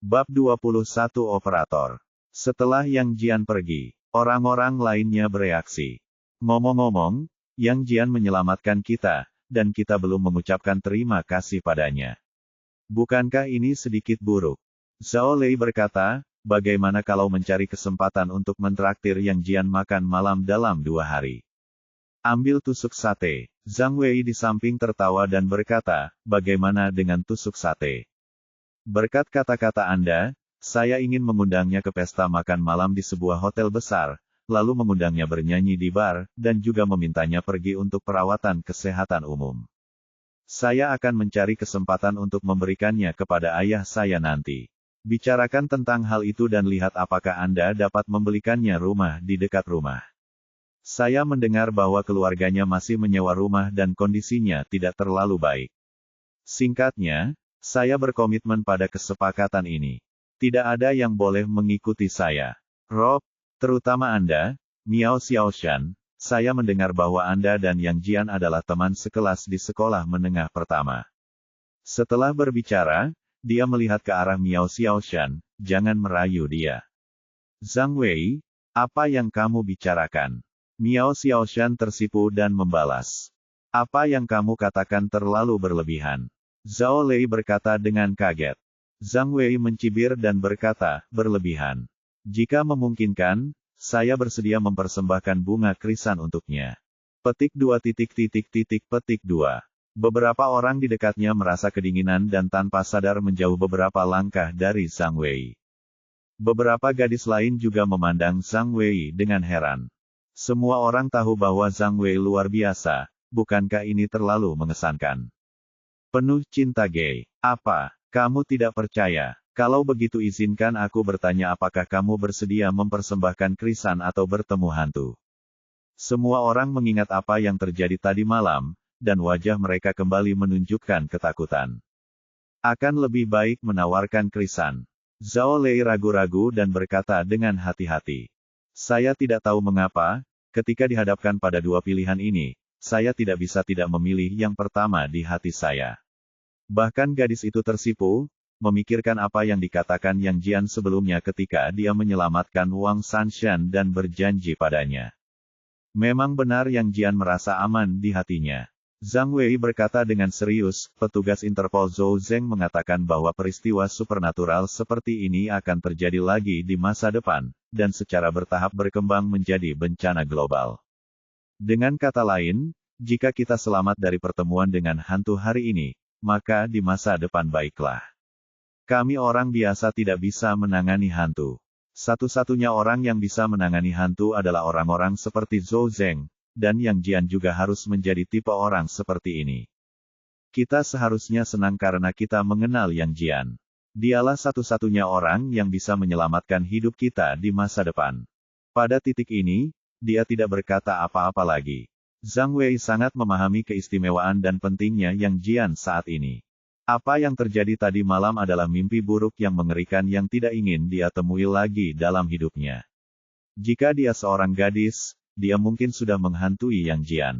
Bab 21 Operator. Setelah Yang Jian pergi, orang-orang lainnya bereaksi. Ngomong-ngomong, Yang Jian menyelamatkan kita, dan kita belum mengucapkan terima kasih padanya. Bukankah ini sedikit buruk? Zhao Lei berkata, bagaimana kalau mencari kesempatan untuk mentraktir Yang Jian makan malam dalam 2 hari? Ambil tusuk sate. Zhang Wei di samping tertawa dan berkata, bagaimana dengan tusuk sate? Berkat kata-kata Anda, saya ingin mengundangnya ke pesta makan malam di sebuah hotel besar, lalu mengundangnya bernyanyi di bar, dan juga memintanya pergi untuk perawatan kesehatan umum. Saya akan mencari kesempatan untuk memberikannya kepada ayah saya nanti. Bicarakan tentang hal itu dan lihat apakah Anda dapat membelikannya rumah di dekat rumah. Saya mendengar bahwa keluarganya masih menyewa rumah dan kondisinya tidak terlalu baik. Singkatnya, saya berkomitmen pada kesepakatan ini. Tidak ada yang boleh mengikuti saya. Rob, terutama Anda, Miao Xiaoshan, saya mendengar bahwa Anda dan Yang Jian adalah teman sekelas di sekolah menengah pertama. Setelah berbicara, dia melihat ke arah Miao Xiaoshan, jangan merayu dia. Zhang Wei, apa yang kamu bicarakan? Miao Xiaoshan tersipu dan membalas. Apa yang kamu katakan terlalu berlebihan. Zhao Lei berkata dengan kaget. Zhang Wei mencibir dan berkata, berlebihan. Jika memungkinkan, saya bersedia mempersembahkan bunga krisan untuknya. Petik 2. Petik 2. Beberapa orang di dekatnya merasa kedinginan dan tanpa sadar menjauh beberapa langkah dari Zhang Wei. Beberapa gadis lain juga memandang Zhang Wei dengan heran. Semua orang tahu bahwa Zhang Wei luar biasa, bukankah ini terlalu mengesankan? Penuh cinta gay. Apa? Kamu tidak percaya? Kalau begitu izinkan aku bertanya apakah kamu bersedia mempersembahkan krisan atau bertemu hantu? Semua orang mengingat apa yang terjadi tadi malam, dan wajah mereka kembali menunjukkan ketakutan. Akan lebih baik menawarkan krisan. Zhao Lei ragu-ragu dan berkata dengan hati-hati. Saya tidak tahu mengapa, ketika dihadapkan pada dua pilihan ini, saya tidak bisa tidak memilih yang pertama di hati saya. Bahkan gadis itu tersipu, memikirkan apa yang dikatakan Yang Jian sebelumnya ketika dia menyelamatkan Wang Sanshan dan berjanji padanya. Memang benar Yang Jian merasa aman di hatinya. Zhang Wei berkata dengan serius, petugas Interpol Zhou Zeng mengatakan bahwa peristiwa supernatural seperti ini akan terjadi lagi di masa depan, dan secara bertahap berkembang menjadi bencana global. Dengan kata lain, jika kita selamat dari pertemuan dengan hantu hari ini, maka di masa depan baiklah. Kami orang biasa tidak bisa menangani hantu. Satu-satunya orang yang bisa menangani hantu adalah orang-orang seperti Zhou Zeng, dan Yang Jian juga harus menjadi tipe orang seperti ini. Kita seharusnya senang karena kita mengenal Yang Jian. Dialah satu-satunya orang yang bisa menyelamatkan hidup kita di masa depan. Pada titik ini, dia tidak berkata apa-apa lagi. Zhang Wei sangat memahami keistimewaan dan pentingnya Yang Jian saat ini. Apa yang terjadi tadi malam adalah mimpi buruk yang mengerikan yang tidak ingin dia temui lagi dalam hidupnya. Jika dia seorang gadis, dia mungkin sudah menghantui Yang Jian.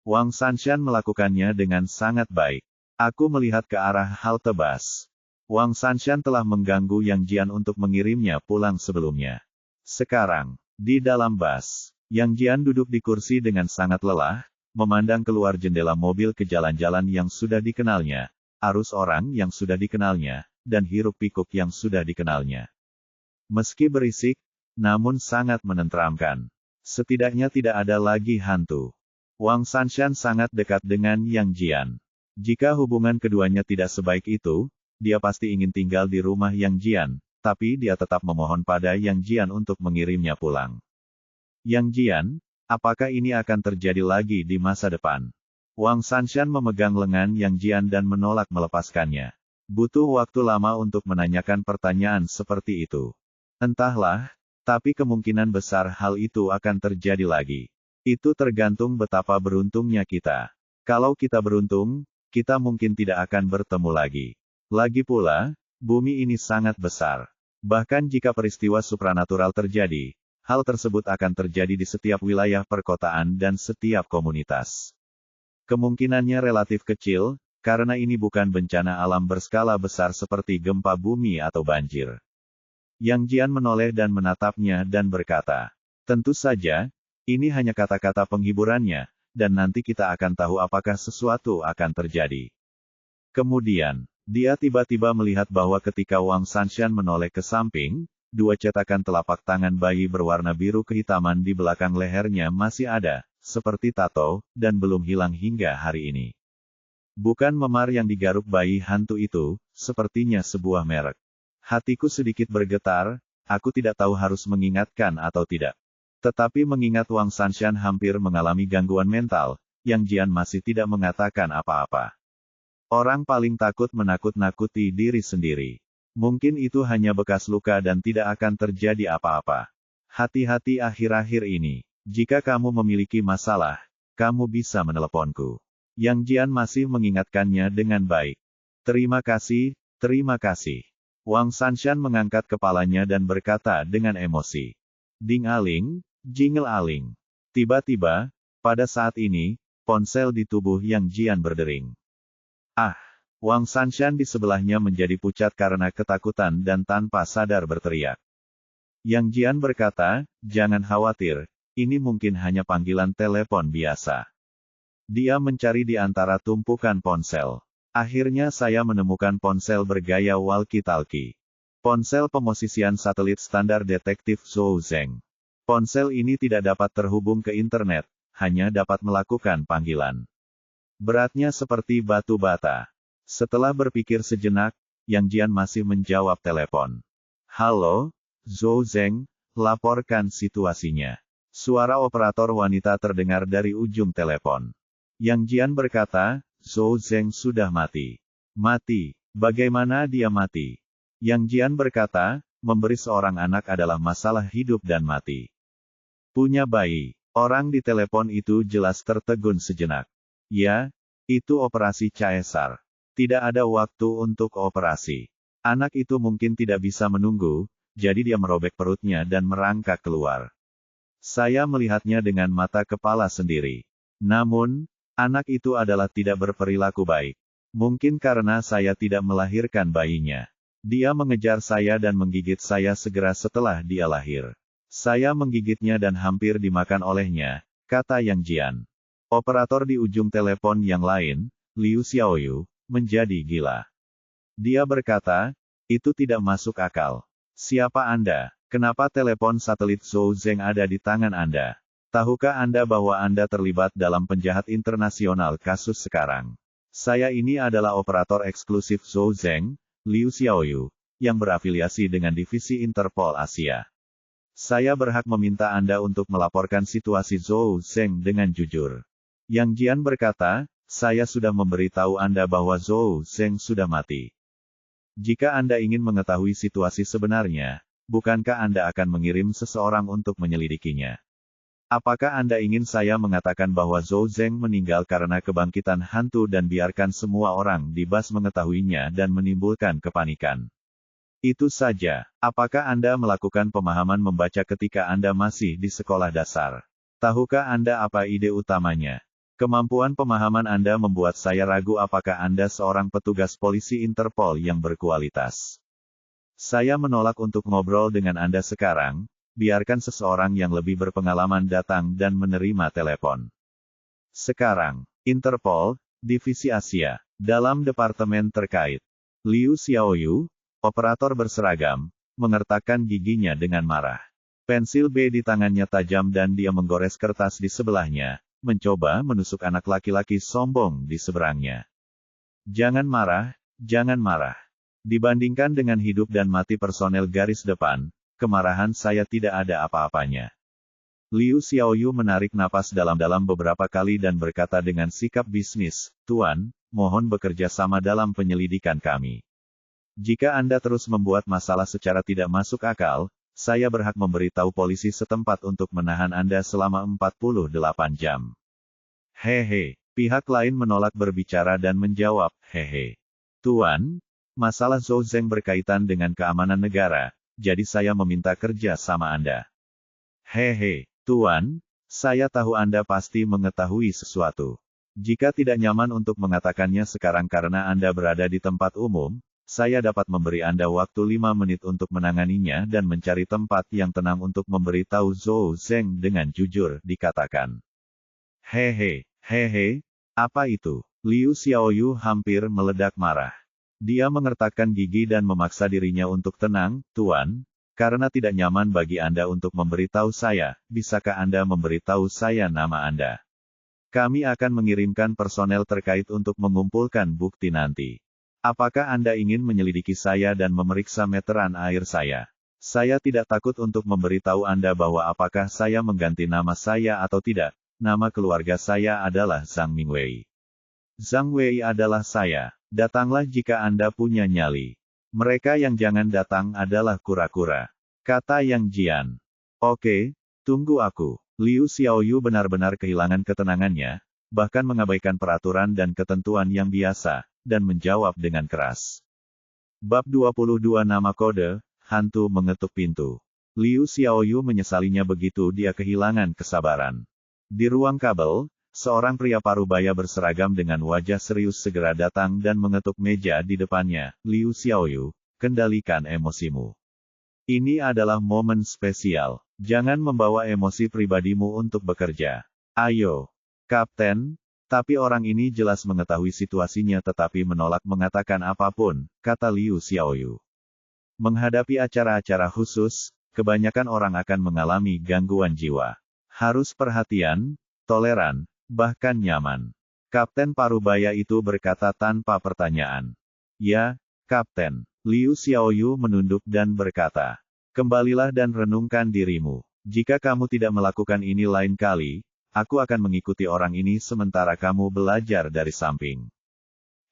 Wang Sanshan melakukannya dengan sangat baik. Aku melihat ke arah halte bus. Wang Sanshan telah mengganggu Yang Jian untuk mengirimnya pulang sebelumnya. Sekarang, di dalam bus, Yang Jian duduk di kursi dengan sangat lelah, memandang keluar jendela mobil ke jalan-jalan yang sudah dikenalnya, arus orang yang sudah dikenalnya, dan hiruk-pikuk yang sudah dikenalnya. Meski berisik, namun sangat menenteramkan. Setidaknya tidak ada lagi hantu. Wang Sanshan sangat dekat dengan Yang Jian. Jika hubungan keduanya tidak sebaik itu, dia pasti ingin tinggal di rumah Yang Jian, tapi dia tetap memohon pada Yang Jian untuk mengirimnya pulang. Yang Jian, apakah ini akan terjadi lagi di masa depan? Wang Sanshan memegang lengan Yang Jian dan menolak melepaskannya. Butuh waktu lama untuk menanyakan pertanyaan seperti itu. Entahlah, tapi kemungkinan besar hal itu akan terjadi lagi. Itu tergantung betapa beruntungnya kita. Kalau kita beruntung, kita mungkin tidak akan bertemu lagi. Lagi pula, bumi ini sangat besar. Bahkan jika peristiwa supranatural terjadi, hal tersebut akan terjadi di setiap wilayah perkotaan dan setiap komunitas. Kemungkinannya relatif kecil, karena ini bukan bencana alam berskala besar seperti gempa bumi atau banjir. Yang Jian menoleh dan menatapnya dan berkata, tentu saja, ini hanya kata-kata penghiburannya, dan nanti kita akan tahu apakah sesuatu akan terjadi. Kemudian, dia tiba-tiba melihat bahwa ketika Wang Sanshan menoleh ke samping, dua cetakan telapak tangan bayi berwarna biru kehitaman di belakang lehernya masih ada, seperti tato, dan belum hilang hingga hari ini. Bukan memar yang digaruk bayi hantu itu, sepertinya sebuah merek. Hatiku sedikit bergetar, aku tidak tahu harus mengingatkan atau tidak. Tetapi mengingat Wang Sanshan hampir mengalami gangguan mental, Yang Jian masih tidak mengatakan apa-apa. Orang paling takut menakut-nakuti diri sendiri. Mungkin itu hanya bekas luka dan tidak akan terjadi apa-apa. Hati-hati akhir-akhir ini. Jika kamu memiliki masalah, kamu bisa meneleponku. Yang Jian masih mengingatkannya dengan baik. Terima kasih, terima kasih. Wang Sanshan mengangkat kepalanya dan berkata dengan emosi. Ding-aling, jingel-aling. Tiba-tiba, pada saat ini, ponsel di tubuh Yang Jian berdering. Ah! Wang Sanshan di sebelahnya menjadi pucat karena ketakutan dan tanpa sadar berteriak. Yang Jian berkata, jangan khawatir, ini mungkin hanya panggilan telepon biasa. Dia mencari di antara tumpukan ponsel. Akhirnya saya menemukan ponsel bergaya walkie-talkie. Ponsel pemosisian satelit standar detektif Zhou Zeng. Ponsel ini tidak dapat terhubung ke internet, hanya dapat melakukan panggilan. Beratnya seperti batu bata. Setelah berpikir sejenak, Yang Jian masih menjawab telepon. Halo, Zhou Zeng, laporkan situasinya. Suara operator wanita terdengar dari ujung telepon. Yang Jian berkata, Zhou Zeng sudah mati. Mati? Bagaimana dia mati? Yang Jian berkata, memberi seorang anak adalah masalah hidup dan mati. Punya bayi. Orang di telepon itu jelas tertegun sejenak. Ya, itu operasi caesar. Tidak ada waktu untuk operasi. Anak itu mungkin tidak bisa menunggu, jadi dia merobek perutnya dan merangkak keluar. Saya melihatnya dengan mata kepala sendiri. Namun, anak itu adalah tidak berperilaku baik. Mungkin karena saya tidak melahirkan bayinya. Dia mengejar saya dan menggigit saya segera setelah dia lahir. Saya menggigitnya dan hampir dimakan olehnya, kata Yang Jian. Operator di ujung telepon yang lain, Liu Xiaoyu, menjadi gila. Dia berkata, itu tidak masuk akal. Siapa Anda? Kenapa telepon satelit Zhou Zeng ada di tangan Anda? Tahukah Anda bahwa Anda terlibat dalam penjahat internasional kasus sekarang? Saya ini adalah operator eksklusif Zhou Zeng, Liu Xiaoyu, yang berafiliasi dengan divisi Interpol Asia. Saya berhak meminta Anda untuk melaporkan situasi Zhou Zeng dengan jujur. Yang Jian berkata, saya sudah memberitahu Anda bahwa Zhou Zeng sudah mati. Jika Anda ingin mengetahui situasi sebenarnya, bukankah Anda akan mengirim seseorang untuk menyelidikinya? Apakah Anda ingin saya mengatakan bahwa Zhou Zeng meninggal karena kebangkitan hantu dan biarkan semua orang di bus mengetahuinya dan menimbulkan kepanikan? Itu saja. Apakah Anda melakukan pemahaman membaca ketika Anda masih di sekolah dasar? Tahukah Anda apa ide utamanya? Kemampuan pemahaman Anda membuat saya ragu apakah Anda seorang petugas polisi Interpol yang berkualitas. Saya menolak untuk ngobrol dengan Anda sekarang. Biarkan seseorang yang lebih berpengalaman datang dan menerima telepon. Sekarang, Interpol, Divisi Asia, dalam departemen terkait. Liu Xiaoyu, operator berseragam, mengertakkan giginya dengan marah. Pensil B di tangannya tajam dan dia menggores kertas di sebelahnya, mencoba menusuk anak laki-laki sombong di seberangnya. Jangan marah, jangan marah. Dibandingkan dengan hidup dan mati personel garis depan, kemarahan saya tidak ada apa-apanya. Liu Xiaoyu menarik napas dalam-dalam beberapa kali dan berkata dengan sikap bisnis, Tuan, mohon bekerja sama dalam penyelidikan kami. Jika Anda terus membuat masalah secara tidak masuk akal, saya berhak memberitahu polisi setempat untuk menahan Anda selama 48 jam. Hehe, pihak lain menolak berbicara dan menjawab, hehe. Tuan, masalah Zhou Zeng berkaitan dengan keamanan negara. Jadi saya meminta kerja sama Anda. Hehe, Tuan, saya tahu Anda pasti mengetahui sesuatu. Jika tidak nyaman untuk mengatakannya sekarang karena Anda berada di tempat umum, saya dapat memberi Anda waktu 5 menit untuk menanganinya dan mencari tempat yang tenang untuk memberitahu Zhou Zeng dengan jujur, dikatakan. Hehe, apa itu? Liu Xiaoyu hampir meledak marah. Dia mengertakkan gigi dan memaksa dirinya untuk tenang, Tuan, karena tidak nyaman bagi Anda untuk memberitahu saya, bisakah Anda memberitahu saya nama Anda? Kami akan mengirimkan personel terkait untuk mengumpulkan bukti nanti. Apakah Anda ingin menyelidiki saya dan memeriksa meteran air saya? Saya tidak takut untuk memberitahu Anda bahwa apakah saya mengganti nama saya atau tidak. Nama keluarga saya adalah Zhang Mingwei. Zhang Wei adalah saya. Datanglah jika Anda punya nyali. Mereka yang jangan datang adalah kura-kura, kata Yang Jian. Oke, tunggu aku. Liu Xiaoyu benar-benar kehilangan ketenangannya, bahkan mengabaikan peraturan dan ketentuan yang biasa, dan menjawab dengan keras. Bab 22 Nama Kode, Hantu Mengetuk Pintu. Liu Xiaoyu menyesalinya begitu dia kehilangan kesabaran. Di ruang kabel, seorang pria parubaya berseragam dengan wajah serius segera datang dan mengetuk meja di depannya. Liu Xiaoyu, kendalikan emosimu. Ini adalah momen spesial. Jangan membawa emosi pribadimu untuk bekerja. Ayo, Kapten. Tapi orang ini jelas mengetahui situasinya tetapi menolak mengatakan apapun, kata Liu Xiaoyu. Menghadapi acara-acara khusus, kebanyakan orang akan mengalami gangguan jiwa. Harus perhatian, toleran, bahkan nyaman. Kapten parubaya itu berkata tanpa pertanyaan. Ya, Kapten. Liu Xiaoyu menunduk dan berkata. Kembalilah dan renungkan dirimu. Jika kamu tidak melakukan ini lain kali, aku akan mengikuti orang ini sementara kamu belajar dari samping.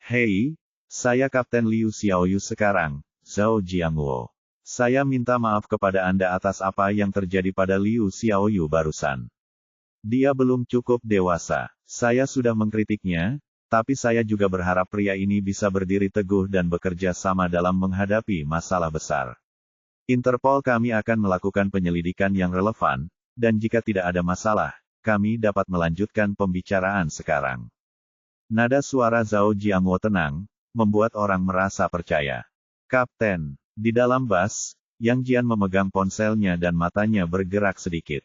Hei, saya Kapten Liu Xiaoyu sekarang, Zhao Jiangwo. Saya minta maaf kepada Anda atas apa yang terjadi pada Liu Xiaoyu barusan. Dia belum cukup dewasa. Saya sudah mengkritiknya, tapi saya juga berharap pria ini bisa berdiri teguh dan bekerja sama dalam menghadapi masalah besar. Interpol kami akan melakukan penyelidikan yang relevan, dan jika tidak ada masalah, kami dapat melanjutkan pembicaraan sekarang. Nada suara Zhao Jiangwo tenang, membuat orang merasa percaya. Kapten, di dalam bus, Yang Jian memegang ponselnya dan matanya bergerak sedikit.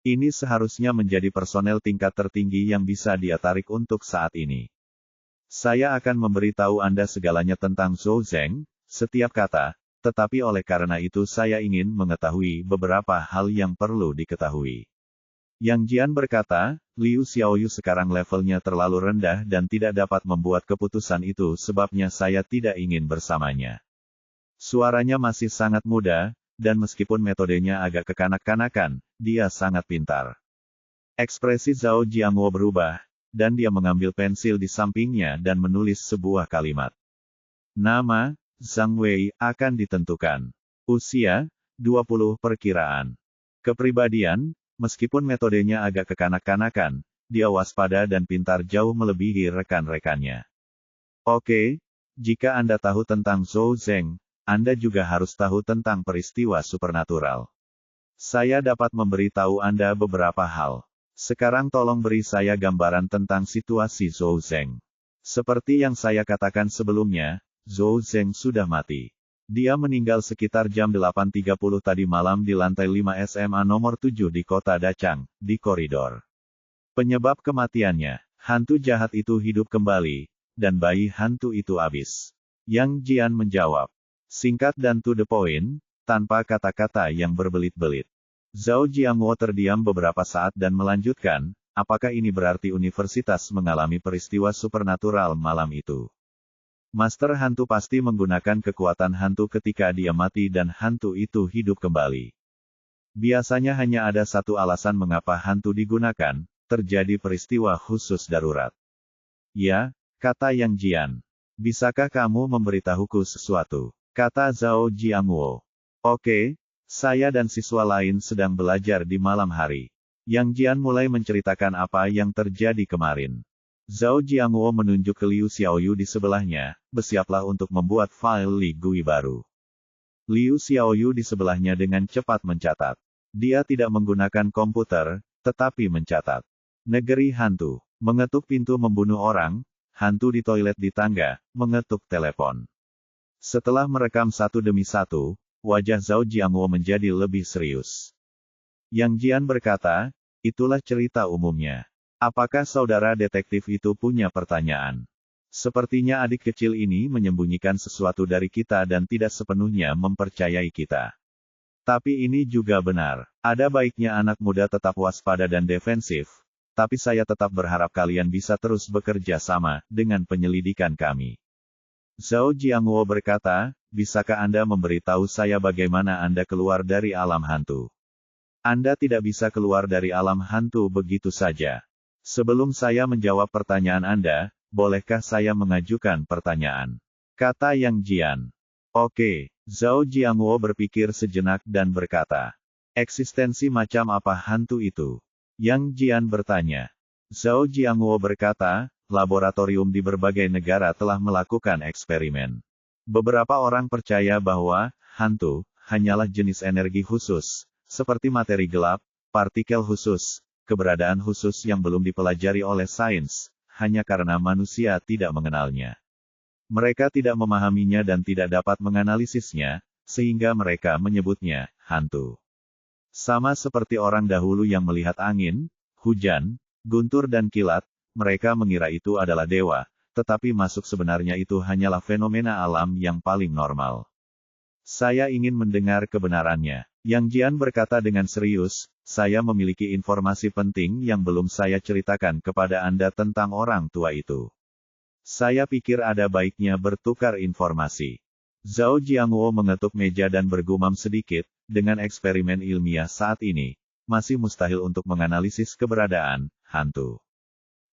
Ini seharusnya menjadi personel tingkat tertinggi yang bisa dia tarik untuk saat ini. Saya akan memberitahu Anda segalanya tentang Zhou Zeng, setiap kata, tetapi oleh karena itu saya ingin mengetahui beberapa hal yang perlu diketahui. Yang Jian berkata, Liu Xiaoyu sekarang levelnya terlalu rendah dan tidak dapat membuat keputusan itu sebabnya saya tidak ingin bersamanya. Suaranya masih sangat muda, dan meskipun metodenya agak kekanak-kanakan, dia sangat pintar. Ekspresi Zhao Jiangwo berubah, dan dia mengambil pensil di sampingnya dan menulis sebuah kalimat. Nama, Zhang Wei, akan ditentukan. Usia, 20 perkiraan. Kepribadian, meskipun metodenya agak kekanak-kanakan, dia waspada dan pintar jauh melebihi rekan-rekannya. Oke, jika Anda tahu tentang Zhou Zeng, Anda juga harus tahu tentang peristiwa supernatural. Saya dapat memberitahu Anda beberapa hal. Sekarang tolong beri saya gambaran tentang situasi Zhou Zeng. Seperti yang saya katakan sebelumnya, Zhou Zeng sudah mati. Dia meninggal sekitar jam 8.30 tadi malam di lantai 5 SMA nomor 7 di kota Dachang, di koridor. Penyebab kematiannya, hantu jahat itu hidup kembali, dan bayi hantu itu habis. Yang Jian menjawab. Singkat dan to the point, tanpa kata-kata yang berbelit-belit. Zhao Jiangwo terdiam beberapa saat dan melanjutkan, apakah ini berarti universitas mengalami peristiwa supernatural malam itu? Master hantu pasti menggunakan kekuatan hantu ketika dia mati dan hantu itu hidup kembali. Biasanya hanya ada satu alasan mengapa hantu digunakan, terjadi peristiwa khusus darurat. Ya, kata Yang Jian. Bisakah kamu memberitahuku sesuatu? Kata Zhao Jiangwo. Oke, saya dan siswa lain sedang belajar di malam hari. Yang Jian mulai menceritakan apa yang terjadi kemarin. Zhao Jiangwo menunjuk ke Liu Xiaoyu di sebelahnya, bersiaplah untuk membuat file Li Gui baru. Liu Xiaoyu di sebelahnya dengan cepat mencatat. Dia tidak menggunakan komputer, tetapi mencatat. Negeri hantu. mengetuk pintu membunuh orang, hantu di toilet di tangga, mengetuk telepon. Setelah merekam satu demi satu, wajah Zhao Jiangwo menjadi lebih serius. Yang Jian berkata, itulah cerita umumnya. Apakah saudara detektif itu punya pertanyaan? Sepertinya adik kecil ini menyembunyikan sesuatu dari kita dan tidak sepenuhnya mempercayai kita. Tapi ini juga benar. Ada baiknya anak muda tetap waspada dan defensif. Tapi saya tetap berharap kalian bisa terus bekerja sama dengan penyelidikan kami. Zhao Jiangwo berkata, bisakah Anda memberitahu saya bagaimana Anda keluar dari alam hantu? Anda tidak bisa keluar dari alam hantu begitu saja. Sebelum saya menjawab pertanyaan Anda, bolehkah saya mengajukan pertanyaan? Kata Yang Jian. Oke, Zhao Jiangwo berpikir sejenak dan berkata, eksistensi macam apa hantu itu? Yang Jian bertanya. Zhao Jiangwo berkata, laboratorium di berbagai negara telah melakukan eksperimen. Beberapa orang percaya bahwa hantu hanyalah jenis energi khusus, seperti materi gelap, partikel khusus, keberadaan khusus yang belum dipelajari oleh sains, hanya karena manusia tidak mengenalnya. Mereka tidak memahaminya dan tidak dapat menganalisisnya, sehingga mereka menyebutnya hantu. Sama seperti orang dahulu yang melihat angin, hujan, guntur dan kilat, mereka mengira itu adalah dewa, tetapi masuk sebenarnya itu hanyalah fenomena alam yang paling normal. Saya ingin mendengar kebenarannya. Yang Jian berkata dengan serius, saya memiliki informasi penting yang belum saya ceritakan kepada Anda tentang orang tua itu. Saya pikir ada baiknya bertukar informasi. Zhao Jiangwo mengetuk meja dan bergumam sedikit, dengan eksperimen ilmiah saat ini, masih mustahil untuk menganalisis keberadaan hantu.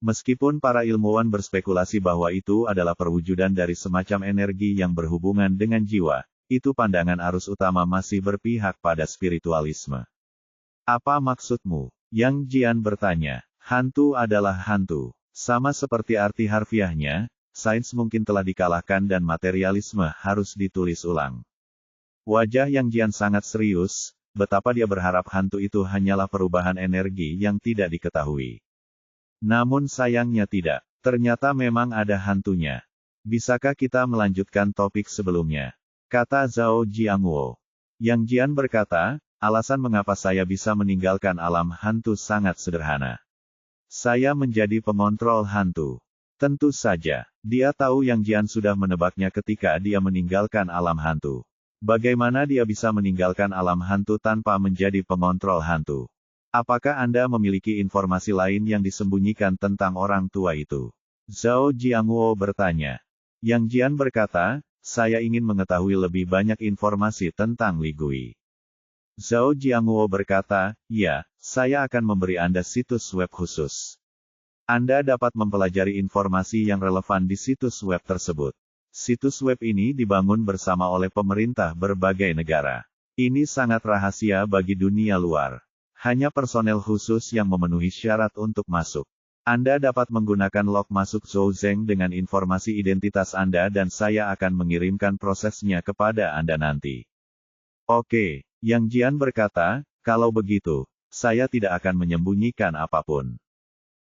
Meskipun para ilmuwan berspekulasi bahwa itu adalah perwujudan dari semacam energi yang berhubungan dengan jiwa, itu pandangan arus utama masih berpihak pada spiritualisme. Apa maksudmu? Yang Jian bertanya. Hantu adalah hantu. Sama seperti arti harfiahnya, sains mungkin telah dikalahkan dan materialisme harus ditulis ulang. Wajah Yang Jian sangat serius, betapa dia berharap hantu itu hanyalah perubahan energi yang tidak diketahui. Namun sayangnya tidak. Ternyata memang ada hantunya. Bisakah kita melanjutkan topik sebelumnya? Kata Zhao Jiangwo. Yang Jian berkata, alasan mengapa saya bisa meninggalkan alam hantu sangat sederhana. Saya menjadi pengontrol hantu. Tentu saja, dia tahu Yang Jian sudah menebaknya ketika dia meninggalkan alam hantu. Bagaimana dia bisa meninggalkan alam hantu tanpa menjadi pengontrol hantu? Apakah Anda memiliki informasi lain yang disembunyikan tentang orang tua itu? Zhao Jiangwo bertanya. Yang Jian berkata, saya ingin mengetahui lebih banyak informasi tentang Li Gui. Zhao Jiangwo berkata, ya, saya akan memberi Anda situs web khusus. Anda dapat mempelajari informasi yang relevan di situs web tersebut. Situs web ini dibangun bersama oleh pemerintah berbagai negara. Ini sangat rahasia bagi dunia luar. Hanya personel khusus yang memenuhi syarat untuk masuk. Anda dapat menggunakan log masuk Zhouzheng dengan informasi identitas Anda dan saya akan mengirimkan prosesnya kepada Anda nanti. Oke, Yang Jian berkata, kalau begitu, saya tidak akan menyembunyikan apapun.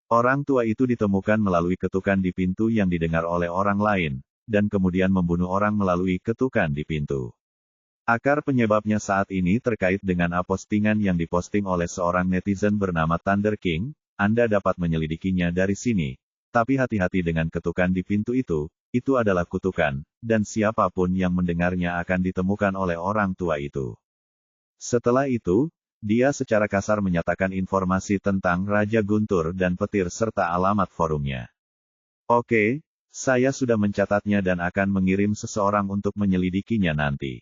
Orang tua itu ditemukan melalui ketukan di pintu yang didengar oleh orang lain, dan kemudian membunuh orang melalui ketukan di pintu. Akar penyebabnya saat ini terkait dengan postingan yang diposting oleh seorang netizen bernama Thunder King, Anda dapat menyelidikinya dari sini. Tapi hati-hati dengan ketukan di pintu itu adalah kutukan, dan siapapun yang mendengarnya akan ditemukan oleh orang tua itu. Setelah itu, dia secara kasar menyatakan informasi tentang Raja Guntur dan petir serta alamat forumnya. Oke, saya sudah mencatatnya dan akan mengirim seseorang untuk menyelidikinya nanti.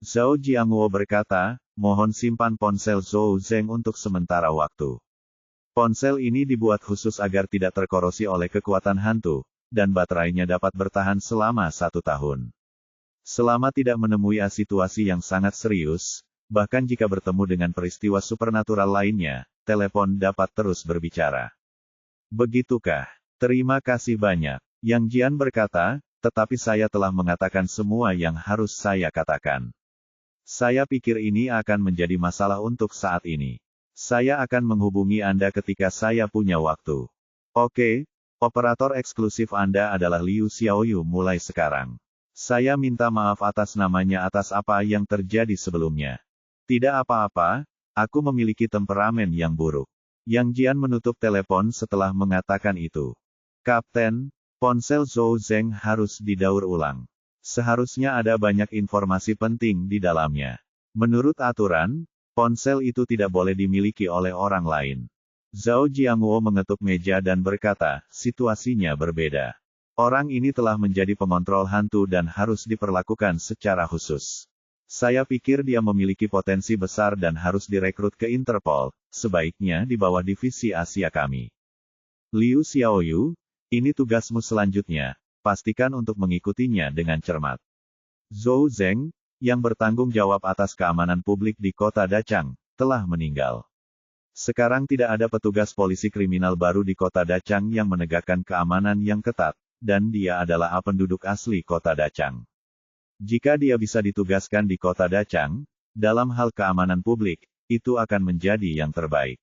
Zhao Jiangwo berkata, mohon simpan ponsel Zhouzheng untuk sementara waktu. Ponsel ini dibuat khusus agar tidak terkorosi oleh kekuatan hantu, dan baterainya dapat bertahan selama 1 tahun. Selama tidak menemui situasi yang sangat serius, bahkan jika bertemu dengan peristiwa supernatural lainnya, telepon dapat terus berbicara. Begitukah? Terima kasih banyak. Yang Jian berkata, tetapi saya telah mengatakan semua yang harus saya katakan. Saya pikir ini akan menjadi masalah untuk saat ini. Saya akan menghubungi Anda ketika saya punya waktu. Oke, operator eksklusif Anda adalah Liu Xiaoyu mulai sekarang. Saya minta maaf atas namanya atas apa yang terjadi sebelumnya. Tidak apa-apa, aku memiliki temperamen yang buruk. Yang Jian menutup telepon setelah mengatakan itu. Kapten, ponsel Zhou Zeng harus didaur ulang. Seharusnya ada banyak informasi penting di dalamnya. Menurut aturan, ponsel itu tidak boleh dimiliki oleh orang lain. Zhao Jiangwo mengetuk meja dan berkata, situasinya berbeda. Orang ini telah menjadi pengontrol hantu dan harus diperlakukan secara khusus. Saya pikir dia memiliki potensi besar dan harus direkrut ke Interpol, sebaiknya di bawah divisi Asia kami. Liu Xiaoyu, ini tugasmu selanjutnya, pastikan untuk mengikutinya dengan cermat. Zhou Zeng, yang bertanggung jawab atas keamanan publik di kota Dachang, telah meninggal. Sekarang tidak ada petugas polisi kriminal baru di kota Dachang yang menegakkan keamanan yang ketat, dan dia adalah penduduk asli kota Dachang. Jika dia bisa ditugaskan di kota Dachang, dalam hal keamanan publik, itu akan menjadi yang terbaik.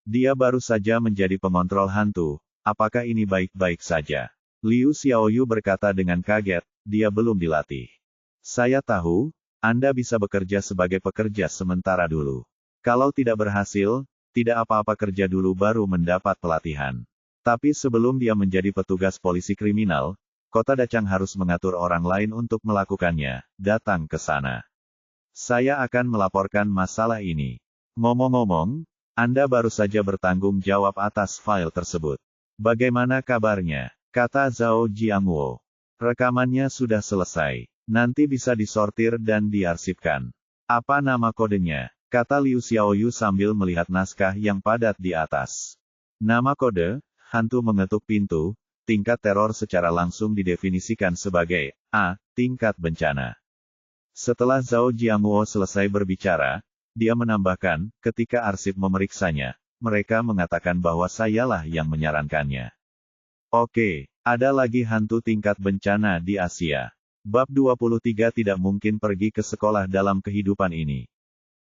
Dia baru saja menjadi pengontrol hantu, apakah ini baik-baik saja? Liu Xiaoyu berkata dengan kaget, dia belum dilatih. Saya tahu, Anda bisa bekerja sebagai pekerja sementara dulu. Kalau tidak berhasil, tidak apa-apa kerja dulu baru mendapat pelatihan. Tapi sebelum dia menjadi petugas polisi kriminal, kota Dachang harus mengatur orang lain untuk melakukannya, datang ke sana. Saya akan melaporkan masalah ini. Ngomong-ngomong, Anda baru saja bertanggung jawab atas file tersebut. Bagaimana kabarnya? Kata Zhao Jiangwo. Rekamannya sudah selesai. Nanti bisa disortir dan diarsipkan. Apa nama kodenya? Kata Liu Xiaoyu sambil melihat naskah yang padat di atas. Nama kode, hantu mengetuk pintu, tingkat teror secara langsung didefinisikan sebagai A, tingkat bencana. Setelah Zhao Jiangwo selesai berbicara, dia menambahkan, ketika arsip memeriksanya, mereka mengatakan bahwa sayalah yang menyarankannya. Oke, ada lagi hantu tingkat bencana di Asia. Bab 23 tidak mungkin pergi ke sekolah dalam kehidupan ini.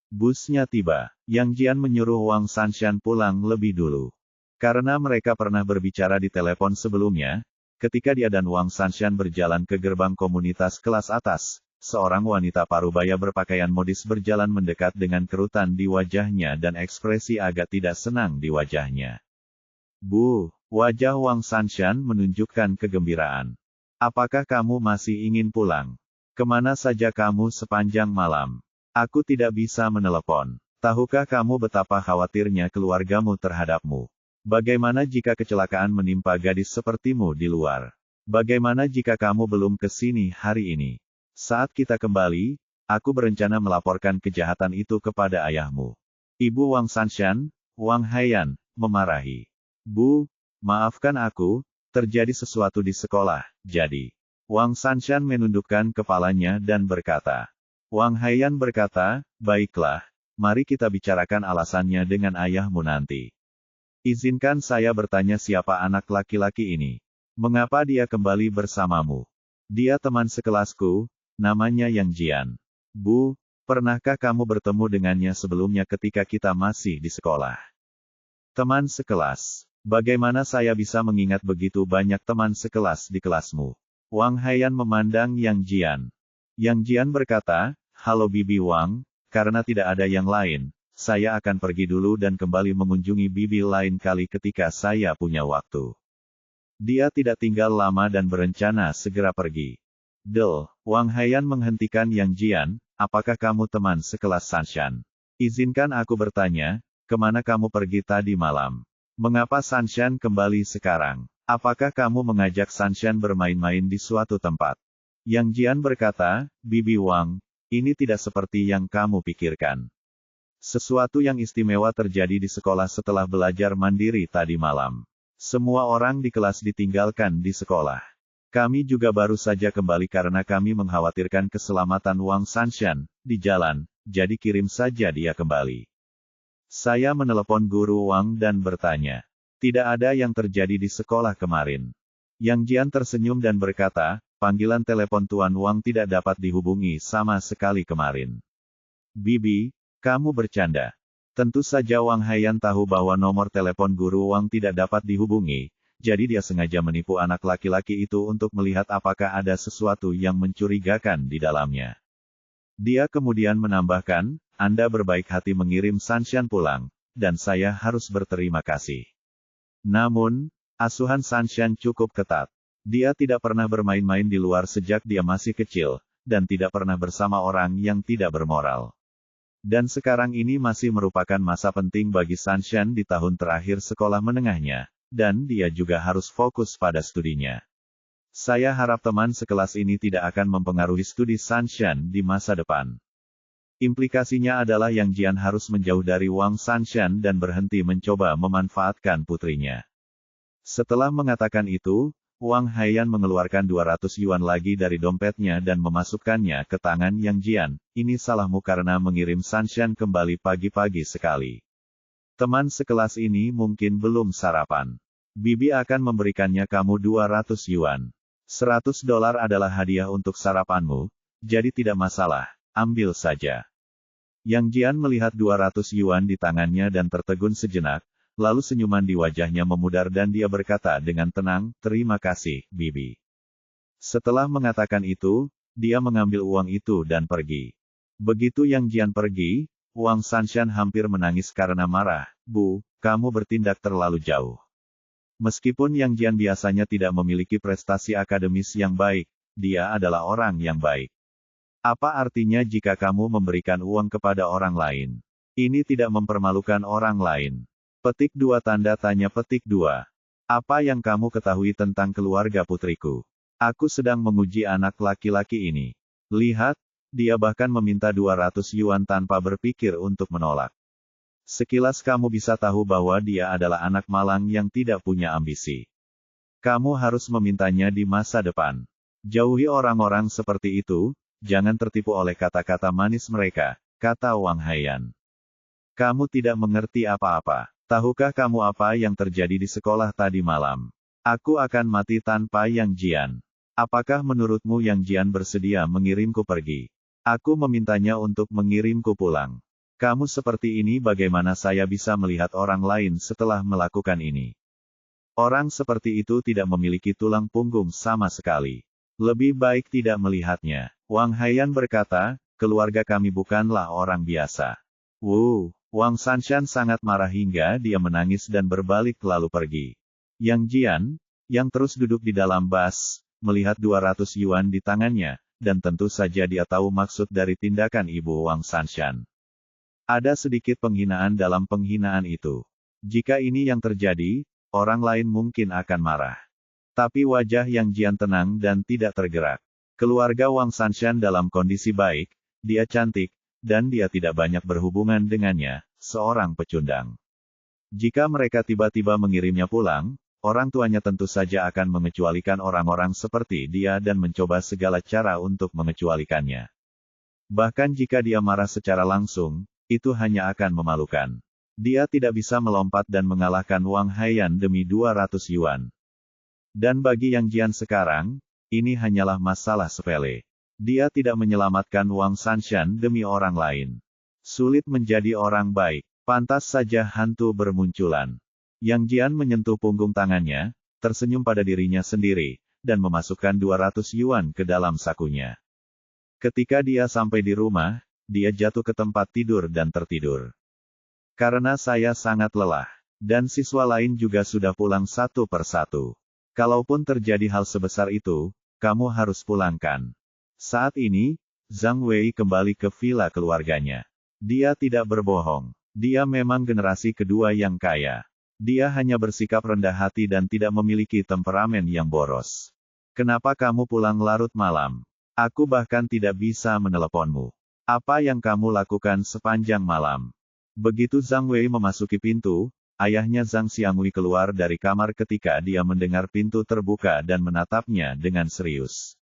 Busnya tiba. Yang Jian menyuruh Wang Sanshan pulang lebih dulu. Karena mereka pernah berbicara di telepon sebelumnya, ketika dia dan Wang Sanshan berjalan ke gerbang komunitas kelas atas, seorang wanita parubaya berpakaian modis berjalan mendekat dengan kerutan di wajahnya dan ekspresi agak tidak senang di wajahnya. Bu, wajah Wang Sanshan menunjukkan kegembiraan. Apakah kamu masih ingin pulang? Kemana saja kamu sepanjang malam? Aku tidak bisa menelepon. Tahukah kamu betapa khawatirnya keluargamu terhadapmu? Bagaimana jika kecelakaan menimpa gadis sepertimu di luar? Bagaimana jika kamu belum ke sini hari ini? Saat kita kembali, aku berencana melaporkan kejahatan itu kepada ayahmu. Ibu Wang Sanshan, Wang Haiyan, memarahi. Bu, maafkan aku, terjadi sesuatu di sekolah, jadi. Wang Sanshan menundukkan kepalanya dan berkata. Wang Haiyan berkata, baiklah, mari kita bicarakan alasannya dengan ayahmu nanti. Izinkan saya bertanya siapa anak laki-laki ini. Mengapa dia kembali bersamamu? Dia teman sekelasku, namanya Yang Jian. Bu, pernahkah kamu bertemu dengannya sebelumnya ketika kita masih di sekolah? Teman sekelas. Bagaimana saya bisa mengingat begitu banyak teman sekelas di kelasmu? Wang Haiyan memandang Yang Jian. Yang Jian berkata, halo Bibi Wang, karena tidak ada yang lain, saya akan pergi dulu dan kembali mengunjungi Bibi lain kali ketika saya punya waktu. Dia tidak tinggal lama dan berencana segera pergi. Wang Haiyan menghentikan Yang Jian, apakah kamu teman sekelas Sanshan? Izinkan aku bertanya, kemana kamu pergi tadi malam? Mengapa Sanshan kembali sekarang? Apakah kamu mengajak Sanshan bermain-main di suatu tempat? Yang Jian berkata, Bibi Wang, ini tidak seperti yang kamu pikirkan. Sesuatu yang istimewa terjadi di sekolah setelah belajar mandiri tadi malam. Semua orang di kelas ditinggalkan di sekolah. Kami juga baru saja kembali karena kami mengkhawatirkan keselamatan Wang Sanshan di jalan, jadi kirim saja dia kembali. Saya menelepon guru Wang dan bertanya. Tidak ada yang terjadi di sekolah kemarin. Yang Jian tersenyum dan berkata, panggilan telepon Tuan Wang tidak dapat dihubungi sama sekali kemarin. Bibi, kamu bercanda. Tentu saja Wang Haiyan tahu bahwa nomor telepon guru Wang tidak dapat dihubungi, jadi dia sengaja menipu anak laki-laki itu untuk melihat apakah ada sesuatu yang mencurigakan di dalamnya. Dia kemudian menambahkan, Anda berbaik hati mengirim Sanshan pulang, dan saya harus berterima kasih. Namun, asuhan Sanshan cukup ketat. Dia tidak pernah bermain-main di luar sejak dia masih kecil, dan tidak pernah bersama orang yang tidak bermoral. Dan sekarang ini masih merupakan masa penting bagi Sanshan di tahun terakhir sekolah menengahnya, dan dia juga harus fokus pada studinya. Saya harap teman sekelas ini tidak akan mempengaruhi studi Sanshan di masa depan. Implikasinya adalah Yang Jian harus menjauh dari Wang Sanshan dan berhenti mencoba memanfaatkan putrinya. Setelah mengatakan itu, Wang Haiyan mengeluarkan 200 yuan lagi dari dompetnya dan memasukkannya ke tangan Yang Jian. Ini salahmu karena mengirim Sanshan kembali pagi-pagi sekali. Teman sekelas ini mungkin belum sarapan. Bibi akan memberikannya kamu 200 yuan. $100 adalah hadiah untuk sarapanmu, jadi tidak masalah, ambil saja. Yang Jian melihat 200 yuan di tangannya dan tertegun sejenak, lalu senyuman di wajahnya memudar dan dia berkata dengan tenang, terima kasih, Bibi. Setelah mengatakan itu, dia mengambil uang itu dan pergi. Begitu Yang Jian pergi, Wang Sanshan hampir menangis karena marah, Bu, kamu bertindak terlalu jauh. Meskipun Yang Jian biasanya tidak memiliki prestasi akademis yang baik, dia adalah orang yang baik. Apa artinya jika kamu memberikan uang kepada orang lain? Ini tidak mempermalukan orang lain. Petik 2 tanda tanya petik 2. Apa yang kamu ketahui tentang keluarga putriku? Aku sedang menguji anak laki-laki ini. Lihat, dia bahkan meminta 200 yuan tanpa berpikir untuk menolak. Sekilas kamu bisa tahu bahwa dia adalah anak malang yang tidak punya ambisi. Kamu harus memintanya di masa depan. Jauhi orang-orang seperti itu, jangan tertipu oleh kata-kata manis mereka, kata Wang Haiyan. Kamu tidak mengerti apa-apa. Tahukah kamu apa yang terjadi di sekolah tadi malam? Aku akan mati tanpa Yang Jian. Apakah menurutmu Yang Jian bersedia mengirimku pergi? Aku memintanya untuk mengirimku pulang. Kamu seperti ini bagaimana saya bisa melihat orang lain setelah melakukan ini? Orang seperti itu tidak memiliki tulang punggung sama sekali. Lebih baik tidak melihatnya. Wang Haiyan berkata, keluarga kami bukanlah orang biasa. Wang Sanshan sangat marah hingga dia menangis dan berbalik lalu pergi. Yang Jian, yang terus duduk di dalam bus, melihat 200 yuan di tangannya, dan tentu saja dia tahu maksud dari tindakan ibu Wang Sanshan. Ada sedikit penghinaan dalam penghinaan itu. Jika ini yang terjadi, orang lain mungkin akan marah. Tapi wajah Yang Jian tenang dan tidak tergerak. Keluarga Wang Sanshan dalam kondisi baik, dia cantik, dan dia tidak banyak berhubungan dengannya, seorang pecundang. Jika mereka tiba-tiba mengirimnya pulang, orang tuanya tentu saja akan mengecualikan orang-orang seperti dia dan mencoba segala cara untuk mengecualikannya. Bahkan jika dia marah secara langsung, itu hanya akan memalukan. Dia tidak bisa melompat dan mengalahkan Wang Haiyan demi 200 yuan. Dan bagi Yang Jian sekarang, ini hanyalah masalah sepele. Dia tidak menyelamatkan Wang Sanshan demi orang lain. Sulit menjadi orang baik. Pantas saja hantu bermunculan. Yang Jian menyentuh punggung tangannya, tersenyum pada dirinya sendiri, dan memasukkan 200 yuan ke dalam sakunya. Ketika dia sampai di rumah, dia jatuh ke tempat tidur dan tertidur. Karena saya sangat lelah, dan siswa lain juga sudah pulang satu persatu. Kalaupun terjadi hal sebesar itu, kamu harus pulangkan. Saat ini, Zhang Wei kembali ke villa keluarganya. Dia tidak berbohong. Dia memang generasi kedua yang kaya. Dia hanya bersikap rendah hati dan tidak memiliki temperamen yang boros. Kenapa kamu pulang larut malam? Aku bahkan tidak bisa meneleponmu. Apa yang kamu lakukan sepanjang malam? Begitu Zhang Wei memasuki pintu, ayahnya Zhang Xiangui keluar dari kamar ketika dia mendengar pintu terbuka dan menatapnya dengan serius.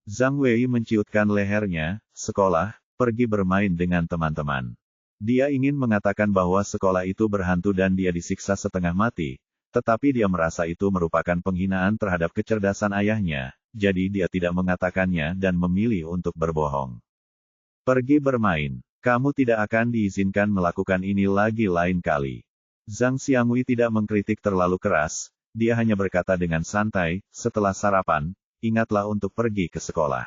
Zhang Wei menciutkan lehernya, sekolah, pergi bermain dengan teman-teman. Dia ingin mengatakan bahwa sekolah itu berhantu dan dia disiksa setengah mati, tetapi dia merasa itu merupakan penghinaan terhadap kecerdasan ayahnya, jadi dia tidak mengatakannya dan memilih untuk berbohong. Pergi bermain. Kamu tidak akan diizinkan melakukan ini lagi lain kali. Zhang Xiangwei tidak mengkritik terlalu keras, dia hanya berkata dengan santai, setelah sarapan, ingatlah untuk pergi ke sekolah.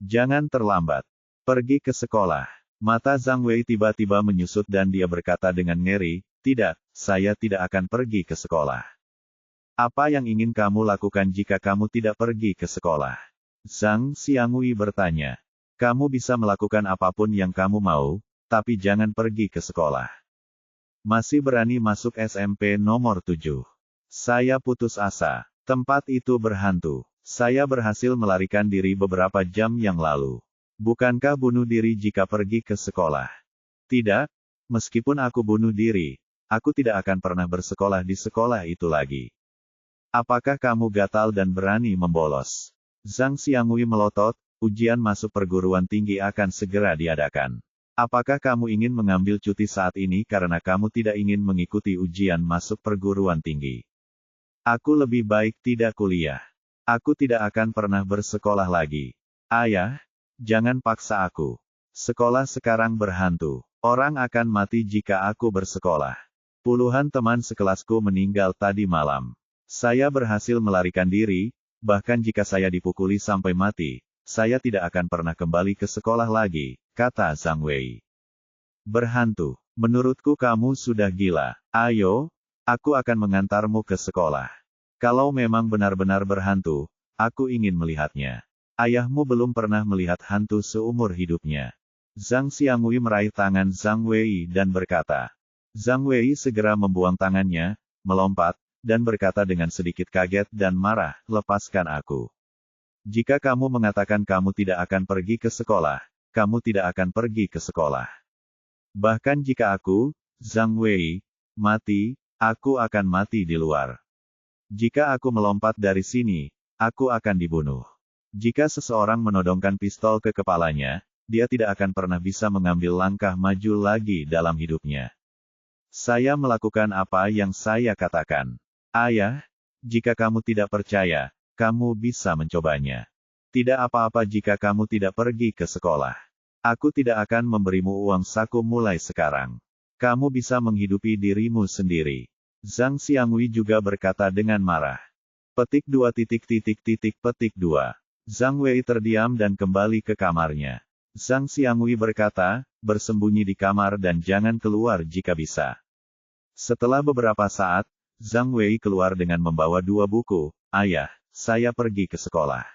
Jangan terlambat. Pergi ke sekolah. Mata Zhang Wei tiba-tiba menyusut dan dia berkata dengan ngeri, tidak, saya tidak akan pergi ke sekolah. Apa yang ingin kamu lakukan jika kamu tidak pergi ke sekolah? Zhang Xiangwei bertanya. Kamu bisa melakukan apapun yang kamu mau, tapi jangan pergi ke sekolah. Masih berani masuk SMP nomor 7. Saya putus asa. Tempat itu berhantu. Saya berhasil melarikan diri beberapa jam yang lalu. Bukankah bunuh diri jika pergi ke sekolah? Tidak, meskipun aku bunuh diri, aku tidak akan pernah bersekolah di sekolah itu lagi. Apakah kamu gatal dan berani membolos? Zhang Xiangwei melotot. Ujian masuk perguruan tinggi akan segera diadakan. Apakah kamu ingin mengambil cuti saat ini karena kamu tidak ingin mengikuti ujian masuk perguruan tinggi? Aku lebih baik tidak kuliah. Aku tidak akan pernah bersekolah lagi. Ayah, jangan paksa aku. Sekolah sekarang berhantu. Orang akan mati jika aku bersekolah. Puluhan teman sekelasku meninggal tadi malam. Saya berhasil melarikan diri, bahkan jika saya dipukuli sampai mati, saya tidak akan pernah kembali ke sekolah lagi, kata Zhang Wei. Berhantu. Menurutku kamu sudah gila. Ayo, aku akan mengantarmu ke sekolah. Kalau memang benar-benar berhantu, aku ingin melihatnya. Ayahmu belum pernah melihat hantu seumur hidupnya. Zhang Xiangwei meraih tangan Zhang Wei dan berkata. Zhang Wei segera membuang tangannya, melompat, dan berkata dengan sedikit kaget dan marah, lepaskan aku. Jika kamu mengatakan kamu tidak akan pergi ke sekolah, kamu tidak akan pergi ke sekolah. Bahkan jika aku, Zhang Wei, mati, aku akan mati di luar. Jika aku melompat dari sini, aku akan dibunuh. Jika seseorang menodongkan pistol ke kepalanya, dia tidak akan pernah bisa mengambil langkah maju lagi dalam hidupnya. Saya melakukan apa yang saya katakan. Ayah, jika kamu tidak percaya, kamu bisa mencobanya. Tidak apa-apa jika kamu tidak pergi ke sekolah. Aku tidak akan memberimu uang saku mulai sekarang. Kamu bisa menghidupi dirimu sendiri. Zhang Xiangwei juga berkata dengan marah. Petik 2. Petik 2. Zhang Wei terdiam dan kembali ke kamarnya. Zhang Xiangwei berkata, bersembunyi di kamar dan jangan keluar jika bisa. Setelah beberapa saat, Zhang Wei keluar dengan membawa 2 buku. Ayah, saya pergi ke sekolah.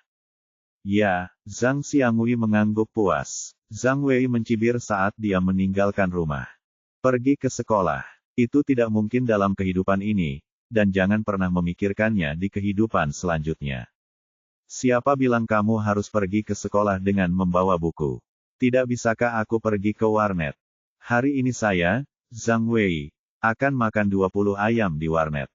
Ya, Zhang Xiangwei mengangguk puas. Zhang Wei mencibir saat dia meninggalkan rumah. Pergi ke sekolah. Itu tidak mungkin dalam kehidupan ini, dan jangan pernah memikirkannya di kehidupan selanjutnya. Siapa bilang kamu harus pergi ke sekolah dengan membawa buku? Tidak bisakah aku pergi ke warnet? Hari ini saya, Zhang Wei, akan makan 20 ayam di warnet.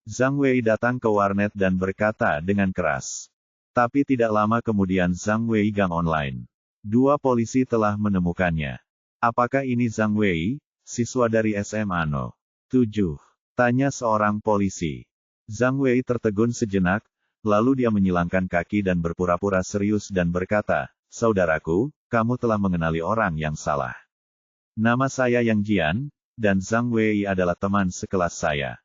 Zhang Wei datang ke warnet dan berkata dengan keras. Tapi tidak lama kemudian Zhang Wei gang online. 2 polisi telah menemukannya. Apakah ini Zhang Wei, siswa dari SMA No. 7? Tanya seorang polisi. Zhang Wei tertegun sejenak, lalu dia menyilangkan kaki dan berpura-pura serius dan berkata, saudaraku, kamu telah mengenali orang yang salah. Nama saya Yang Jian, dan Zhang Wei adalah teman sekelas saya.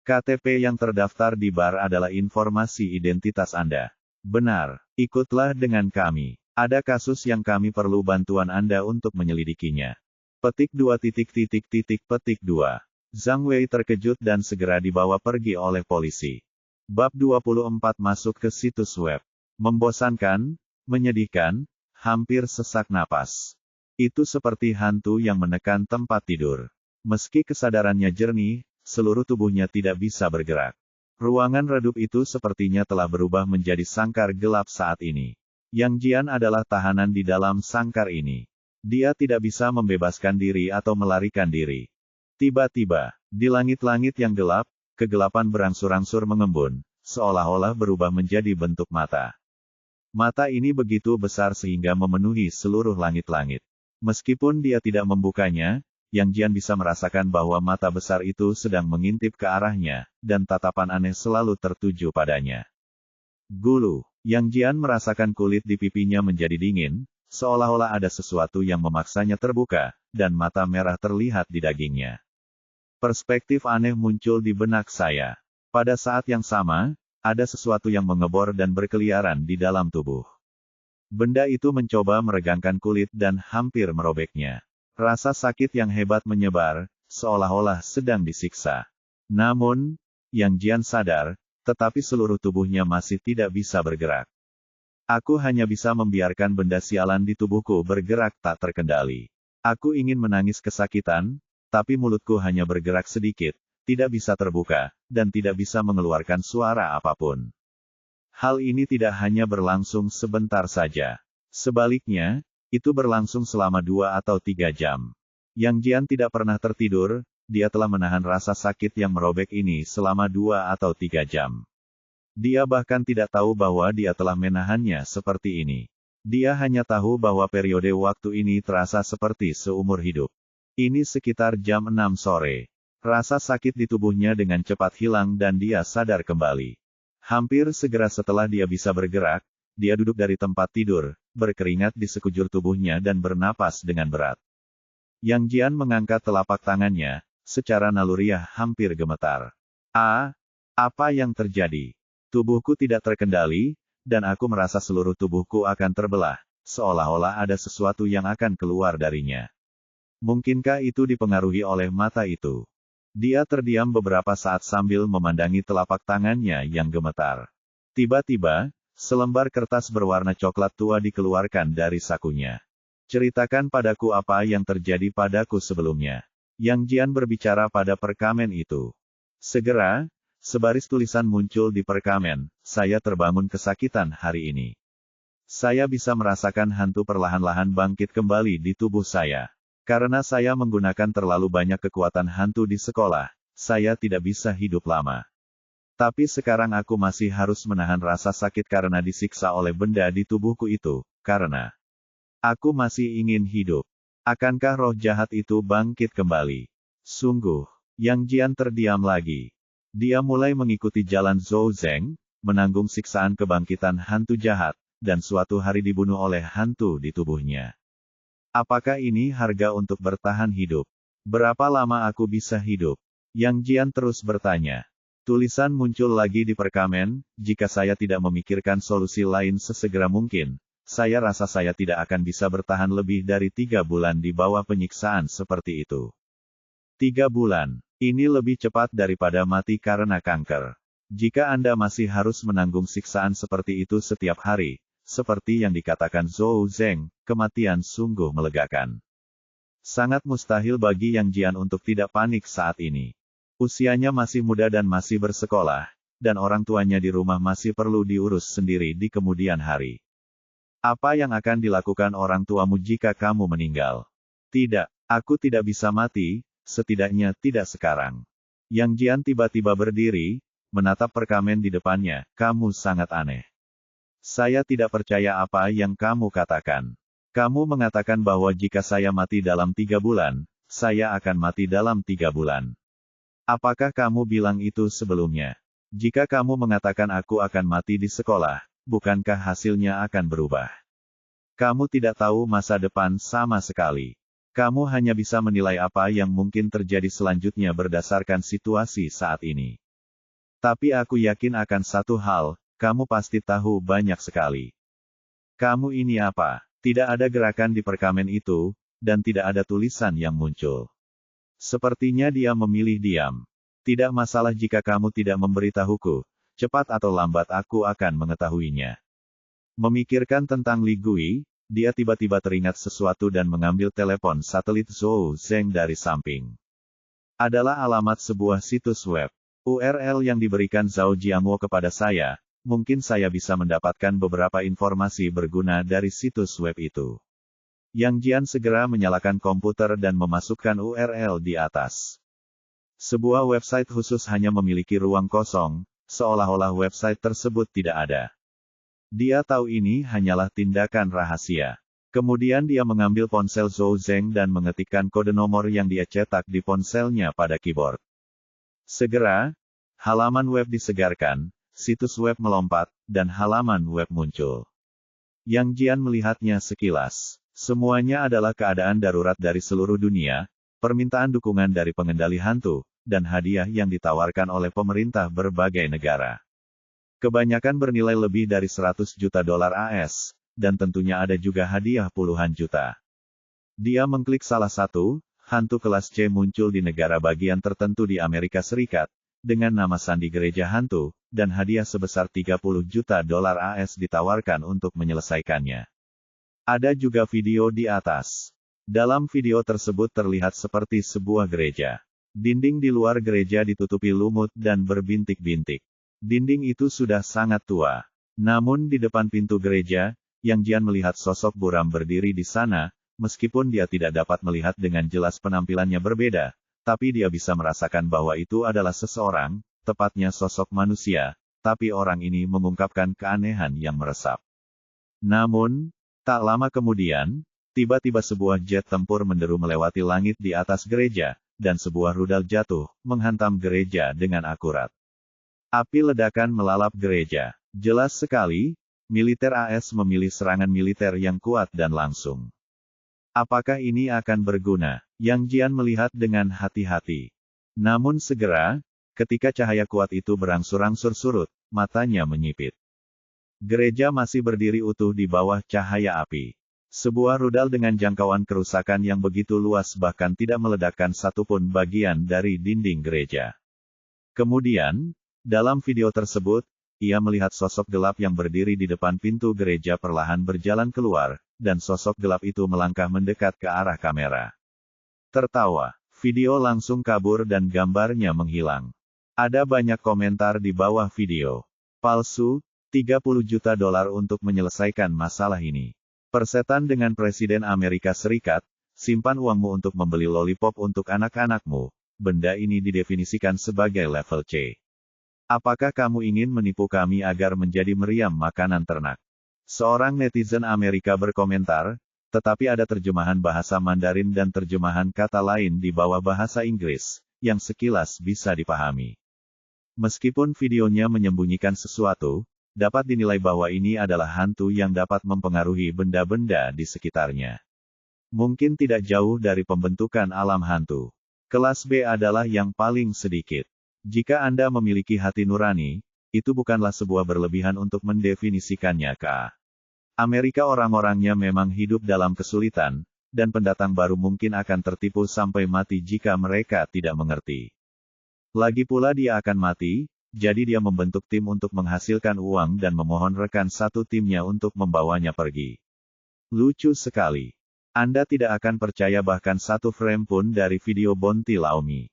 KTP yang terdaftar di bar adalah informasi identitas Anda. Benar, ikutlah dengan kami. Ada kasus yang kami perlu bantuan Anda untuk menyelidikinya. Petik 2. Petik 2. Zhang Wei terkejut dan segera dibawa pergi oleh polisi. Bab 24 masuk ke situs web. Membosankan, menyedihkan, hampir sesak napas. Itu seperti hantu yang menekan tempat tidur. Meski kesadarannya jernih, seluruh tubuhnya tidak bisa bergerak. Ruangan redup itu sepertinya telah berubah menjadi sangkar gelap saat ini. Yang Jian adalah tahanan di dalam sangkar ini. Dia tidak bisa membebaskan diri atau melarikan diri. Tiba-tiba, di langit-langit yang gelap, kegelapan berangsur-angsur mengembun, seolah-olah berubah menjadi bentuk mata. Mata ini begitu besar sehingga memenuhi seluruh langit-langit. Meskipun dia tidak membukanya, Yang Jian bisa merasakan bahwa mata besar itu sedang mengintip ke arahnya, dan tatapan aneh selalu tertuju padanya. Gulu, Yang Jian merasakan kulit di pipinya menjadi dingin, seolah-olah ada sesuatu yang memaksanya terbuka, dan mata merah terlihat di dagingnya. Perspektif aneh muncul di benak saya. Pada saat yang sama, ada sesuatu yang mengebor dan berkeliaran di dalam tubuh. Benda itu mencoba meregangkan kulit dan hampir merobeknya. Rasa sakit yang hebat menyebar, seolah-olah sedang disiksa. Namun, Yang Jian sadar, tetapi seluruh tubuhnya masih tidak bisa bergerak. Aku hanya bisa membiarkan benda sialan di tubuhku bergerak tak terkendali. Aku ingin menangis kesakitan, tapi mulutku hanya bergerak sedikit, tidak bisa terbuka, dan tidak bisa mengeluarkan suara apapun. Hal ini tidak hanya berlangsung sebentar saja. Sebaliknya, itu berlangsung selama 2 atau 3 jam. Yang Jian tidak pernah tertidur, dia telah menahan rasa sakit yang merobek ini selama 2 atau 3 jam. Dia bahkan tidak tahu bahwa dia telah menahannya seperti ini. Dia hanya tahu bahwa periode waktu ini terasa seperti seumur hidup. Ini sekitar jam 6 sore. Rasa sakit di tubuhnya dengan cepat hilang dan dia sadar kembali. Hampir segera setelah dia bisa bergerak, dia duduk dari tempat tidur, berkeringat di sekujur tubuhnya dan bernapas dengan berat. Yang Jian mengangkat telapak tangannya, secara naluriah hampir gemetar. Apa yang terjadi? Tubuhku tidak terkendali, dan aku merasa seluruh tubuhku akan terbelah, seolah-olah ada sesuatu yang akan keluar darinya. Mungkinkah itu dipengaruhi oleh mata itu? Dia terdiam beberapa saat sambil memandangi telapak tangannya yang gemetar. Tiba-tiba, selembar kertas berwarna coklat tua dikeluarkan dari sakunya. Ceritakan padaku apa yang terjadi padaku sebelumnya. Yang Jian berbicara pada perkamen itu. Segera, sebaris tulisan muncul di perkamen, saya terbangun kesakitan hari ini. Saya bisa merasakan hantu perlahan-lahan bangkit kembali di tubuh saya. Karena saya menggunakan terlalu banyak kekuatan hantu di sekolah, saya tidak bisa hidup lama. Tapi sekarang aku masih harus menahan rasa sakit karena disiksa oleh benda di tubuhku itu, karena aku masih ingin hidup. Akankah roh jahat itu bangkit kembali? Sungguh, Yang Jian terdiam lagi. Dia mulai mengikuti jalan Zhou Zeng, menanggung siksaan kebangkitan hantu jahat, dan suatu hari dibunuh oleh hantu di tubuhnya. Apakah ini harga untuk bertahan hidup? Berapa lama aku bisa hidup? Yang Jian terus bertanya. Tulisan muncul lagi di perkamen, jika saya tidak memikirkan solusi lain sesegera mungkin, saya rasa saya tidak akan bisa bertahan lebih dari 3 bulan di bawah penyiksaan seperti itu. 3 bulan. Ini lebih cepat daripada mati karena kanker. Jika Anda masih harus menanggung siksaan seperti itu setiap hari, seperti yang dikatakan Zhou Zeng, kematian sungguh melegakan. Sangat mustahil bagi Yang Jian untuk tidak panik saat ini. Usianya masih muda dan masih bersekolah, dan orang tuanya di rumah masih perlu diurus sendiri di kemudian hari. Apa yang akan dilakukan orang tuamu jika kamu meninggal? Tidak, aku tidak bisa mati, setidaknya tidak sekarang. Yang Jian tiba-tiba berdiri, menatap perkamen di depannya, kamu sangat aneh. Saya tidak percaya apa yang kamu katakan. Kamu mengatakan bahwa jika saya mati dalam 3 bulan, saya akan mati dalam 3 bulan. Apakah kamu bilang itu sebelumnya? Jika kamu mengatakan aku akan mati di sekolah, bukankah hasilnya akan berubah? Kamu tidak tahu masa depan sama sekali. Kamu hanya bisa menilai apa yang mungkin terjadi selanjutnya berdasarkan situasi saat ini. Tapi aku yakin akan satu hal, kamu pasti tahu banyak sekali. Kamu ini apa? Tidak ada gerakan di perkamen itu, dan tidak ada tulisan yang muncul. Sepertinya dia memilih diam. Tidak masalah jika kamu tidak memberitahuku, cepat atau lambat aku akan mengetahuinya. Memikirkan tentang Li Gui, dia tiba-tiba teringat sesuatu dan mengambil telepon satelit Zhou Zeng dari samping. Adalah alamat sebuah situs web. URL yang diberikan Zhao Jiangwo kepada saya, mungkin saya bisa mendapatkan beberapa informasi berguna dari situs web itu. Yang Jian segera menyalakan komputer dan memasukkan URL di atas. Sebuah website khusus hanya memiliki ruang kosong, seolah-olah website tersebut tidak ada. Dia tahu ini hanyalah tindakan rahasia. Kemudian dia mengambil ponsel Zhou Zeng dan mengetikkan kode nomor yang dia cetak di ponselnya pada keyboard. Segera, halaman web disegarkan, situs web melompat, dan halaman web muncul. Yang Jian melihatnya sekilas. Semuanya adalah keadaan darurat dari seluruh dunia, permintaan dukungan dari pengendali hantu, dan hadiah yang ditawarkan oleh pemerintah berbagai negara. Kebanyakan bernilai lebih dari 100 juta dolar AS, dan tentunya ada juga hadiah puluhan juta. Dia mengklik salah satu, hantu kelas C muncul di negara bagian tertentu di Amerika Serikat, dengan nama sandi gereja hantu, dan hadiah sebesar 30 juta dolar AS ditawarkan untuk menyelesaikannya. Ada juga video di atas. Dalam video tersebut terlihat seperti sebuah gereja. Dinding di luar gereja ditutupi lumut dan berbintik-bintik. Dinding itu sudah sangat tua. Namun di depan pintu gereja, Yang Jian melihat sosok buram berdiri di sana, meskipun dia tidak dapat melihat dengan jelas penampilannya berbeda, tapi dia bisa merasakan bahwa itu adalah seseorang, tepatnya sosok manusia, tapi orang ini mengungkapkan keanehan yang meresap. Namun, tak lama kemudian, tiba-tiba sebuah jet tempur menderu melewati langit di atas gereja, dan sebuah rudal jatuh, menghantam gereja dengan akurat. Api ledakan melalap gereja. Jelas sekali, militer AS memilih serangan militer yang kuat dan langsung. Apakah ini akan berguna? Yang Jian melihat dengan hati-hati. Namun segera, ketika cahaya kuat itu berangsur-angsur surut, matanya menyipit. Gereja masih berdiri utuh di bawah cahaya api. Sebuah rudal dengan jangkauan kerusakan yang begitu luas bahkan tidak meledakkan satupun bagian dari dinding gereja. Kemudian, dalam video tersebut, ia melihat sosok gelap yang berdiri di depan pintu gereja perlahan berjalan keluar, dan sosok gelap itu melangkah mendekat ke arah kamera. Tertawa, video langsung kabur dan gambarnya menghilang. Ada banyak komentar di bawah video. Palsu, 30 juta dolar untuk menyelesaikan masalah ini. Persetan dengan Presiden Amerika Serikat, simpan uangmu untuk membeli lollipop untuk anak-anakmu. Benda ini didefinisikan sebagai level C. Apakah kamu ingin menipu kami agar menjadi meriam makanan ternak? Seorang netizen Amerika berkomentar, tetapi ada terjemahan bahasa Mandarin dan terjemahan kata lain di bawah bahasa Inggris, yang sekilas bisa dipahami. Meskipun videonya menyembunyikan sesuatu, dapat dinilai bahwa ini adalah hantu yang dapat mempengaruhi benda-benda di sekitarnya. Mungkin tidak jauh dari pembentukan alam hantu. Kelas B adalah yang paling sedikit. Jika Anda memiliki hati nurani, itu bukanlah sebuah berlebihan untuk mendefinisikannya ke A. Amerika orang-orangnya memang hidup dalam kesulitan, dan pendatang baru mungkin akan tertipu sampai mati jika mereka tidak mengerti. Lagi pula dia akan mati, jadi dia membentuk tim untuk menghasilkan uang dan memohon rekan satu timnya untuk membawanya pergi. Lucu sekali. Anda tidak akan percaya bahkan satu frame pun dari video Bonti Laomi.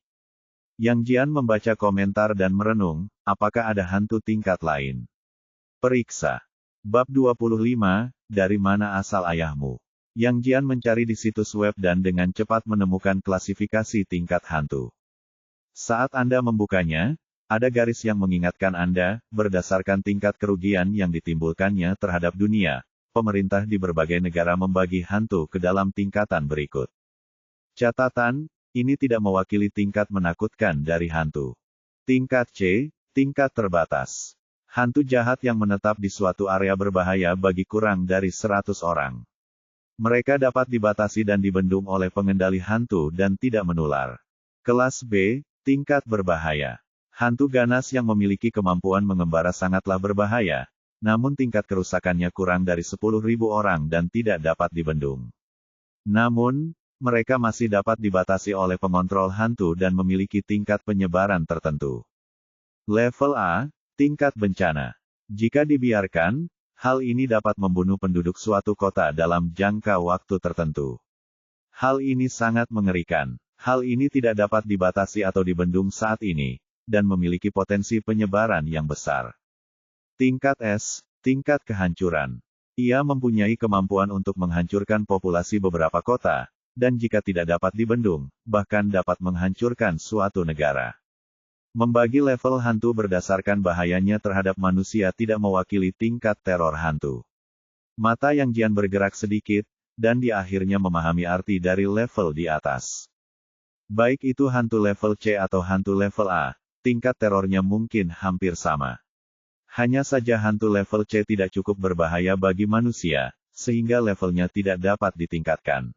Yang Jian membaca komentar dan merenung, apakah ada hantu tingkat lain? Periksa. Bab 25, dari mana asal ayahmu? Yang Jian mencari di situs web dan dengan cepat menemukan klasifikasi tingkat hantu. Saat Anda membukanya, ada garis yang mengingatkan Anda, berdasarkan tingkat kerugian yang ditimbulkannya terhadap dunia, pemerintah di berbagai negara membagi hantu ke dalam tingkatan berikut. Catatan, ini tidak mewakili tingkat menakutkan dari hantu. Tingkat C, tingkat terbatas. Hantu jahat yang menetap di suatu area berbahaya bagi kurang dari 100 orang. Mereka dapat dibatasi dan dibendung oleh pengendali hantu dan tidak menular. Kelas B, tingkat berbahaya. Hantu ganas yang memiliki kemampuan mengembara sangatlah berbahaya, namun tingkat kerusakannya kurang dari 10.000 orang dan tidak dapat dibendung. Namun, mereka masih dapat dibatasi oleh pengontrol hantu dan memiliki tingkat penyebaran tertentu. Level A, tingkat bencana. Jika dibiarkan, hal ini dapat membunuh penduduk suatu kota dalam jangka waktu tertentu. Hal ini sangat mengerikan. Hal ini tidak dapat dibatasi atau dibendung saat ini, dan memiliki potensi penyebaran yang besar. Tingkat S, tingkat kehancuran. Ia mempunyai kemampuan untuk menghancurkan populasi beberapa kota, dan jika tidak dapat dibendung, bahkan dapat menghancurkan suatu negara. Membagi level hantu berdasarkan bahayanya terhadap manusia tidak mewakili tingkat teror hantu. Mata Yang Jian bergerak sedikit, dan dia akhirnya memahami arti dari level di atas. Baik itu hantu level C atau hantu level A, tingkat terornya mungkin hampir sama. Hanya saja hantu level C tidak cukup berbahaya bagi manusia, sehingga levelnya tidak dapat ditingkatkan.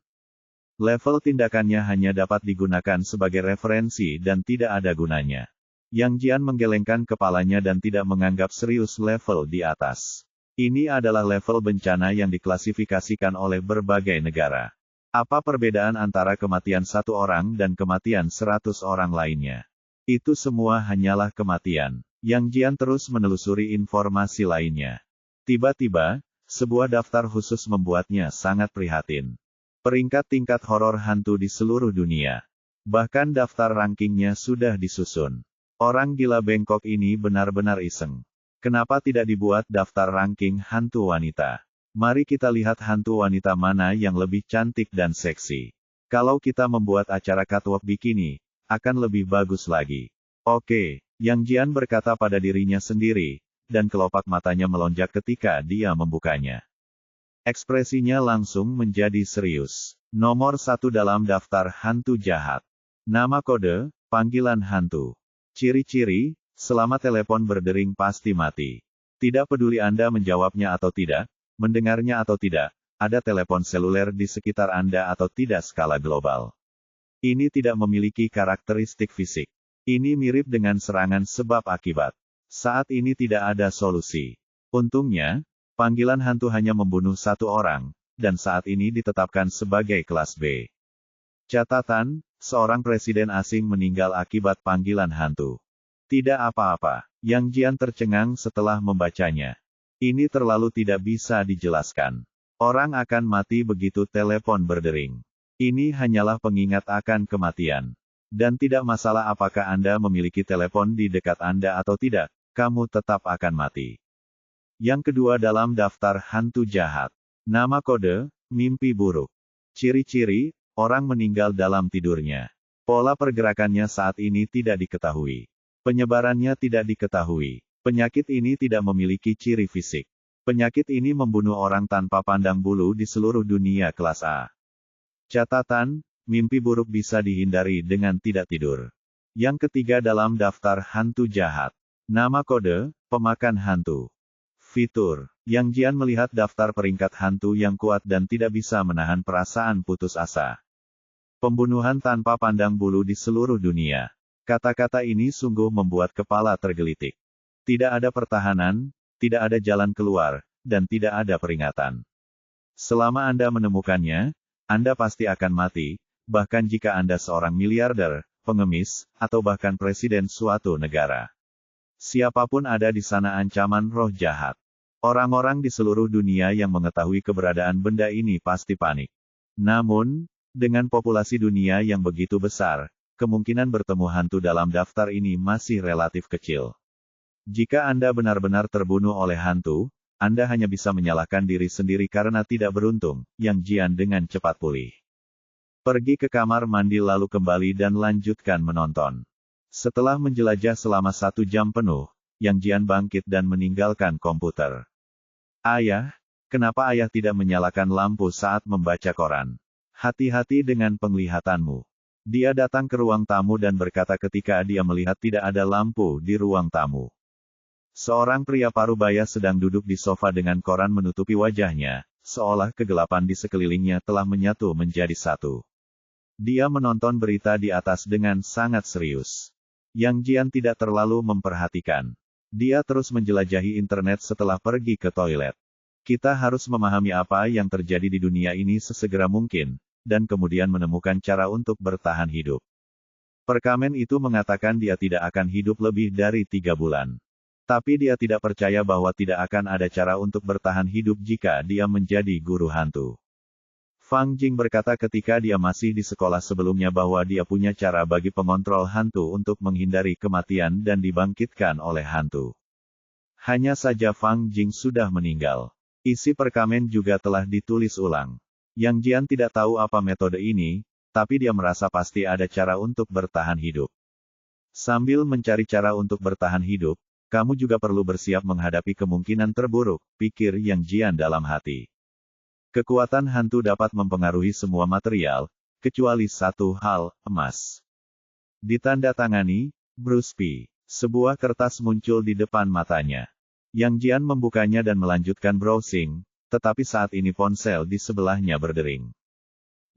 Level tindakannya hanya dapat digunakan sebagai referensi dan tidak ada gunanya. Yang Jian menggelengkan kepalanya dan tidak menganggap serius level di atas. Ini adalah level bencana yang diklasifikasikan oleh berbagai negara. Apa perbedaan antara kematian satu orang dan kematian 100 orang lainnya? Itu semua hanyalah kematian. Yang Jian terus menelusuri informasi lainnya. Tiba-tiba, sebuah daftar khusus membuatnya sangat prihatin. Peringkat tingkat horor hantu di seluruh dunia. Bahkan daftar rankingnya sudah disusun. Orang gila bengkok ini benar-benar iseng. Kenapa tidak dibuat daftar ranking hantu wanita? Mari kita lihat hantu wanita mana yang lebih cantik dan seksi. Kalau kita membuat acara catwalk bikini, akan lebih bagus lagi. Oke, Yang Jian berkata pada dirinya sendiri, dan kelopak matanya melonjak ketika dia membukanya. Ekspresinya langsung menjadi serius. Nomor 1 dalam daftar hantu jahat. Nama kode, panggilan hantu. Ciri-ciri, selama telepon berdering pasti mati. Tidak peduli Anda menjawabnya atau tidak, mendengarnya atau tidak, ada telepon seluler di sekitar Anda atau tidak skala global. Ini tidak memiliki karakteristik fisik. Ini mirip dengan serangan sebab akibat. Saat ini tidak ada solusi. Untungnya, panggilan hantu hanya membunuh satu orang, dan saat ini ditetapkan sebagai kelas B. Catatan, seorang presiden asing meninggal akibat panggilan hantu. Tidak apa-apa. Yang Jian tercengang setelah membacanya. Ini terlalu tidak bisa dijelaskan. Orang akan mati begitu telepon berdering. Ini hanyalah pengingat akan kematian. Dan tidak masalah apakah Anda memiliki telepon di dekat Anda atau tidak, kamu tetap akan mati. Yang kedua dalam daftar hantu jahat. Nama kode, mimpi buruk. Ciri-ciri, orang meninggal dalam tidurnya. Pola pergerakannya saat ini tidak diketahui. Penyebarannya tidak diketahui. Penyakit ini tidak memiliki ciri fisik. Penyakit ini membunuh orang tanpa pandang bulu di seluruh dunia kelas A. Catatan, mimpi buruk bisa dihindari dengan tidak tidur. Yang ketiga dalam daftar hantu jahat. Nama kode, pemakan hantu. Fitur. Yang Jian melihat daftar peringkat hantu yang kuat dan tidak bisa menahan perasaan putus asa. Pembunuhan tanpa pandang bulu di seluruh dunia. Kata-kata ini sungguh membuat kepala tergelitik. Tidak ada pertahanan, tidak ada jalan keluar, dan tidak ada peringatan. Selama Anda menemukannya, Anda pasti akan mati, bahkan jika Anda seorang miliarder, pengemis, atau bahkan presiden suatu negara. Siapapun ada di sana ancaman roh jahat. Orang-orang di seluruh dunia yang mengetahui keberadaan benda ini pasti panik. Namun, dengan populasi dunia yang begitu besar, kemungkinan bertemu hantu dalam daftar ini masih relatif kecil. Jika Anda benar-benar terbunuh oleh hantu, Anda hanya bisa menyalahkan diri sendiri karena tidak beruntung, Yang Jian dengan cepat pulih. Pergi ke kamar mandi lalu kembali dan lanjutkan menonton. Setelah menjelajah selama 1 jam penuh, Yang Jian bangkit dan meninggalkan komputer. Ayah, kenapa ayah tidak menyalakan lampu saat membaca koran? Hati-hati dengan penglihatanmu. Dia datang ke ruang tamu dan berkata ketika dia melihat tidak ada lampu di ruang tamu. Seorang pria parubaya sedang duduk di sofa dengan koran menutupi wajahnya, seolah kegelapan di sekelilingnya telah menyatu menjadi satu. Dia menonton berita di atas dengan sangat serius. Yang Jian tidak terlalu memperhatikan. Dia terus menjelajahi internet setelah pergi ke toilet. Kita harus memahami apa yang terjadi di dunia ini sesegera mungkin, dan kemudian menemukan cara untuk bertahan hidup. Perkamen itu mengatakan dia tidak akan hidup lebih dari 3 bulan. Tapi dia tidak percaya bahwa tidak akan ada cara untuk bertahan hidup jika dia menjadi guru hantu. Fang Jing berkata ketika dia masih di sekolah sebelumnya bahwa dia punya cara bagi pengontrol hantu untuk menghindari kematian dan dibangkitkan oleh hantu. Hanya saja Fang Jing sudah meninggal. Isi perkamen juga telah ditulis ulang. Yang Jian tidak tahu apa metode ini, tapi dia merasa pasti ada cara untuk bertahan hidup. Sambil mencari cara untuk bertahan hidup, kamu juga perlu bersiap menghadapi kemungkinan terburuk, pikir Yang Jian dalam hati. Kekuatan hantu dapat mempengaruhi semua material, kecuali satu hal, emas. Ditandatangani, Bruce P. Sebuah kertas muncul di depan matanya. Yang Jian membukanya dan melanjutkan browsing, tetapi saat ini ponsel di sebelahnya berdering.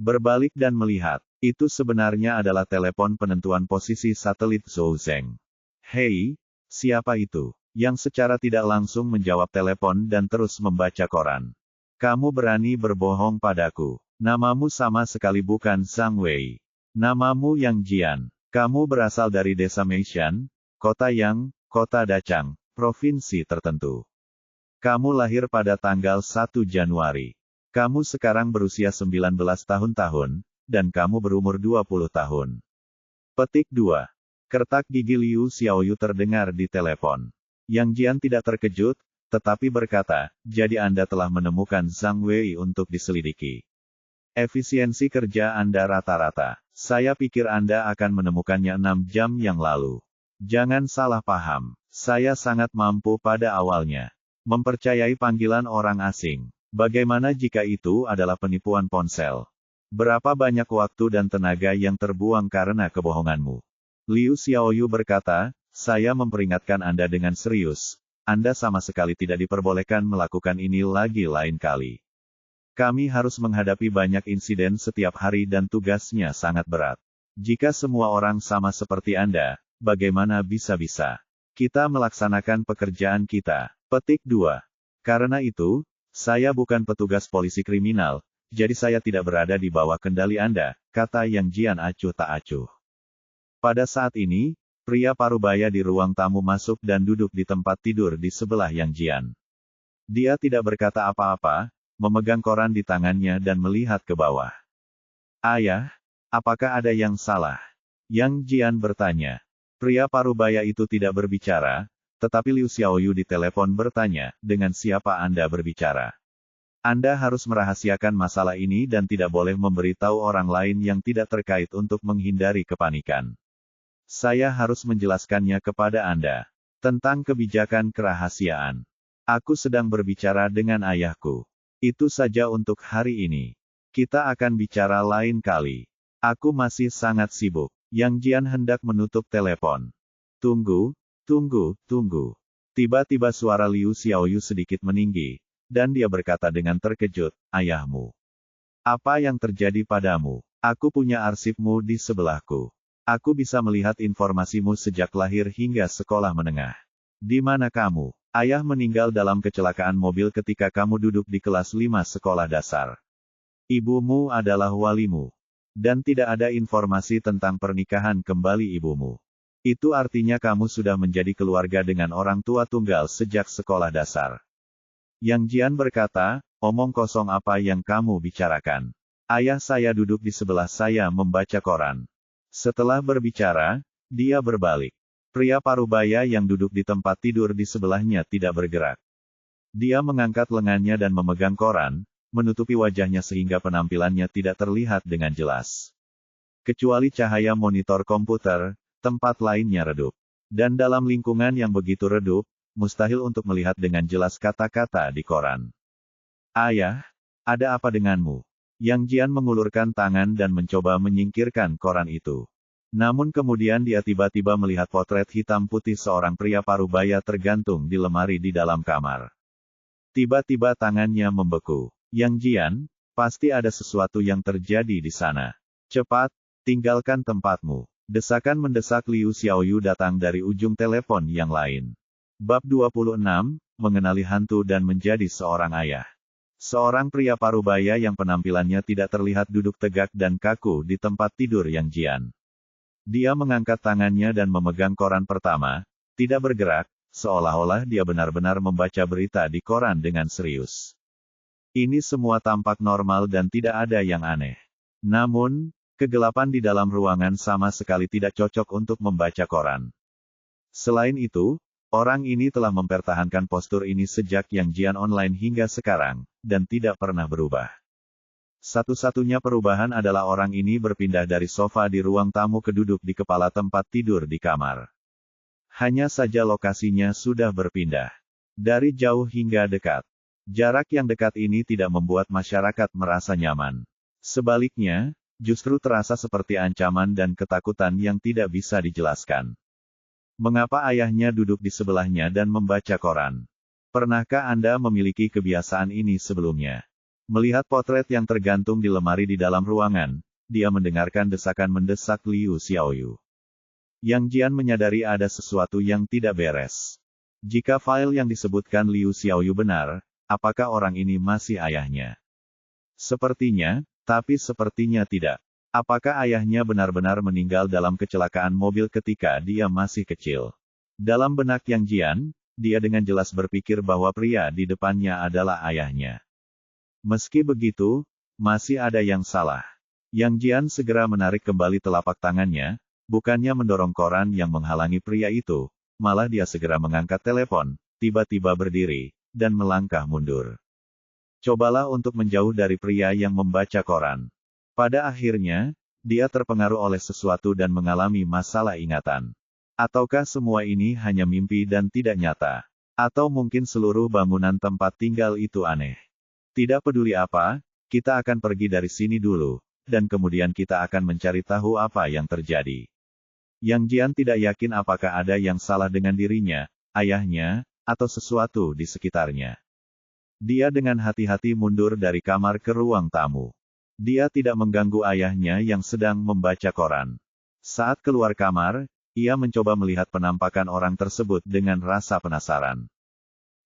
Berbalik dan melihat, itu sebenarnya adalah telepon penentuan posisi satelit Zhou Zeng. Hei, siapa itu? Yang secara tidak langsung menjawab telepon dan terus membaca koran. Kamu berani berbohong padaku. Namamu sama sekali bukan Zhang Wei. Namamu Yang Jian. Kamu berasal dari desa Meishan, kota Yang, kota Dachang, provinsi tertentu. Kamu lahir pada tanggal 1 Januari. Kamu sekarang berusia 19 tahun, dan kamu berumur 20 tahun. Petik 2. Kertak gigi Liu Xiaoyu terdengar di telepon. Yang Jian tidak terkejut, tetapi berkata, jadi Anda telah menemukan Zhang Wei untuk diselidiki. Efisiensi kerja Anda rata-rata. Saya pikir Anda akan menemukannya 6 jam yang lalu. Jangan salah paham. Saya sangat mampu pada awalnya. Mempercayai panggilan orang asing. Bagaimana jika itu adalah penipuan ponsel? Berapa banyak waktu dan tenaga yang terbuang karena kebohonganmu? Liu Xiaoyu berkata, saya memperingatkan Anda dengan serius. Anda sama sekali tidak diperbolehkan melakukan ini lagi lain kali. Kami harus menghadapi banyak insiden setiap hari dan tugasnya sangat berat. Jika semua orang sama seperti Anda, bagaimana bisa-bisa kita melaksanakan pekerjaan kita? Petik 2. Karena itu, saya bukan petugas polisi kriminal, jadi saya tidak berada di bawah kendali Anda, kata Yang Jian acuh tak acuh. Pada saat ini, pria parubaya di ruang tamu masuk dan duduk di tempat tidur di sebelah Yang Jian. Dia tidak berkata apa-apa, memegang koran di tangannya dan melihat ke bawah. Ayah, apakah ada yang salah? Yang Jian bertanya. Pria parubaya itu tidak berbicara, tetapi Liu Xiaoyu di telepon bertanya, dengan siapa Anda berbicara? Anda harus merahasiakan masalah ini dan tidak boleh memberitahu orang lain yang tidak terkait untuk menghindari kepanikan. Saya harus menjelaskannya kepada Anda. Tentang kebijakan kerahasiaan. Aku sedang berbicara dengan ayahku. Itu saja untuk hari ini. Kita akan bicara lain kali. Aku masih sangat sibuk. Yang Jian hendak menutup telepon. Tunggu. Tiba-tiba suara Liu Xiaoyu sedikit meninggi, dan dia berkata dengan terkejut, ayahmu. Apa yang terjadi padamu? Aku punya arsipmu di sebelahku. Aku bisa melihat informasimu sejak lahir hingga sekolah menengah. Di mana kamu? Ayah meninggal dalam kecelakaan mobil ketika kamu duduk di kelas 5 sekolah dasar. Ibumu adalah walimu. Dan tidak ada informasi tentang pernikahan kembali ibumu. Itu artinya kamu sudah menjadi keluarga dengan orang tua tunggal sejak sekolah dasar. Yang Jian berkata, omong kosong apa yang kamu bicarakan. Ayah saya duduk di sebelah saya membaca koran. Setelah berbicara, dia berbalik. Pria parubaya yang duduk di tempat tidur di sebelahnya tidak bergerak. Dia mengangkat lengannya dan memegang koran, menutupi wajahnya sehingga penampilannya tidak terlihat dengan jelas. Kecuali cahaya monitor komputer, tempat lainnya redup. Dan dalam lingkungan yang begitu redup, mustahil untuk melihat dengan jelas kata-kata di koran. Ayah, ada apa denganmu? Yang Jian mengulurkan tangan dan mencoba menyingkirkan koran itu. Namun kemudian dia tiba-tiba melihat potret hitam putih seorang pria parubaya tergantung di lemari di dalam kamar. Tiba-tiba tangannya membeku. Yang Jian, pasti ada sesuatu yang terjadi di sana. Cepat, tinggalkan tempatmu. Desakan mendesak Liu Xiaoyu datang dari ujung telepon yang lain. Bab 26, mengenali hantu dan menjadi seorang ayah. Seorang pria parubaya yang penampilannya tidak terlihat duduk tegak dan kaku di tempat tidur Yang Jian. Dia mengangkat tangannya dan memegang koran pertama, tidak bergerak, seolah-olah dia benar-benar membaca berita di koran dengan serius. Ini semua tampak normal dan tidak ada yang aneh. Namun, kegelapan di dalam ruangan sama sekali tidak cocok untuk membaca koran. Selain itu, orang ini telah mempertahankan postur ini sejak Yang Jian online hingga sekarang, dan tidak pernah berubah. Satu-satunya perubahan adalah orang ini berpindah dari sofa di ruang tamu ke duduk di kepala tempat tidur di kamar. Hanya saja lokasinya sudah berpindah. Dari jauh hingga dekat. Jarak yang dekat ini tidak membuat masyarakat merasa nyaman. Sebaliknya, justru terasa seperti ancaman dan ketakutan yang tidak bisa dijelaskan. Mengapa ayahnya duduk di sebelahnya dan membaca koran? Pernahkah Anda memiliki kebiasaan ini sebelumnya? Melihat potret yang tergantung di lemari di dalam ruangan, dia mendengarkan desakan mendesak Liu Xiaoyu. Yang Jian menyadari ada sesuatu yang tidak beres. Jika file yang disebutkan Liu Xiaoyu benar, apakah orang ini masih ayahnya? Sepertinya, tapi sepertinya tidak. Apakah ayahnya benar-benar meninggal dalam kecelakaan mobil ketika dia masih kecil? Dalam benak Yang Jian, dia dengan jelas berpikir bahwa pria di depannya adalah ayahnya. Meski begitu, masih ada yang salah. Yang Jian segera menarik kembali telapak tangannya, bukannya mendorong koran yang menghalangi pria itu, malah dia segera mengangkat telepon, tiba-tiba berdiri, dan melangkah mundur. Cobalah untuk menjauh dari pria yang membaca koran. Pada akhirnya, dia terpengaruh oleh sesuatu dan mengalami masalah ingatan. Ataukah semua ini hanya mimpi dan tidak nyata? Atau mungkin seluruh bangunan tempat tinggal itu aneh? Tidak peduli apa, kita akan pergi dari sini dulu, dan kemudian kita akan mencari tahu apa yang terjadi. Yang Jian tidak yakin apakah ada yang salah dengan dirinya, ayahnya, atau sesuatu di sekitarnya. Dia dengan hati-hati mundur dari kamar ke ruang tamu. Dia tidak mengganggu ayahnya yang sedang membaca koran. Saat keluar kamar, ia mencoba melihat penampakan orang tersebut dengan rasa penasaran.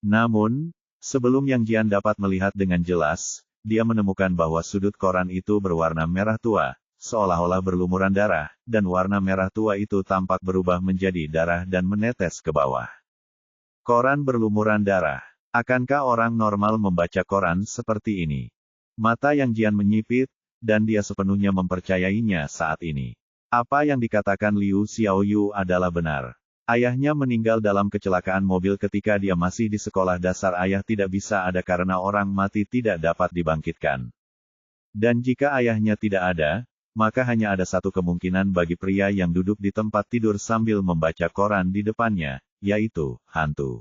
Namun, sebelum Yang Jian dapat melihat dengan jelas, dia menemukan bahwa sudut koran itu berwarna merah tua, seolah-olah berlumuran darah, dan warna merah tua itu tampak berubah menjadi darah dan menetes ke bawah. Koran berlumuran darah. Akankah orang normal membaca koran seperti ini? Mata Yang Jian menyipit, dan dia sepenuhnya mempercayainya saat ini. Apa yang dikatakan Liu Xiaoyu adalah benar. Ayahnya meninggal dalam kecelakaan mobil ketika dia masih di sekolah dasar. Ayah tidak bisa ada karena orang mati tidak dapat dibangkitkan. Dan jika ayahnya tidak ada, maka hanya ada satu kemungkinan bagi pria yang duduk di tempat tidur sambil membaca koran di depannya, yaitu hantu.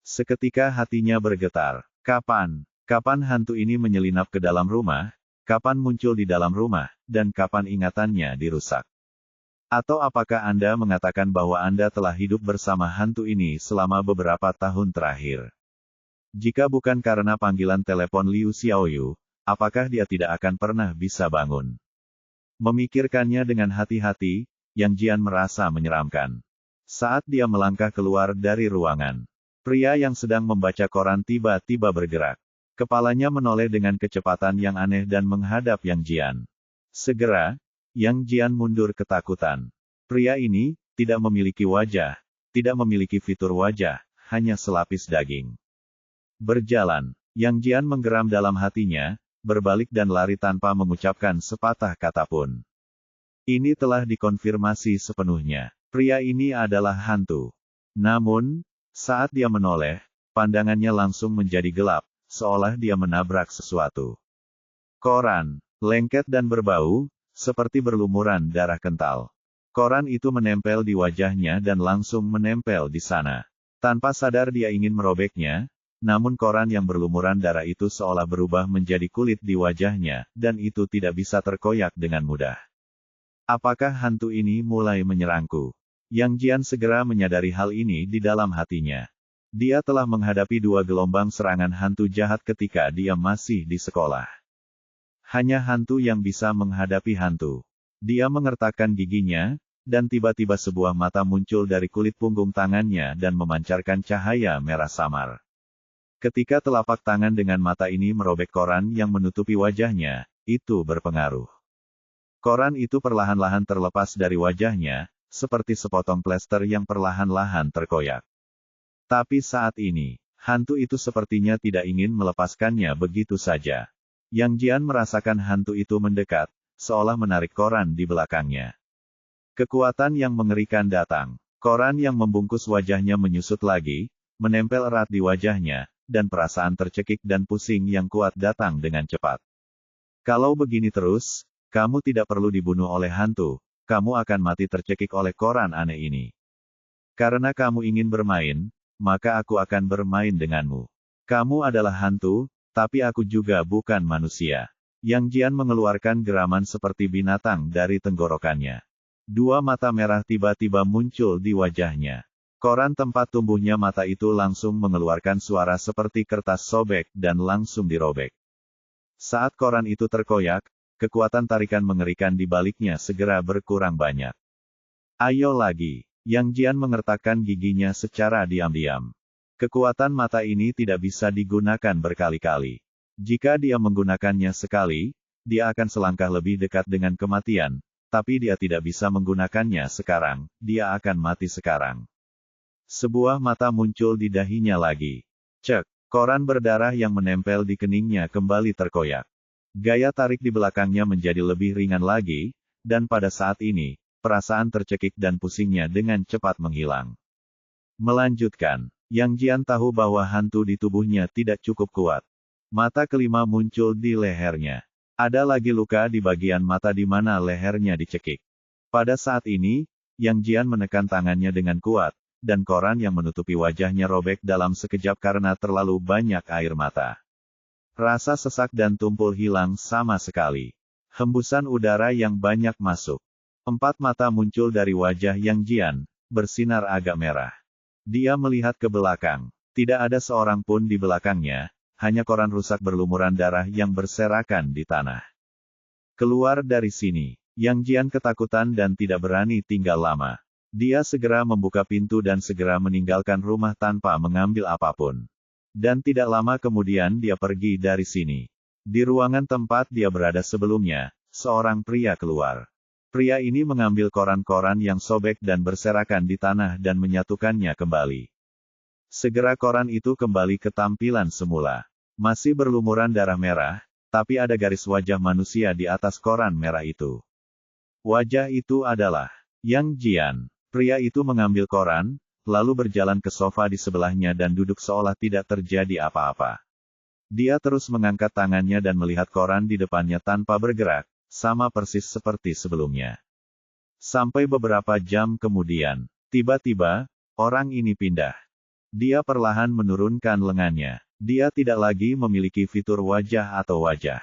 Seketika hatinya bergetar. Kapan hantu ini menyelinap ke dalam rumah? Kapan muncul di dalam rumah, dan kapan ingatannya dirusak? Atau apakah Anda mengatakan bahwa Anda telah hidup bersama hantu ini selama beberapa tahun terakhir? Jika bukan karena panggilan telepon Liu Xiaoyu, apakah dia tidak akan pernah bisa bangun? Memikirkannya dengan hati-hati, Yang Jian merasa menyeramkan. Saat dia melangkah keluar dari ruangan, pria yang sedang membaca koran tiba-tiba bergerak. Kepalanya menoleh dengan kecepatan yang aneh dan menghadap Yang Jian. Segera, Yang Jian mundur ketakutan. Pria ini tidak memiliki wajah, tidak memiliki fitur wajah, hanya selapis daging. Berjalan, Yang Jian menggeram dalam hatinya, berbalik dan lari tanpa mengucapkan sepatah kata pun. Ini telah dikonfirmasi sepenuhnya. Pria ini adalah hantu. Namun, saat dia menoleh, pandangannya langsung menjadi gelap, seolah dia menabrak sesuatu. Koran, lengket dan berbau, seperti berlumuran darah kental. Koran itu menempel di wajahnya dan langsung menempel di sana. Tanpa sadar dia ingin merobeknya, namun koran yang berlumuran darah itu seolah berubah menjadi kulit di wajahnya, dan itu tidak bisa terkoyak dengan mudah. Apakah hantu ini mulai menyerangku? Yang Jian segera menyadari hal ini di dalam hatinya. Dia telah menghadapi 2 gelombang serangan hantu jahat ketika dia masih di sekolah. Hanya hantu yang bisa menghadapi hantu. Dia mengertakkan giginya, dan tiba-tiba sebuah mata muncul dari kulit punggung tangannya dan memancarkan cahaya merah samar. Ketika telapak tangan dengan mata ini merobek koran yang menutupi wajahnya, itu berpengaruh. Koran itu perlahan-lahan terlepas dari wajahnya, seperti sepotong plester yang perlahan-lahan terkoyak. Tapi saat ini, hantu itu sepertinya tidak ingin melepaskannya begitu saja. Yang Jian merasakan hantu itu mendekat, seolah menarik koran di belakangnya. Kekuatan yang mengerikan datang. Koran yang membungkus wajahnya menyusut lagi, menempel erat di wajahnya, dan perasaan tercekik dan pusing yang kuat datang dengan cepat. Kalau begini terus, kamu tidak perlu dibunuh oleh hantu, kamu akan mati tercekik oleh koran aneh ini. Karena kamu ingin bermain, maka aku akan bermain denganmu. Kamu adalah hantu, tapi aku juga bukan manusia. Yang Jian mengeluarkan geraman seperti binatang dari tenggorokannya. 2 mata merah tiba-tiba muncul di wajahnya. Koran tempat tumbuhnya mata itu langsung mengeluarkan suara seperti kertas sobek dan langsung dirobek. Saat koran itu terkoyak, kekuatan tarikan mengerikan di baliknya segera berkurang banyak. Ayo lagi, Yang Jian mengertakkan giginya secara diam-diam. Kekuatan mata ini tidak bisa digunakan berkali-kali. Jika dia menggunakannya sekali, dia akan selangkah lebih dekat dengan kematian, tapi dia tidak bisa menggunakannya sekarang, dia akan mati sekarang. Sebuah mata muncul di dahinya lagi. Cek, koran berdarah yang menempel di keningnya kembali terkoyak. Gaya tarik di belakangnya menjadi lebih ringan lagi, dan pada saat ini, perasaan tercekik dan pusingnya dengan cepat menghilang. Melanjutkan, Yang Jian tahu bahwa hantu di tubuhnya tidak cukup kuat. Mata kelima muncul di lehernya. Ada lagi luka di bagian mata di mana lehernya dicekik. Pada saat ini, Yang Jian menekan tangannya dengan kuat, dan koran yang menutupi wajahnya robek dalam sekejap karena terlalu banyak air mata. Rasa sesak dan tumpul hilang sama sekali. Hembusan udara yang banyak masuk. 4 mata muncul dari wajah Yang Jian, bersinar agak merah. Dia melihat ke belakang. Tidak ada seorang pun di belakangnya, hanya koran rusak berlumuran darah yang berserakan di tanah. Keluar dari sini. Yang Jian ketakutan dan tidak berani tinggal lama. Dia segera membuka pintu dan segera meninggalkan rumah tanpa mengambil apapun. Dan tidak lama kemudian dia pergi dari sini. Di ruangan tempat dia berada sebelumnya, seorang pria keluar. Pria ini mengambil koran-koran yang sobek dan berserakan di tanah dan menyatukannya kembali. Segera koran itu kembali ke tampilan semula. Masih berlumuran darah merah, tapi ada garis wajah manusia di atas koran merah itu. Wajah itu adalah Yang Jian. Pria itu mengambil koran, lalu berjalan ke sofa di sebelahnya dan duduk seolah tidak terjadi apa-apa. Dia terus mengangkat tangannya dan melihat koran di depannya tanpa bergerak, sama persis seperti sebelumnya. Sampai beberapa jam kemudian, tiba-tiba, orang ini pindah. Dia perlahan menurunkan lengannya. Dia tidak lagi memiliki fitur wajah atau wajah.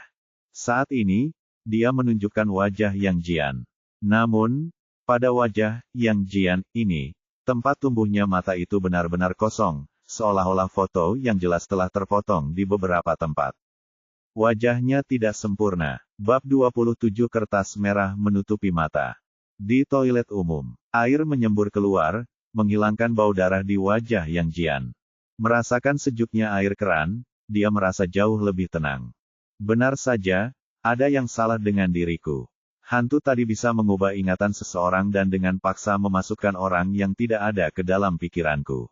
Saat ini, dia menunjukkan wajah Yang Jian. Namun, pada wajah Yang Jian ini, tempat tumbuhnya mata itu benar-benar kosong, seolah-olah foto yang jelas telah terpotong di beberapa tempat. Wajahnya tidak sempurna. Bab 27 kertas merah menutupi mata. Di toilet umum, air menyembur keluar, menghilangkan bau darah di wajah Yang Jian. Merasakan sejuknya air keran, dia merasa jauh lebih tenang. Benar saja, ada yang salah dengan diriku. Hantu tadi bisa mengubah ingatan seseorang dan dengan paksa memasukkan orang yang tidak ada ke dalam pikiranku.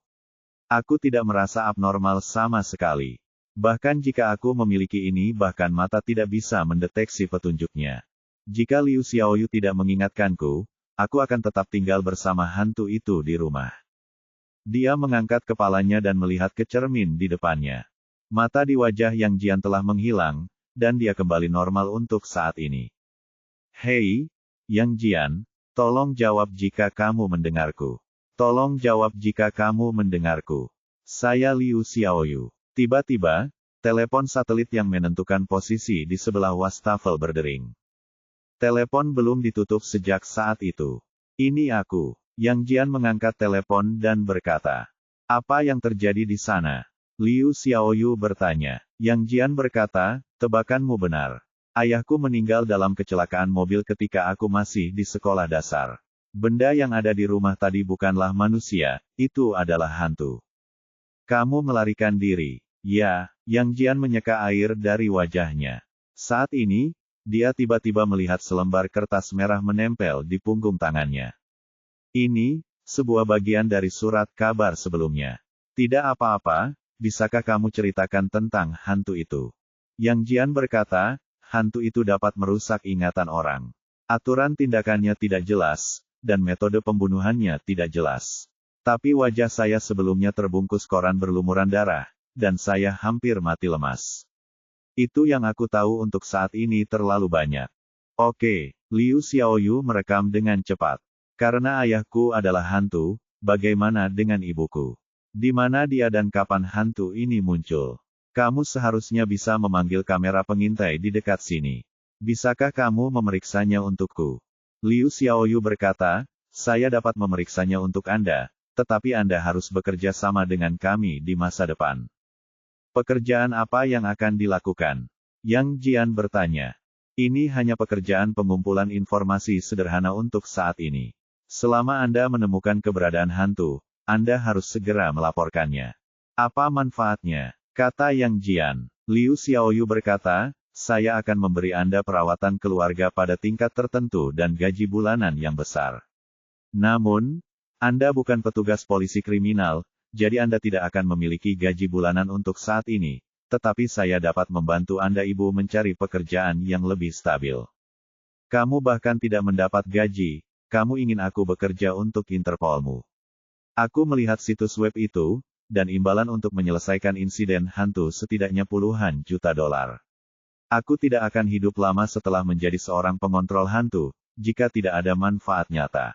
Aku tidak merasa abnormal sama sekali. Bahkan jika aku memiliki ini bahkan mata tidak bisa mendeteksi petunjuknya. Jika Liu Xiaoyu tidak mengingatkanku, aku akan tetap tinggal bersama hantu itu di rumah. Dia mengangkat kepalanya dan melihat ke cermin di depannya. Mata di wajah Yang Jian telah menghilang, dan dia kembali normal untuk saat ini. Hei, Yang Jian, tolong jawab jika kamu mendengarku. Tolong jawab jika kamu mendengarku. Saya Liu Xiaoyu. Tiba-tiba, telepon satelit yang menentukan posisi di sebelah wastafel berdering. Telepon belum ditutup sejak saat itu. Ini aku. Yang Jian mengangkat telepon dan berkata. Apa yang terjadi di sana? Liu Xiaoyu bertanya. Yang Jian berkata, tebakanmu benar. Ayahku meninggal dalam kecelakaan mobil ketika aku masih di sekolah dasar. Benda yang ada di rumah tadi bukanlah manusia, itu adalah hantu. Kamu melarikan diri. Ya, Yang Jian menyeka air dari wajahnya. Saat ini, dia tiba-tiba melihat selembar kertas merah menempel di punggung tangannya. Ini, sebuah bagian dari surat kabar sebelumnya. Tidak apa-apa, bisakah kamu ceritakan tentang hantu itu? Yang Jian berkata, hantu itu dapat merusak ingatan orang. Aturan tindakannya tidak jelas, dan metode pembunuhannya tidak jelas. Tapi wajah saya sebelumnya terbungkus koran berlumuran darah, dan saya hampir mati lemas. Itu yang aku tahu untuk saat ini terlalu banyak. Oke, Liu Xiaoyu merekam dengan cepat. Karena ayahku adalah hantu, bagaimana dengan ibuku? Di mana dia dan kapan hantu ini muncul? Kamu seharusnya bisa memanggil kamera pengintai di dekat sini. Bisakah kamu memeriksanya untukku? Liu Xiaoyu berkata, saya dapat memeriksanya untuk Anda, tetapi Anda harus bekerja sama dengan kami di masa depan. Pekerjaan apa yang akan dilakukan? Yang Jian bertanya. Ini hanya pekerjaan pengumpulan informasi sederhana untuk saat ini. Selama Anda menemukan keberadaan hantu, Anda harus segera melaporkannya. Apa manfaatnya? Kata Yang Jian. Liu Xiaoyu berkata, saya akan memberi Anda perawatan keluarga pada tingkat tertentu dan gaji bulanan yang besar. Namun, Anda bukan petugas polisi kriminal, jadi Anda tidak akan memiliki gaji bulanan untuk saat ini, tetapi saya dapat membantu Anda Ibu mencari pekerjaan yang lebih stabil. Kamu bahkan tidak mendapat gaji, kamu ingin aku bekerja untuk Interpolmu. Aku melihat situs web itu, dan imbalan untuk menyelesaikan insiden hantu setidaknya puluhan juta dolar. Aku tidak akan hidup lama setelah menjadi seorang pengontrol hantu, jika tidak ada manfaat nyata.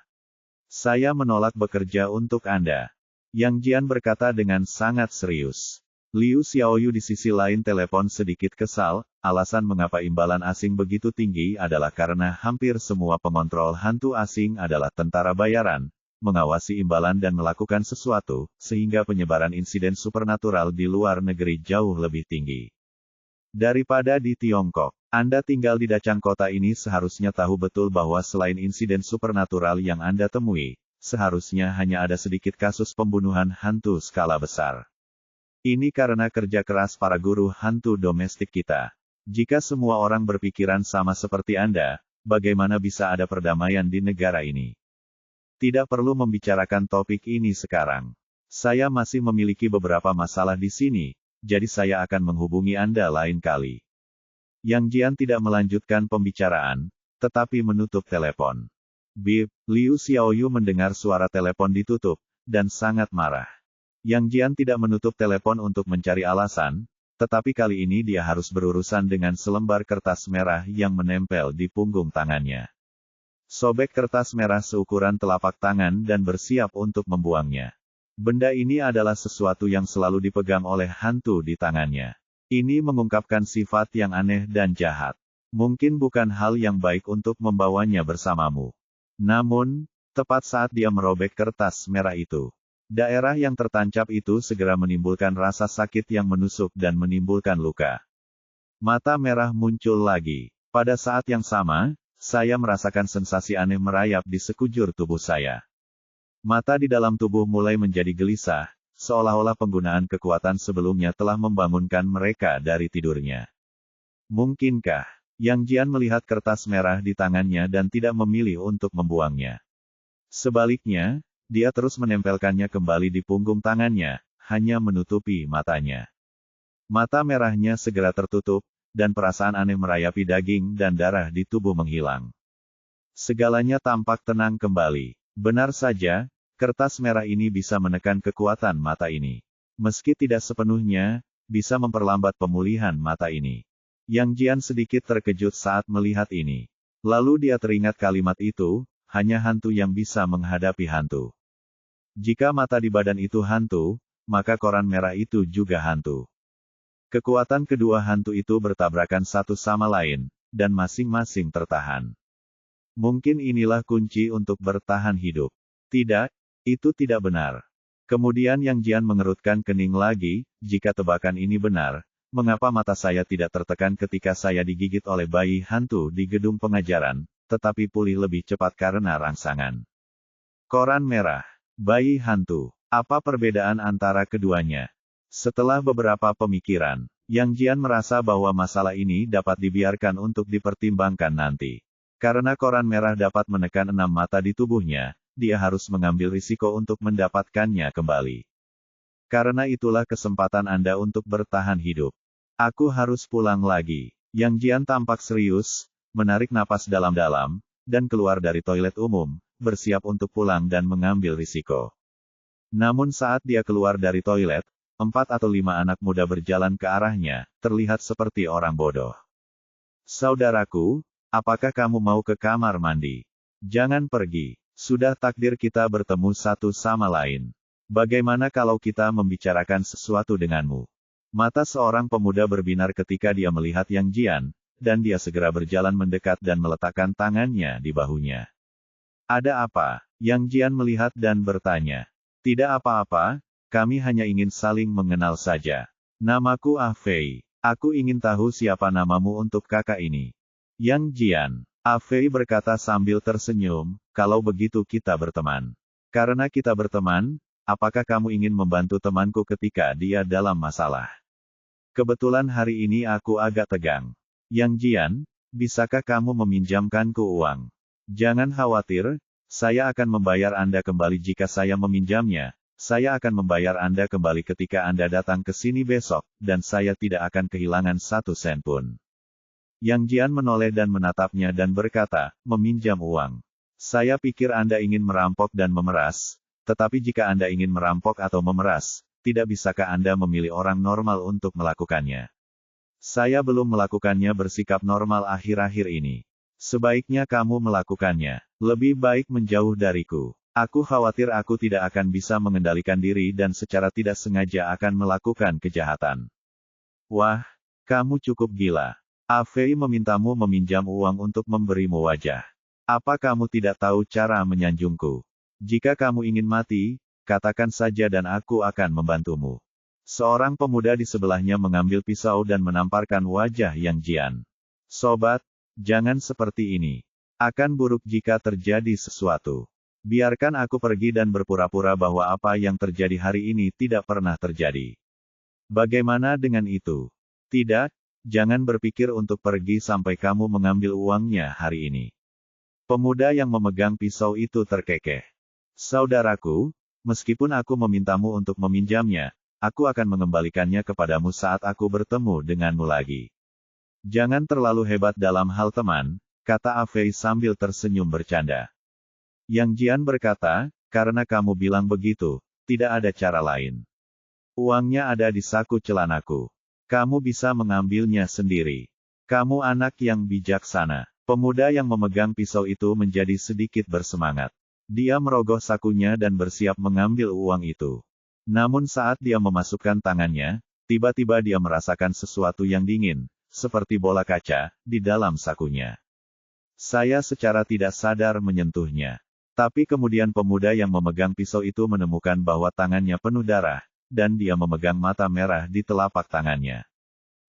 Saya menolak bekerja untuk Anda. Yang Jian berkata dengan sangat serius. Liu Xiaoyu di sisi lain telepon sedikit kesal, alasan mengapa imbalan asing begitu tinggi adalah karena hampir semua pengontrol hantu asing adalah tentara bayaran, mengawasi imbalan dan melakukan sesuatu, sehingga penyebaran insiden supernatural di luar negeri jauh lebih tinggi. Daripada di Tiongkok, Anda tinggal di Dacang kota ini seharusnya tahu betul bahwa selain insiden supernatural yang Anda temui, seharusnya hanya ada sedikit kasus pembunuhan hantu skala besar. Ini karena kerja keras para guru hantu domestik kita. Jika semua orang berpikiran sama seperti Anda, bagaimana bisa ada perdamaian di negara ini? Tidak perlu membicarakan topik ini sekarang. Saya masih memiliki beberapa masalah di sini, jadi saya akan menghubungi Anda lain kali. Yang Jian tidak melanjutkan pembicaraan, tetapi menutup telepon. Bip, Liu Xiaoyu mendengar suara telepon ditutup, dan sangat marah. Yang Jian tidak menutup telepon untuk mencari alasan, tetapi kali ini dia harus berurusan dengan selembar kertas merah yang menempel di punggung tangannya. Sobek kertas merah seukuran telapak tangan dan bersiap untuk membuangnya. Benda ini adalah sesuatu yang selalu dipegang oleh hantu di tangannya. Ini mengungkapkan sifat yang aneh dan jahat. Mungkin bukan hal yang baik untuk membawanya bersamamu. Namun, tepat saat dia merobek kertas merah itu, daerah yang tertancap itu segera menimbulkan rasa sakit yang menusuk dan menimbulkan luka. Mata merah muncul lagi. Pada saat yang sama, saya merasakan sensasi aneh merayap di sekujur tubuh saya. Mata di dalam tubuh mulai menjadi gelisah, seolah-olah penggunaan kekuatan sebelumnya telah membangunkan mereka dari tidurnya. Mungkinkah? Yang Jian melihat kertas merah di tangannya dan tidak memilih untuk membuangnya. Sebaliknya, dia terus menempelkannya kembali di punggung tangannya, hanya menutupi matanya. Mata merahnya segera tertutup, dan perasaan aneh merayapi daging dan darah di tubuh menghilang. Segalanya tampak tenang kembali. Benar saja, kertas merah ini bisa menekan kekuatan mata ini. Meski tidak sepenuhnya, bisa memperlambat pemulihan mata ini. Yang Jian sedikit terkejut saat melihat ini. Lalu dia teringat kalimat itu, hanya hantu yang bisa menghadapi hantu. Jika mata di badan itu hantu, maka koran merah itu juga hantu. Kekuatan kedua hantu itu bertabrakan satu sama lain, dan masing-masing tertahan. Mungkin inilah kunci untuk bertahan hidup. Tidak, itu tidak benar. Kemudian Yang Jian mengerutkan kening lagi, jika tebakan ini benar, mengapa mata saya tidak tertekan ketika saya digigit oleh bayi hantu di gedung pengajaran, tetapi pulih lebih cepat karena rangsangan. Koran merah, bayi hantu, apa perbedaan antara keduanya? Setelah beberapa pemikiran, Yang Jian merasa bahwa masalah ini dapat dibiarkan untuk dipertimbangkan nanti. Karena koran merah dapat menekan 6 mata di tubuhnya, dia harus mengambil risiko untuk mendapatkannya kembali. Karena itulah kesempatan Anda untuk bertahan hidup. Aku harus pulang lagi. Yang Jian tampak serius, menarik napas dalam-dalam, dan keluar dari toilet umum, bersiap untuk pulang dan mengambil risiko. Namun saat dia keluar dari toilet, 4 atau 5 anak muda berjalan ke arahnya, terlihat seperti orang bodoh. Saudaraku, apakah kamu mau ke kamar mandi? Jangan pergi. Sudah takdir kita bertemu satu sama lain. Bagaimana kalau kita membicarakan sesuatu denganmu? Mata seorang pemuda berbinar ketika dia melihat Yang Jian, dan dia segera berjalan mendekat dan meletakkan tangannya di bahunya. Ada apa? Yang Jian melihat dan bertanya. Tidak apa-apa, kami hanya ingin saling mengenal saja. Namaku Ah Fei. Aku ingin tahu siapa namamu untuk kakak ini. Yang Jian. Ah Fei berkata sambil tersenyum, kalau begitu kita berteman. Karena kita berteman, apakah kamu ingin membantu temanku ketika dia dalam masalah? Kebetulan hari ini aku agak tegang. Yang Jian, bisakah kamu meminjamkanku uang? Jangan khawatir, saya akan membayar Anda kembali jika saya meminjamnya. Saya akan membayar Anda kembali ketika Anda datang ke sini besok, dan saya tidak akan kehilangan 1 sen pun. Yang Jian menoleh dan menatapnya dan berkata, meminjam uang. Saya pikir Anda ingin merampok dan memeras, tetapi jika Anda ingin merampok atau memeras, tidak bisakah Anda memilih orang normal untuk melakukannya? Saya belum melakukannya bersikap normal akhir-akhir ini. Sebaiknya kamu melakukannya. Lebih baik menjauh dariku. Aku khawatir aku tidak akan bisa mengendalikan diri dan secara tidak sengaja akan melakukan kejahatan. Wah, kamu cukup gila. Ah Fei memintamu meminjam uang untuk memberimu wajah. Apa kamu tidak tahu cara menyanjungku? Jika kamu ingin mati, katakan saja dan aku akan membantumu. Seorang pemuda di sebelahnya mengambil pisau dan menamparkan wajah Yang Jian. Sobat, jangan seperti ini. Akan buruk jika terjadi sesuatu. Biarkan aku pergi dan berpura-pura bahwa apa yang terjadi hari ini tidak pernah terjadi. Bagaimana dengan itu? Tidak, jangan berpikir untuk pergi sampai kamu mengambil uangnya hari ini. Pemuda yang memegang pisau itu terkekeh. Saudaraku, meskipun aku memintamu untuk meminjamnya, aku akan mengembalikannya kepadamu saat aku bertemu denganmu lagi. Jangan terlalu hebat dalam hal teman, kata Ah Fei sambil tersenyum bercanda. Yang Jian berkata, karena kamu bilang begitu, tidak ada cara lain. Uangnya ada di saku celanaku. Kamu bisa mengambilnya sendiri. Kamu anak yang bijaksana. Pemuda yang memegang pisau itu menjadi sedikit bersemangat. Dia merogoh sakunya dan bersiap mengambil uang itu. Namun saat dia memasukkan tangannya, tiba-tiba dia merasakan sesuatu yang dingin, seperti bola kaca, di dalam sakunya. Saya secara tidak sadar menyentuhnya. Tapi kemudian pemuda yang memegang pisau itu menemukan bahwa tangannya penuh darah, dan dia memegang mata merah di telapak tangannya.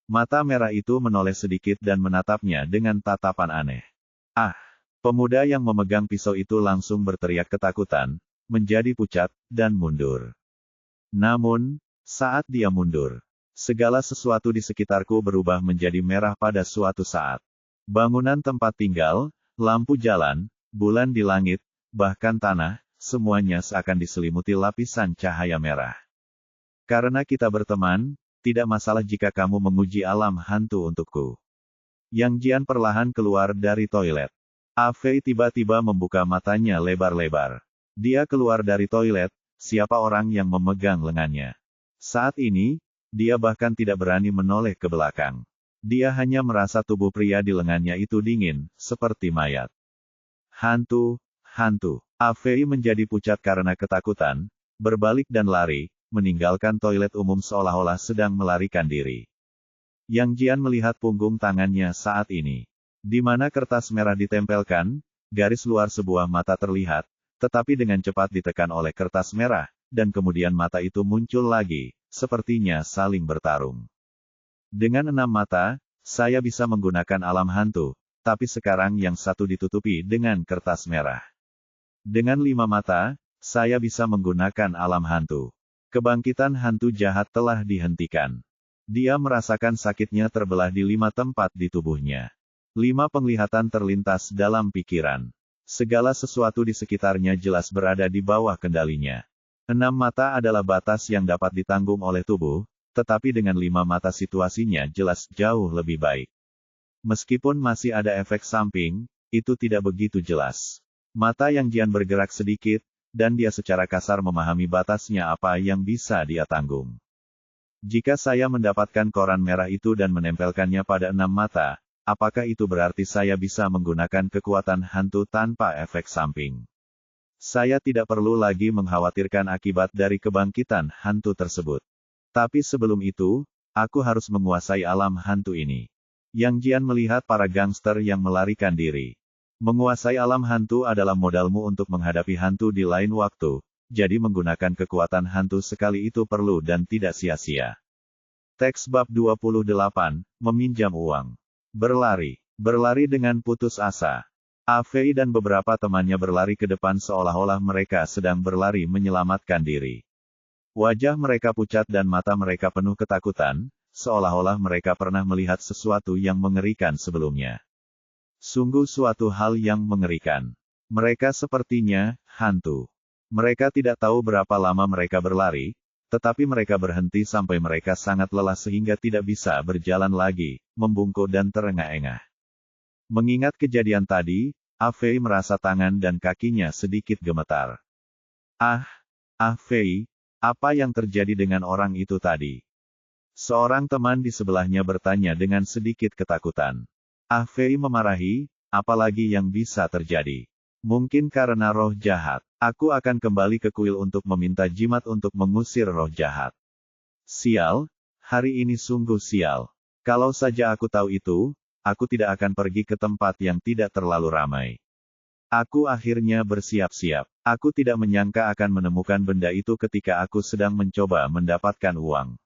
Mata merah itu menoleh sedikit dan menatapnya dengan tatapan aneh. Ah! Pemuda yang memegang pisau itu langsung berteriak ketakutan, menjadi pucat, dan mundur. Namun, saat dia mundur, segala sesuatu di sekitarku berubah menjadi merah pada suatu saat. Bangunan tempat tinggal, lampu jalan, bulan di langit, bahkan tanah, semuanya seakan diselimuti lapisan cahaya merah. Karena kita berteman, tidak masalah jika kamu menguji alam hantu untukku. Yang Jian perlahan keluar dari toilet. Ah Fei tiba-tiba membuka matanya lebar-lebar. Dia keluar dari toilet, siapa orang yang memegang lengannya. Saat ini, dia bahkan tidak berani menoleh ke belakang. Dia hanya merasa tubuh pria di lengannya itu dingin, seperti mayat. Hantu, hantu. Ah Fei menjadi pucat karena ketakutan, berbalik dan lari, meninggalkan toilet umum seolah-olah sedang melarikan diri. Yang Jian melihat punggung tangannya saat ini. Di mana kertas merah ditempelkan, garis luar sebuah mata terlihat, tetapi dengan cepat ditekan oleh kertas merah, dan kemudian mata itu muncul lagi, sepertinya saling bertarung. Dengan 6 mata, saya bisa menggunakan alam hantu, tapi sekarang yang satu ditutupi dengan kertas merah. Dengan 5 mata, saya bisa menggunakan alam hantu. Kebangkitan hantu jahat telah dihentikan. Dia merasakan sakitnya terbelah di 5 tempat di tubuhnya. 5 penglihatan terlintas dalam pikiran. Segala sesuatu di sekitarnya jelas berada di bawah kendalinya. 6 mata adalah batas yang dapat ditanggung oleh tubuh, tetapi dengan 5 mata situasinya jelas jauh lebih baik. Meskipun masih ada efek samping, itu tidak begitu jelas. Mata Yang Jian bergerak sedikit, dan dia secara kasar memahami batasnya apa yang bisa dia tanggung. Jika saya mendapatkan koran merah itu dan menempelkannya pada 6 mata, apakah itu berarti saya bisa menggunakan kekuatan hantu tanpa efek samping? Saya tidak perlu lagi mengkhawatirkan akibat dari kebangkitan hantu tersebut. Tapi sebelum itu, aku harus menguasai alam hantu ini. Yang Jian melihat para gangster yang melarikan diri. Menguasai alam hantu adalah modalmu untuk menghadapi hantu di lain waktu, jadi menggunakan kekuatan hantu sekali itu perlu dan tidak sia-sia. Teks bab 28, meminjam uang. Berlari. Berlari dengan putus asa. Afei dan beberapa temannya berlari ke depan seolah-olah mereka sedang berlari menyelamatkan diri. Wajah mereka pucat dan mata mereka penuh ketakutan, seolah-olah mereka pernah melihat sesuatu yang mengerikan sebelumnya. Sungguh suatu hal yang mengerikan. Mereka sepertinya hantu. Mereka tidak tahu berapa lama mereka berlari, tetapi mereka berhenti sampai mereka sangat lelah sehingga tidak bisa berjalan lagi, membungkuk dan terengah-engah. Mengingat kejadian tadi, Afei merasa tangan dan kakinya sedikit gemetar. Afei, apa yang terjadi dengan orang itu tadi? Seorang teman di sebelahnya bertanya dengan sedikit ketakutan. Afei memarahi, apalagi yang bisa terjadi? Mungkin karena roh jahat. Aku akan kembali ke kuil untuk meminta jimat untuk mengusir roh jahat. Sial, hari ini sungguh sial. Kalau saja aku tahu itu, aku tidak akan pergi ke tempat yang tidak terlalu ramai. Aku akhirnya bersiap-siap. Aku tidak menyangka akan menemukan benda itu ketika aku sedang mencoba mendapatkan uang.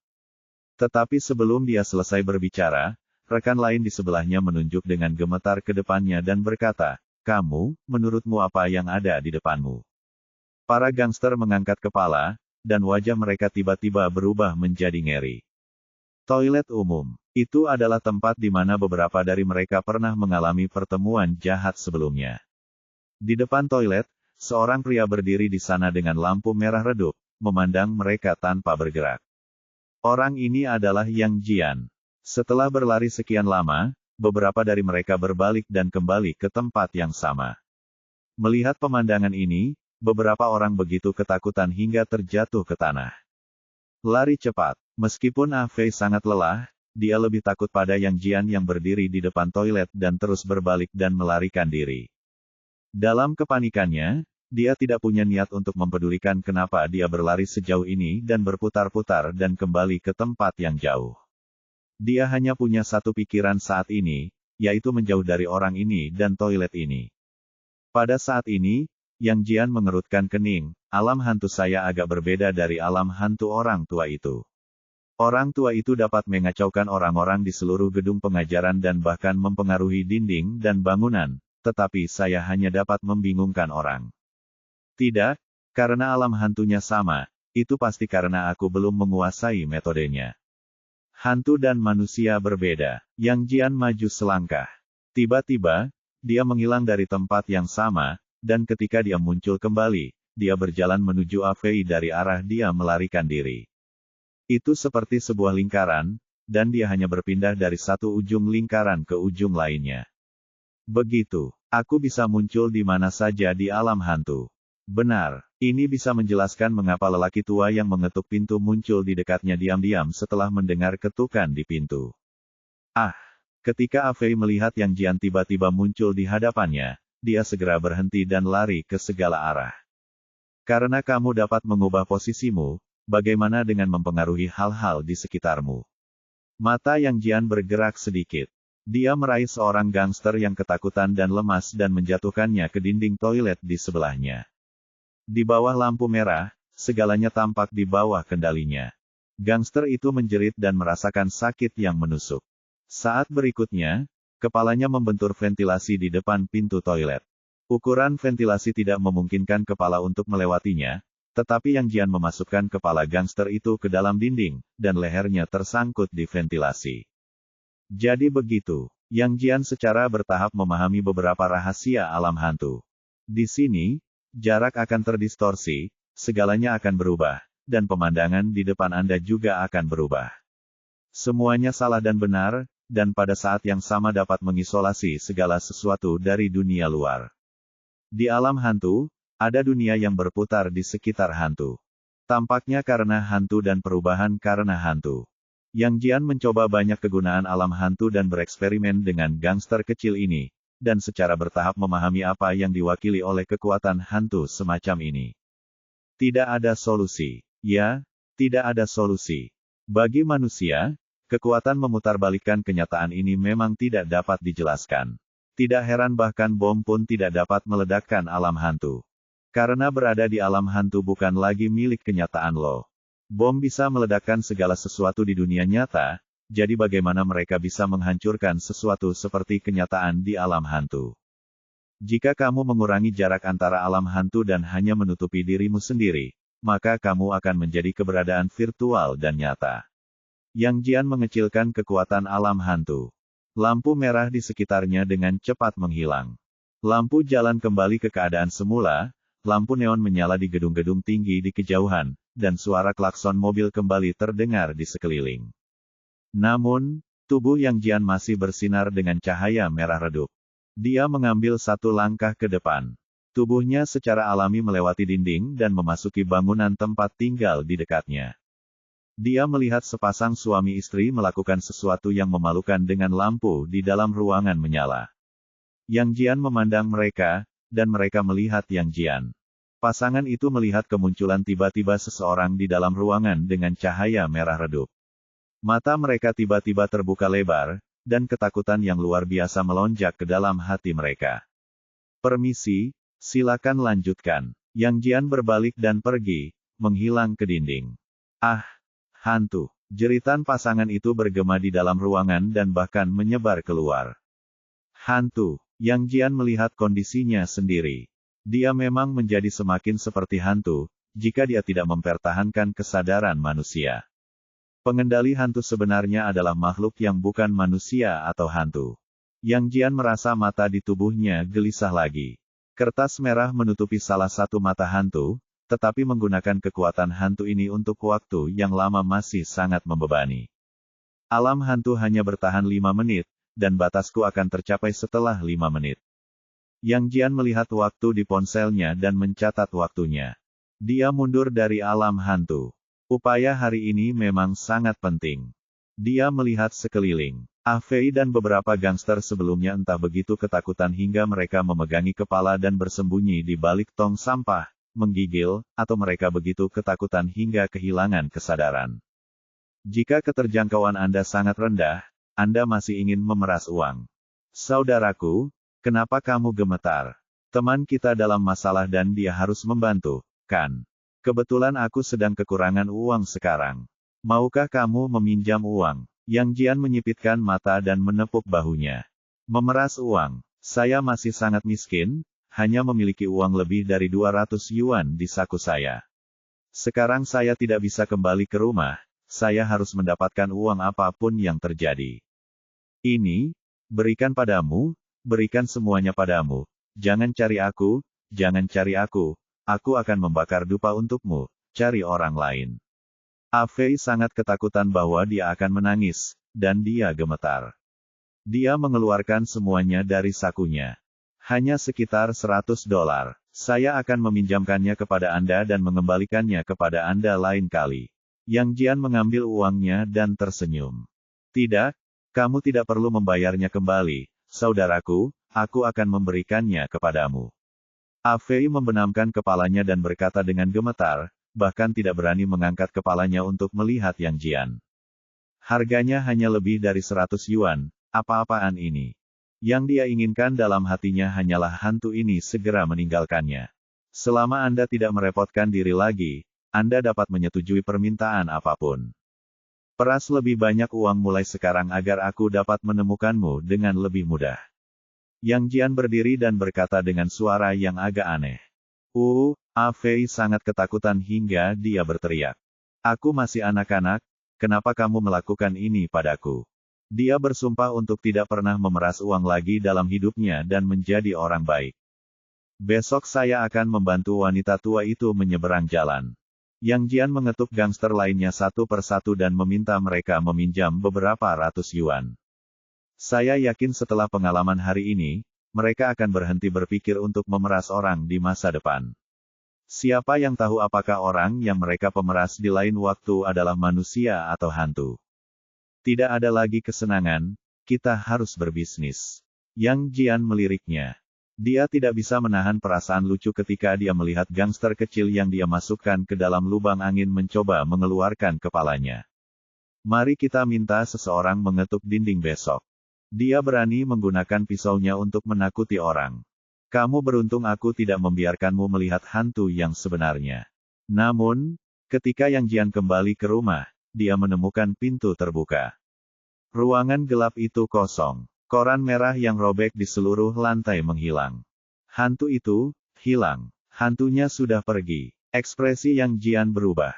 Tetapi sebelum dia selesai berbicara, rekan lain di sebelahnya menunjuk dengan gemetar ke depannya dan berkata, "Kamu, menurutmu apa yang ada di depanmu?" Para gangster mengangkat kepala, dan wajah mereka tiba-tiba berubah menjadi ngeri. Toilet umum. Itu adalah tempat di mana beberapa dari mereka pernah mengalami pertemuan jahat sebelumnya. Di depan toilet, seorang pria berdiri di sana dengan lampu merah redup, memandang mereka tanpa bergerak. Orang ini adalah Yang Jian. Setelah berlari sekian lama, beberapa dari mereka berbalik dan kembali ke tempat yang sama. Melihat pemandangan ini, beberapa orang begitu ketakutan hingga terjatuh ke tanah. Lari cepat. Meskipun Afei sangat lelah, dia lebih takut pada Yang Jian yang berdiri di depan toilet dan terus berbalik dan melarikan diri. Dalam kepanikannya, dia tidak punya niat untuk mempedulikan kenapa dia berlari sejauh ini dan berputar-putar dan kembali ke tempat yang jauh. Dia hanya punya satu pikiran saat ini, yaitu menjauh dari orang ini dan toilet ini. Pada saat ini, Yang Jian mengerutkan kening, alam hantu saya agak berbeda dari alam hantu orang tua itu. Orang tua itu dapat mengacaukan orang-orang di seluruh gedung pengajaran dan bahkan mempengaruhi dinding dan bangunan, tetapi saya hanya dapat membingungkan orang. Tidak, karena alam hantunya sama, itu pasti karena aku belum menguasai metodenya. Hantu dan manusia berbeda. Yang Jian maju selangkah. Tiba-tiba, dia menghilang dari tempat yang sama, dan ketika dia muncul kembali, dia berjalan menuju Afei dari arah dia melarikan diri. Itu seperti sebuah lingkaran, dan dia hanya berpindah dari satu ujung lingkaran ke ujung lainnya. Begitu, aku bisa muncul di mana saja di alam hantu. Benar, ini bisa menjelaskan mengapa lelaki tua yang mengetuk pintu muncul di dekatnya diam-diam setelah mendengar ketukan di pintu. Ketika Afei melihat Yang Jian tiba-tiba muncul di hadapannya, dia segera berhenti dan lari ke segala arah. Karena kamu dapat mengubah posisimu, bagaimana dengan mempengaruhi hal-hal di sekitarmu? Mata Yang Jian bergerak sedikit. Dia meraih seorang gangster yang ketakutan dan lemas dan menjatuhkannya ke dinding toilet di sebelahnya. Di bawah lampu merah, segalanya tampak di bawah kendalinya. Gangster itu menjerit dan merasakan sakit yang menusuk. Saat berikutnya, kepalanya membentur ventilasi di depan pintu toilet. Ukuran ventilasi tidak memungkinkan kepala untuk melewatinya, tetapi Yang Jian memasukkan kepala gangster itu ke dalam dinding, dan lehernya tersangkut di ventilasi. Jadi begitu, Yang Jian secara bertahap memahami beberapa rahasia alam hantu. Di sini, jarak akan terdistorsi, segalanya akan berubah, dan pemandangan di depan Anda juga akan berubah. Semuanya salah dan benar, dan pada saat yang sama dapat mengisolasi segala sesuatu dari dunia luar. Di alam hantu, ada dunia yang berputar di sekitar hantu. Tampaknya karena hantu dan perubahan karena hantu. Yang Jian mencoba banyak kegunaan alam hantu dan bereksperimen dengan gangster kecil ini, dan secara bertahap memahami apa yang diwakili oleh kekuatan hantu semacam ini. Tidak ada solusi. Ya, tidak ada solusi. Bagi manusia, kekuatan memutarbalikkan kenyataan ini memang tidak dapat dijelaskan. Tidak heran bahkan bom pun tidak dapat meledakkan alam hantu. Karena berada di alam hantu bukan lagi milik kenyataan lo. Bom bisa meledakkan segala sesuatu di dunia nyata, jadi bagaimana mereka bisa menghancurkan sesuatu seperti kenyataan di alam hantu? Jika kamu mengurangi jarak antara alam hantu dan hanya menutupi dirimu sendiri, maka kamu akan menjadi keberadaan virtual dan nyata. Yang Jian mengecilkan kekuatan alam hantu. Lampu merah di sekitarnya dengan cepat menghilang. Lampu jalan kembali ke keadaan semula, lampu neon menyala di gedung-gedung tinggi di kejauhan, dan suara klakson mobil kembali terdengar di sekeliling. Namun, tubuh Yang Jian masih bersinar dengan cahaya merah redup. Dia mengambil satu langkah ke depan. Tubuhnya secara alami melewati dinding dan memasuki bangunan tempat tinggal di dekatnya. Dia melihat sepasang suami istri melakukan sesuatu yang memalukan dengan lampu di dalam ruangan menyala. Yang Jian memandang mereka, dan mereka melihat Yang Jian. Pasangan itu melihat kemunculan tiba-tiba seseorang di dalam ruangan dengan cahaya merah redup. Mata mereka tiba-tiba terbuka lebar, dan ketakutan yang luar biasa melonjak ke dalam hati mereka. Permisi, silakan lanjutkan. Yang Jian berbalik dan pergi, menghilang ke dinding. Ah, hantu! Jeritan pasangan itu bergema di dalam ruangan dan bahkan menyebar keluar. Hantu! Yang Jian melihat kondisinya sendiri. Dia memang menjadi semakin seperti hantu, jika dia tidak mempertahankan kesadaran manusia. Pengendali hantu sebenarnya adalah makhluk yang bukan manusia atau hantu. Yang Jian merasa mata di tubuhnya gelisah lagi. Kertas merah menutupi salah satu mata hantu, tetapi menggunakan kekuatan hantu ini untuk waktu yang lama masih sangat membebani. Alam hantu hanya bertahan 5 menit, dan batasku akan tercapai setelah 5 menit. Yang Jian melihat waktu di ponselnya dan mencatat waktunya. Dia mundur dari alam hantu. Upaya hari ini memang sangat penting. Dia melihat sekeliling. Ah Fei dan beberapa gangster sebelumnya entah begitu ketakutan hingga mereka memegangi kepala dan bersembunyi di balik tong sampah, menggigil, atau mereka begitu ketakutan hingga kehilangan kesadaran. Jika keterjangkauan Anda sangat rendah, Anda masih ingin memeras uang. Saudaraku, kenapa kamu gemetar? Teman kita dalam masalah dan dia harus membantu, kan? Kebetulan aku sedang kekurangan uang sekarang. Maukah kamu meminjam uang? Yang Jian menyipitkan mata dan menepuk bahunya. Memeras uang. Saya masih sangat miskin, hanya memiliki uang lebih dari 200 yuan di saku saya. Sekarang saya tidak bisa kembali ke rumah, saya harus mendapatkan uang apapun yang terjadi. Ini, berikan padamu, berikan semuanya padamu. Jangan cari aku, jangan cari aku. Aku akan membakar dupa untukmu, cari orang lain. Ah Fei sangat ketakutan bahwa dia akan menangis, dan dia gemetar. Dia mengeluarkan semuanya dari sakunya. Hanya sekitar $100. Saya akan meminjamkannya kepada Anda dan mengembalikannya kepada Anda lain kali. Yang Jian mengambil uangnya dan tersenyum. Tidak, kamu tidak perlu membayarnya kembali, saudaraku, aku akan memberikannya kepadamu. Ah Fei membenamkan kepalanya dan berkata dengan gemetar, bahkan tidak berani mengangkat kepalanya untuk melihat Yang Jian. Harganya hanya lebih dari 100 yuan, apa-apaan ini? Yang dia inginkan dalam hatinya hanyalah hantu ini segera meninggalkannya. Selama Anda tidak merepotkan diri lagi, Anda dapat menyetujui permintaan apapun. Peras lebih banyak uang mulai sekarang agar aku dapat menemukanmu dengan lebih mudah. Yang Jian berdiri dan berkata dengan suara yang agak aneh. Ah Fei sangat ketakutan hingga dia berteriak. Aku masih anak-anak, kenapa kamu melakukan ini padaku? Dia bersumpah untuk tidak pernah memeras uang lagi dalam hidupnya dan menjadi orang baik. Besok saya akan membantu wanita tua itu menyeberang jalan. Yang Jian mengetuk gangster lainnya satu persatu dan meminta mereka meminjam beberapa ratus yuan. Saya yakin setelah pengalaman hari ini, mereka akan berhenti berpikir untuk memeras orang di masa depan. Siapa yang tahu apakah orang yang mereka pemeras di lain waktu adalah manusia atau hantu? Tidak ada lagi kesenangan, kita harus berbisnis. Yang Jian meliriknya. Dia tidak bisa menahan perasaan lucu ketika dia melihat gangster kecil yang dia masukkan ke dalam lubang angin mencoba mengeluarkan kepalanya. Mari kita minta seseorang mengetuk dinding besok. Dia berani menggunakan pisaunya untuk menakuti orang. Kamu beruntung aku tidak membiarkanmu melihat hantu yang sebenarnya. Namun, ketika Yang Jian kembali ke rumah, dia menemukan pintu terbuka. Ruangan gelap itu kosong. Koran merah yang robek di seluruh lantai menghilang. Hantu itu hilang. Hantunya sudah pergi. Ekspresi Yang Jian berubah.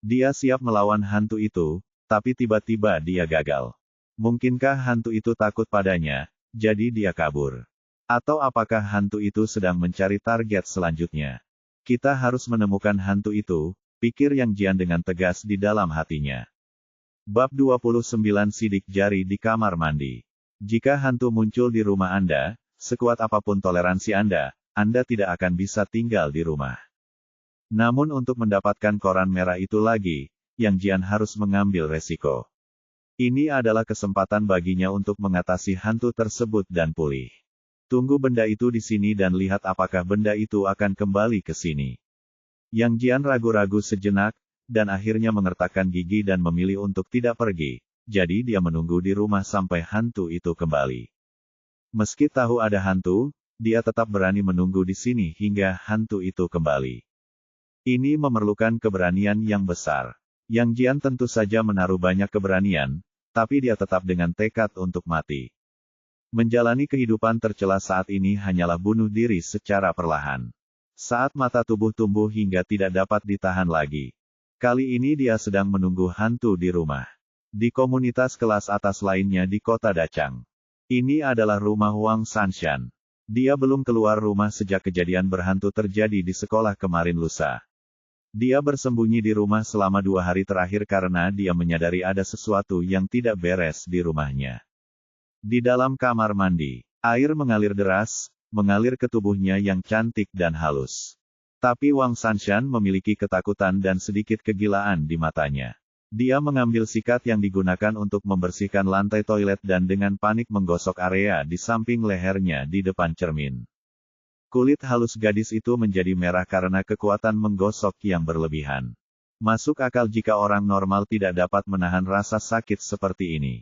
Dia siap melawan hantu itu, tapi tiba-tiba dia gagal. Mungkinkah hantu itu takut padanya, jadi dia kabur? Atau apakah hantu itu sedang mencari target selanjutnya? Kita harus menemukan hantu itu, pikir Yang Jian dengan tegas di dalam hatinya. Bab 29 Sidik jari di kamar mandi. Jika hantu muncul di rumah Anda, sekuat apapun toleransi Anda tidak akan bisa tinggal di rumah. Namun untuk mendapatkan koran merah itu lagi, Yang Jian harus mengambil resiko. Ini adalah kesempatan baginya untuk mengatasi hantu tersebut dan pulih. Tunggu benda itu di sini dan lihat apakah benda itu akan kembali ke sini. Yang Jian ragu-ragu sejenak, dan akhirnya mengertakkan gigi dan memilih untuk tidak pergi, jadi dia menunggu di rumah sampai hantu itu kembali. Meski tahu ada hantu, dia tetap berani menunggu di sini hingga hantu itu kembali. Ini memerlukan keberanian yang besar. Yang Jian tentu saja menaruh banyak keberanian, tapi dia tetap dengan tekad untuk mati. Menjalani kehidupan tercela saat ini hanyalah bunuh diri secara perlahan. Saat mata tubuh tumbuh hingga tidak dapat ditahan lagi. Kali ini dia sedang menunggu hantu di rumah. Di komunitas kelas atas lainnya di kota Dacang. Ini adalah rumah Wang Sanshan. Dia belum keluar rumah sejak kejadian berhantu terjadi di sekolah kemarin lusa. Dia bersembunyi di rumah selama 2 hari terakhir karena dia menyadari ada sesuatu yang tidak beres di rumahnya. Di dalam kamar mandi, air mengalir deras, mengalir ke tubuhnya yang cantik dan halus. Tapi Wang Sanshan memiliki ketakutan dan sedikit kegilaan di matanya. Dia mengambil sikat yang digunakan untuk membersihkan lantai toilet dan dengan panik menggosok area di samping lehernya di depan cermin. Kulit halus gadis itu menjadi merah karena kekuatan menggosok yang berlebihan. Masuk akal jika orang normal tidak dapat menahan rasa sakit seperti ini.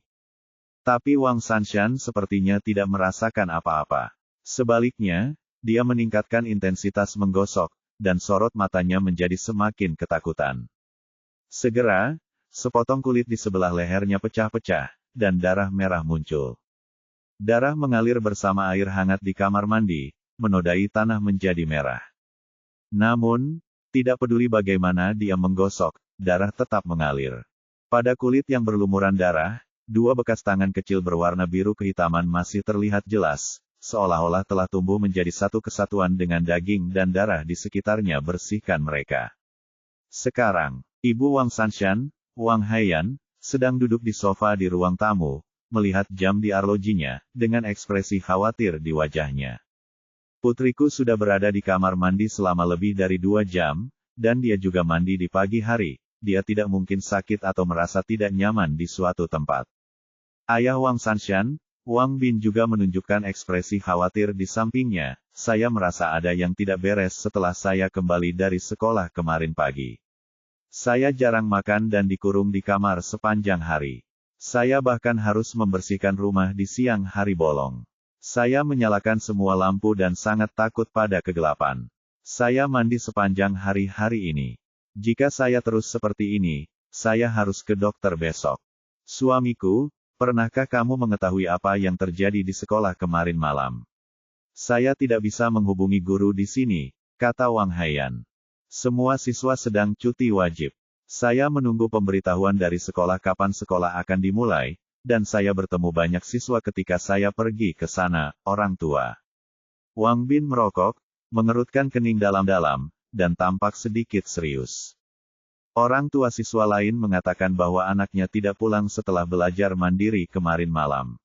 Tapi Wang Sanshan sepertinya tidak merasakan apa-apa. Sebaliknya, dia meningkatkan intensitas menggosok, dan sorot matanya menjadi semakin ketakutan. Segera, sepotong kulit di sebelah lehernya pecah-pecah, dan darah merah muncul. Darah mengalir bersama air hangat di kamar mandi, menodai tanah menjadi merah. Namun, tidak peduli bagaimana dia menggosok, darah tetap mengalir. Pada kulit yang berlumuran darah, 2 bekas tangan kecil berwarna biru kehitaman masih terlihat jelas, seolah-olah telah tumbuh menjadi satu kesatuan dengan daging dan darah di sekitarnya. Bersihkan mereka. Sekarang, Ibu Wang Sanshan, Wang Haiyan, sedang duduk di sofa di ruang tamu, melihat jam di arlojinya, dengan ekspresi khawatir di wajahnya. Putriku sudah berada di kamar mandi selama lebih dari 2 jam, dan dia juga mandi di pagi hari, dia tidak mungkin sakit atau merasa tidak nyaman di suatu tempat. Ayah Wang Sanshan, Wang Bin juga menunjukkan ekspresi khawatir di sampingnya, saya merasa ada yang tidak beres setelah saya kembali dari sekolah kemarin pagi. Saya jarang makan dan dikurung di kamar sepanjang hari. Saya bahkan harus membersihkan rumah di siang hari bolong. Saya menyalakan semua lampu dan sangat takut pada kegelapan. Saya mandi sepanjang hari-hari ini. Jika saya terus seperti ini, saya harus ke dokter besok. Suamiku, pernahkah kamu mengetahui apa yang terjadi di sekolah kemarin malam? Saya tidak bisa menghubungi guru di sini, kata Wang Haiyan. Semua siswa sedang cuti wajib. Saya menunggu pemberitahuan dari sekolah kapan sekolah akan dimulai, dan saya bertemu banyak siswa ketika saya pergi ke sana, orang tua. Wang Bin merokok, mengerutkan kening dalam-dalam, dan tampak sedikit serius. Orang tua siswa lain mengatakan bahwa anaknya tidak pulang setelah belajar mandiri kemarin malam.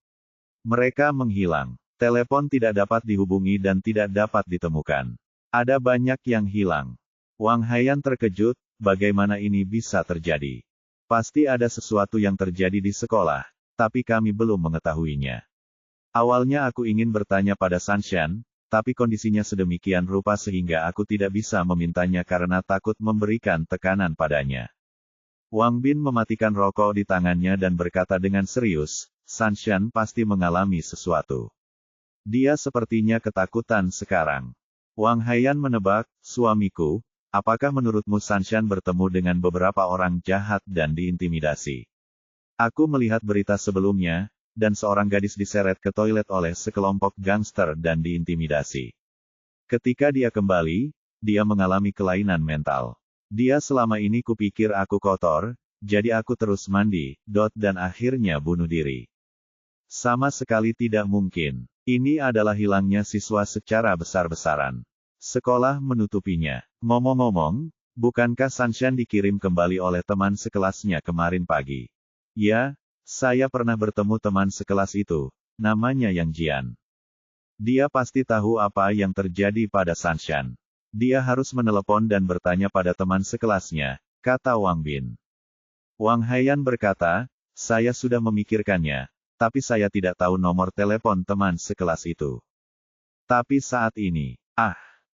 Mereka menghilang. Telepon tidak dapat dihubungi dan tidak dapat ditemukan. Ada banyak yang hilang. Wang Haiyan terkejut, bagaimana ini bisa terjadi? Pasti ada sesuatu yang terjadi di sekolah, tapi kami belum mengetahuinya. Awalnya aku ingin bertanya pada Sanshan, tapi kondisinya sedemikian rupa sehingga aku tidak bisa memintanya karena takut memberikan tekanan padanya. Wang Bin mematikan rokok di tangannya dan berkata dengan serius, Sanshan pasti mengalami sesuatu. Dia sepertinya ketakutan sekarang. Wang Haiyan menebak, suamiku, apakah menurutmu Sanshan bertemu dengan beberapa orang jahat dan diintimidasi? Aku melihat berita sebelumnya, dan seorang gadis diseret ke toilet oleh sekelompok gangster dan diintimidasi. Ketika dia kembali, dia mengalami kelainan mental. Dia selama ini kupikir aku kotor, jadi aku terus mandi, dan akhirnya bunuh diri. Sama sekali tidak mungkin. Ini adalah hilangnya siswa secara besar-besaran. Sekolah menutupinya. Ngomong-ngomong, bukankah Sanshan dikirim kembali oleh teman sekelasnya kemarin pagi? Ya, saya pernah bertemu teman sekelas itu, namanya Yang Jian. Dia pasti tahu apa yang terjadi pada Sanshan. Dia harus menelepon dan bertanya pada teman sekelasnya, kata Wang Bin. Wang Haiyan berkata, saya sudah memikirkannya, tapi saya tidak tahu nomor telepon teman sekelas itu. Tapi saat ini,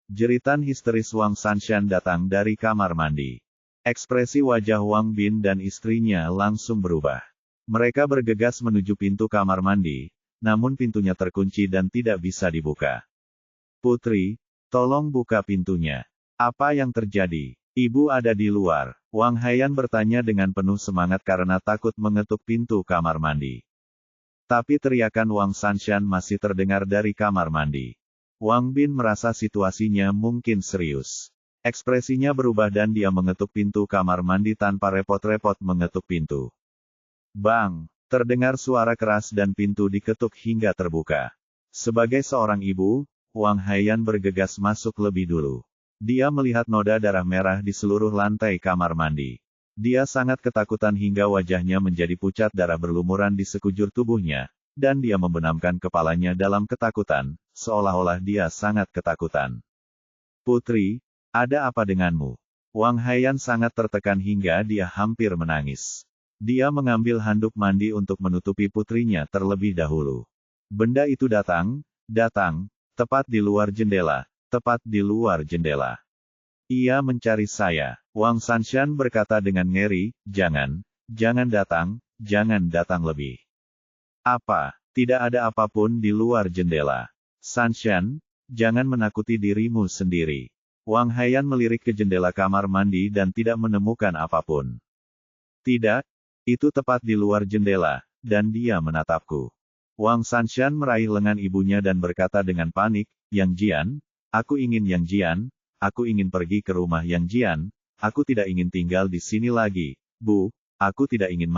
jeritan histeris Wang Sanshan datang dari kamar mandi. Ekspresi wajah Wang Bin dan istrinya langsung berubah. Mereka bergegas menuju pintu kamar mandi, namun pintunya terkunci dan tidak bisa dibuka. Putri, tolong buka pintunya. Apa yang terjadi? Ibu ada di luar. Wang Haiyan bertanya dengan penuh semangat karena takut mengetuk pintu kamar mandi. Tapi teriakan Wang Sanshan masih terdengar dari kamar mandi. Wang Bin merasa situasinya mungkin serius. Ekspresinya berubah dan dia mengetuk pintu kamar mandi tanpa repot-repot mengetuk pintu. Bang! Terdengar suara keras dan pintu diketuk hingga terbuka. Sebagai seorang ibu, Wang Haiyan bergegas masuk lebih dulu. Dia melihat noda darah merah di seluruh lantai kamar mandi. Dia sangat ketakutan hingga wajahnya menjadi pucat, darah berlumuran di sekujur tubuhnya, dan dia membenamkan kepalanya dalam ketakutan, seolah-olah dia sangat ketakutan. Putri, ada apa denganmu? Wang Haiyan sangat tertekan hingga dia hampir menangis. Dia mengambil handuk mandi untuk menutupi putrinya terlebih dahulu. Benda itu datang, tepat di luar jendela, tepat di luar jendela. Ia mencari saya. Wang Sanshan berkata dengan ngeri, jangan datang lebih. Apa? Tidak ada apapun di luar jendela. Sanshan, jangan menakuti dirimu sendiri. Wang Haiyan melirik ke jendela kamar mandi dan tidak menemukan apapun. Tidak, itu tepat di luar jendela, dan dia menatapku. Wang Sanshan meraih lengan ibunya dan berkata dengan panik, Yang Jian, aku ingin pergi ke rumah Yang Jian, aku tidak ingin tinggal di sini lagi, Bu, aku tidak ingin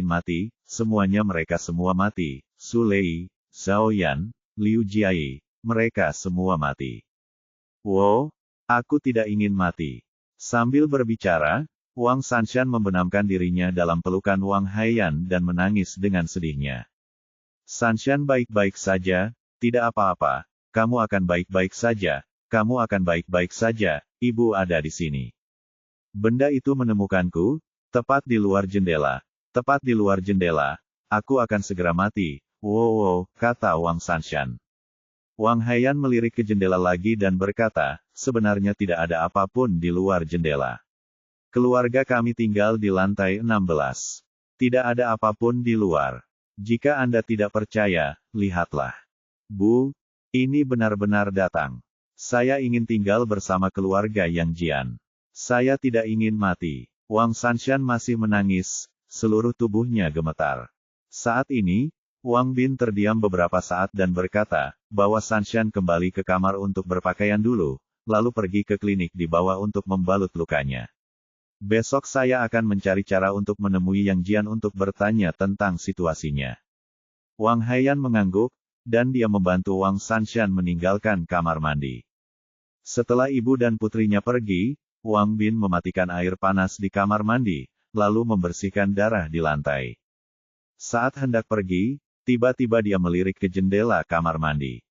mati, semuanya mereka semua mati, Su Lei, Zhao Yan, Liu Jiai, mereka semua mati. Wow, aku tidak ingin mati. Sambil berbicara, Wang Sanshan membenamkan dirinya dalam pelukan Wang Haiyan dan menangis dengan sedihnya. Sanshan baik-baik saja, tidak apa-apa, kamu akan baik-baik saja, ibu ada di sini. Benda itu menemukanku, tepat di luar jendela, aku akan segera mati, wow, kata Wang Sanshan. Wang Haiyan melirik ke jendela lagi dan berkata, sebenarnya tidak ada apapun di luar jendela. Keluarga kami tinggal di lantai 16. Tidak ada apapun di luar. Jika Anda tidak percaya, lihatlah. Bu, ini benar-benar datang. Saya ingin tinggal bersama keluarga Yang Jian. Saya tidak ingin mati. Wang Sanshan masih menangis, seluruh tubuhnya gemetar. Saat ini, Wang Bin terdiam beberapa saat dan berkata, bahwa Sanshan kembali ke kamar untuk berpakaian dulu, lalu pergi ke klinik di bawah untuk membalut lukanya. Besok saya akan mencari cara untuk menemui Yang Jian untuk bertanya tentang situasinya. Wang Haiyan mengangguk, dan dia membantu Wang Sanshan meninggalkan kamar mandi. Setelah ibu dan putrinya pergi, Wang Bin mematikan air panas di kamar mandi, lalu membersihkan darah di lantai. Saat hendak pergi, tiba-tiba dia melirik ke jendela kamar mandi.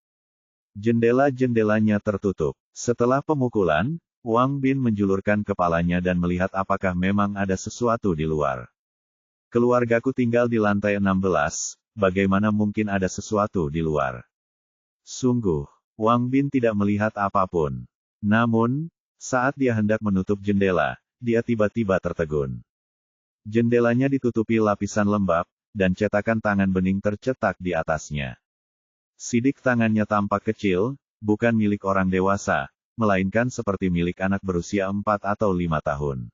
Jendela-jendelanya tertutup. Setelah pemukulan, Wang Bin menjulurkan kepalanya dan melihat apakah memang ada sesuatu di luar. Keluargaku tinggal di lantai 16, bagaimana mungkin ada sesuatu di luar? Sungguh, Wang Bin tidak melihat apapun. Namun, saat dia hendak menutup jendela, dia tiba-tiba tertegun. Jendelanya ditutupi lapisan lembab, dan cetakan tangan bening tercetak di atasnya. Sidik tangannya tampak kecil, bukan milik orang dewasa, melainkan seperti milik anak berusia 4 atau 5 tahun.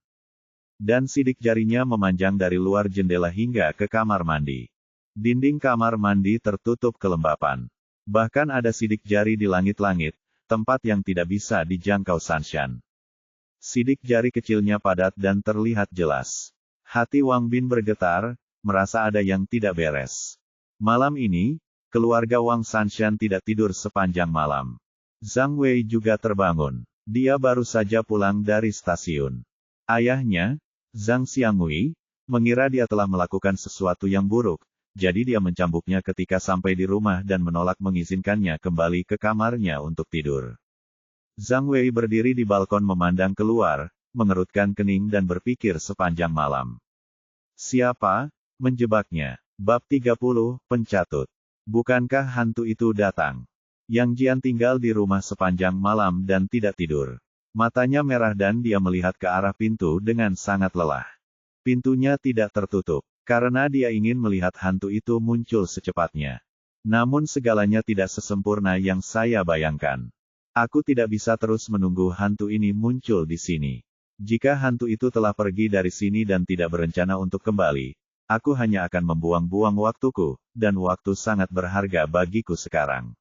Dan sidik jarinya memanjang dari luar jendela hingga ke kamar mandi. Dinding kamar mandi tertutup kelembapan. Bahkan ada sidik jari di langit-langit, tempat yang tidak bisa dijangkau Sanshan. Sidik jari kecilnya padat dan terlihat jelas. Hati Wang Bin bergetar, merasa ada yang tidak beres. Malam ini, keluarga Wang Sanshan tidak tidur sepanjang malam. Zhang Wei juga terbangun. Dia baru saja pulang dari stasiun. Ayahnya, Zhang Xiangui, mengira dia telah melakukan sesuatu yang buruk, jadi dia mencambuknya ketika sampai di rumah dan menolak mengizinkannya kembali ke kamarnya untuk tidur. Zhang Wei berdiri di balkon memandang keluar, mengerutkan kening dan berpikir sepanjang malam. Siapa menjebaknya? Bab 30, Pencatut. Bukankah hantu itu datang? Yang Jian tinggal di rumah sepanjang malam dan tidak tidur. Matanya merah dan dia melihat ke arah pintu dengan sangat lelah. Pintunya tidak tertutup, karena dia ingin melihat hantu itu muncul secepatnya. Namun segalanya tidak sesempurna yang saya bayangkan. Aku tidak bisa terus menunggu hantu ini muncul di sini. Jika hantu itu telah pergi dari sini dan tidak berencana untuk kembali, aku hanya akan membuang-buang waktuku, dan waktu sangat berharga bagiku sekarang.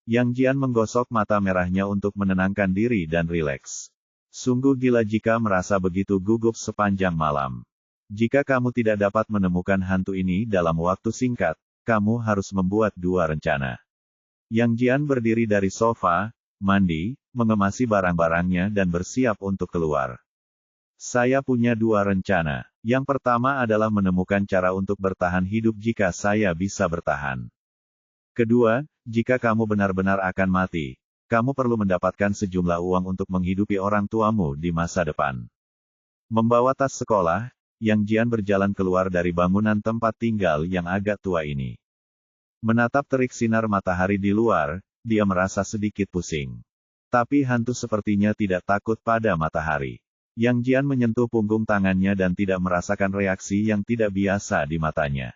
Yang Jian menggosok mata merahnya untuk menenangkan diri dan rileks. Sungguh gila jika merasa begitu gugup sepanjang malam. Jika kamu tidak dapat menemukan hantu ini dalam waktu singkat, kamu harus membuat 2 rencana. Yang Jian berdiri dari sofa, mandi, mengemasi barang-barangnya dan bersiap untuk keluar. Saya punya 2 rencana. Yang pertama adalah menemukan cara untuk bertahan hidup jika saya bisa bertahan. Kedua, jika kamu benar-benar akan mati, kamu perlu mendapatkan sejumlah uang untuk menghidupi orang tuamu di masa depan. Membawa tas sekolah, Yang Jian berjalan keluar dari bangunan tempat tinggal yang agak tua ini. Menatap terik sinar matahari di luar, dia merasa sedikit pusing. Tapi hantu sepertinya tidak takut pada matahari. Yang Jian menyentuh punggung tangannya dan tidak merasakan reaksi yang tidak biasa di matanya.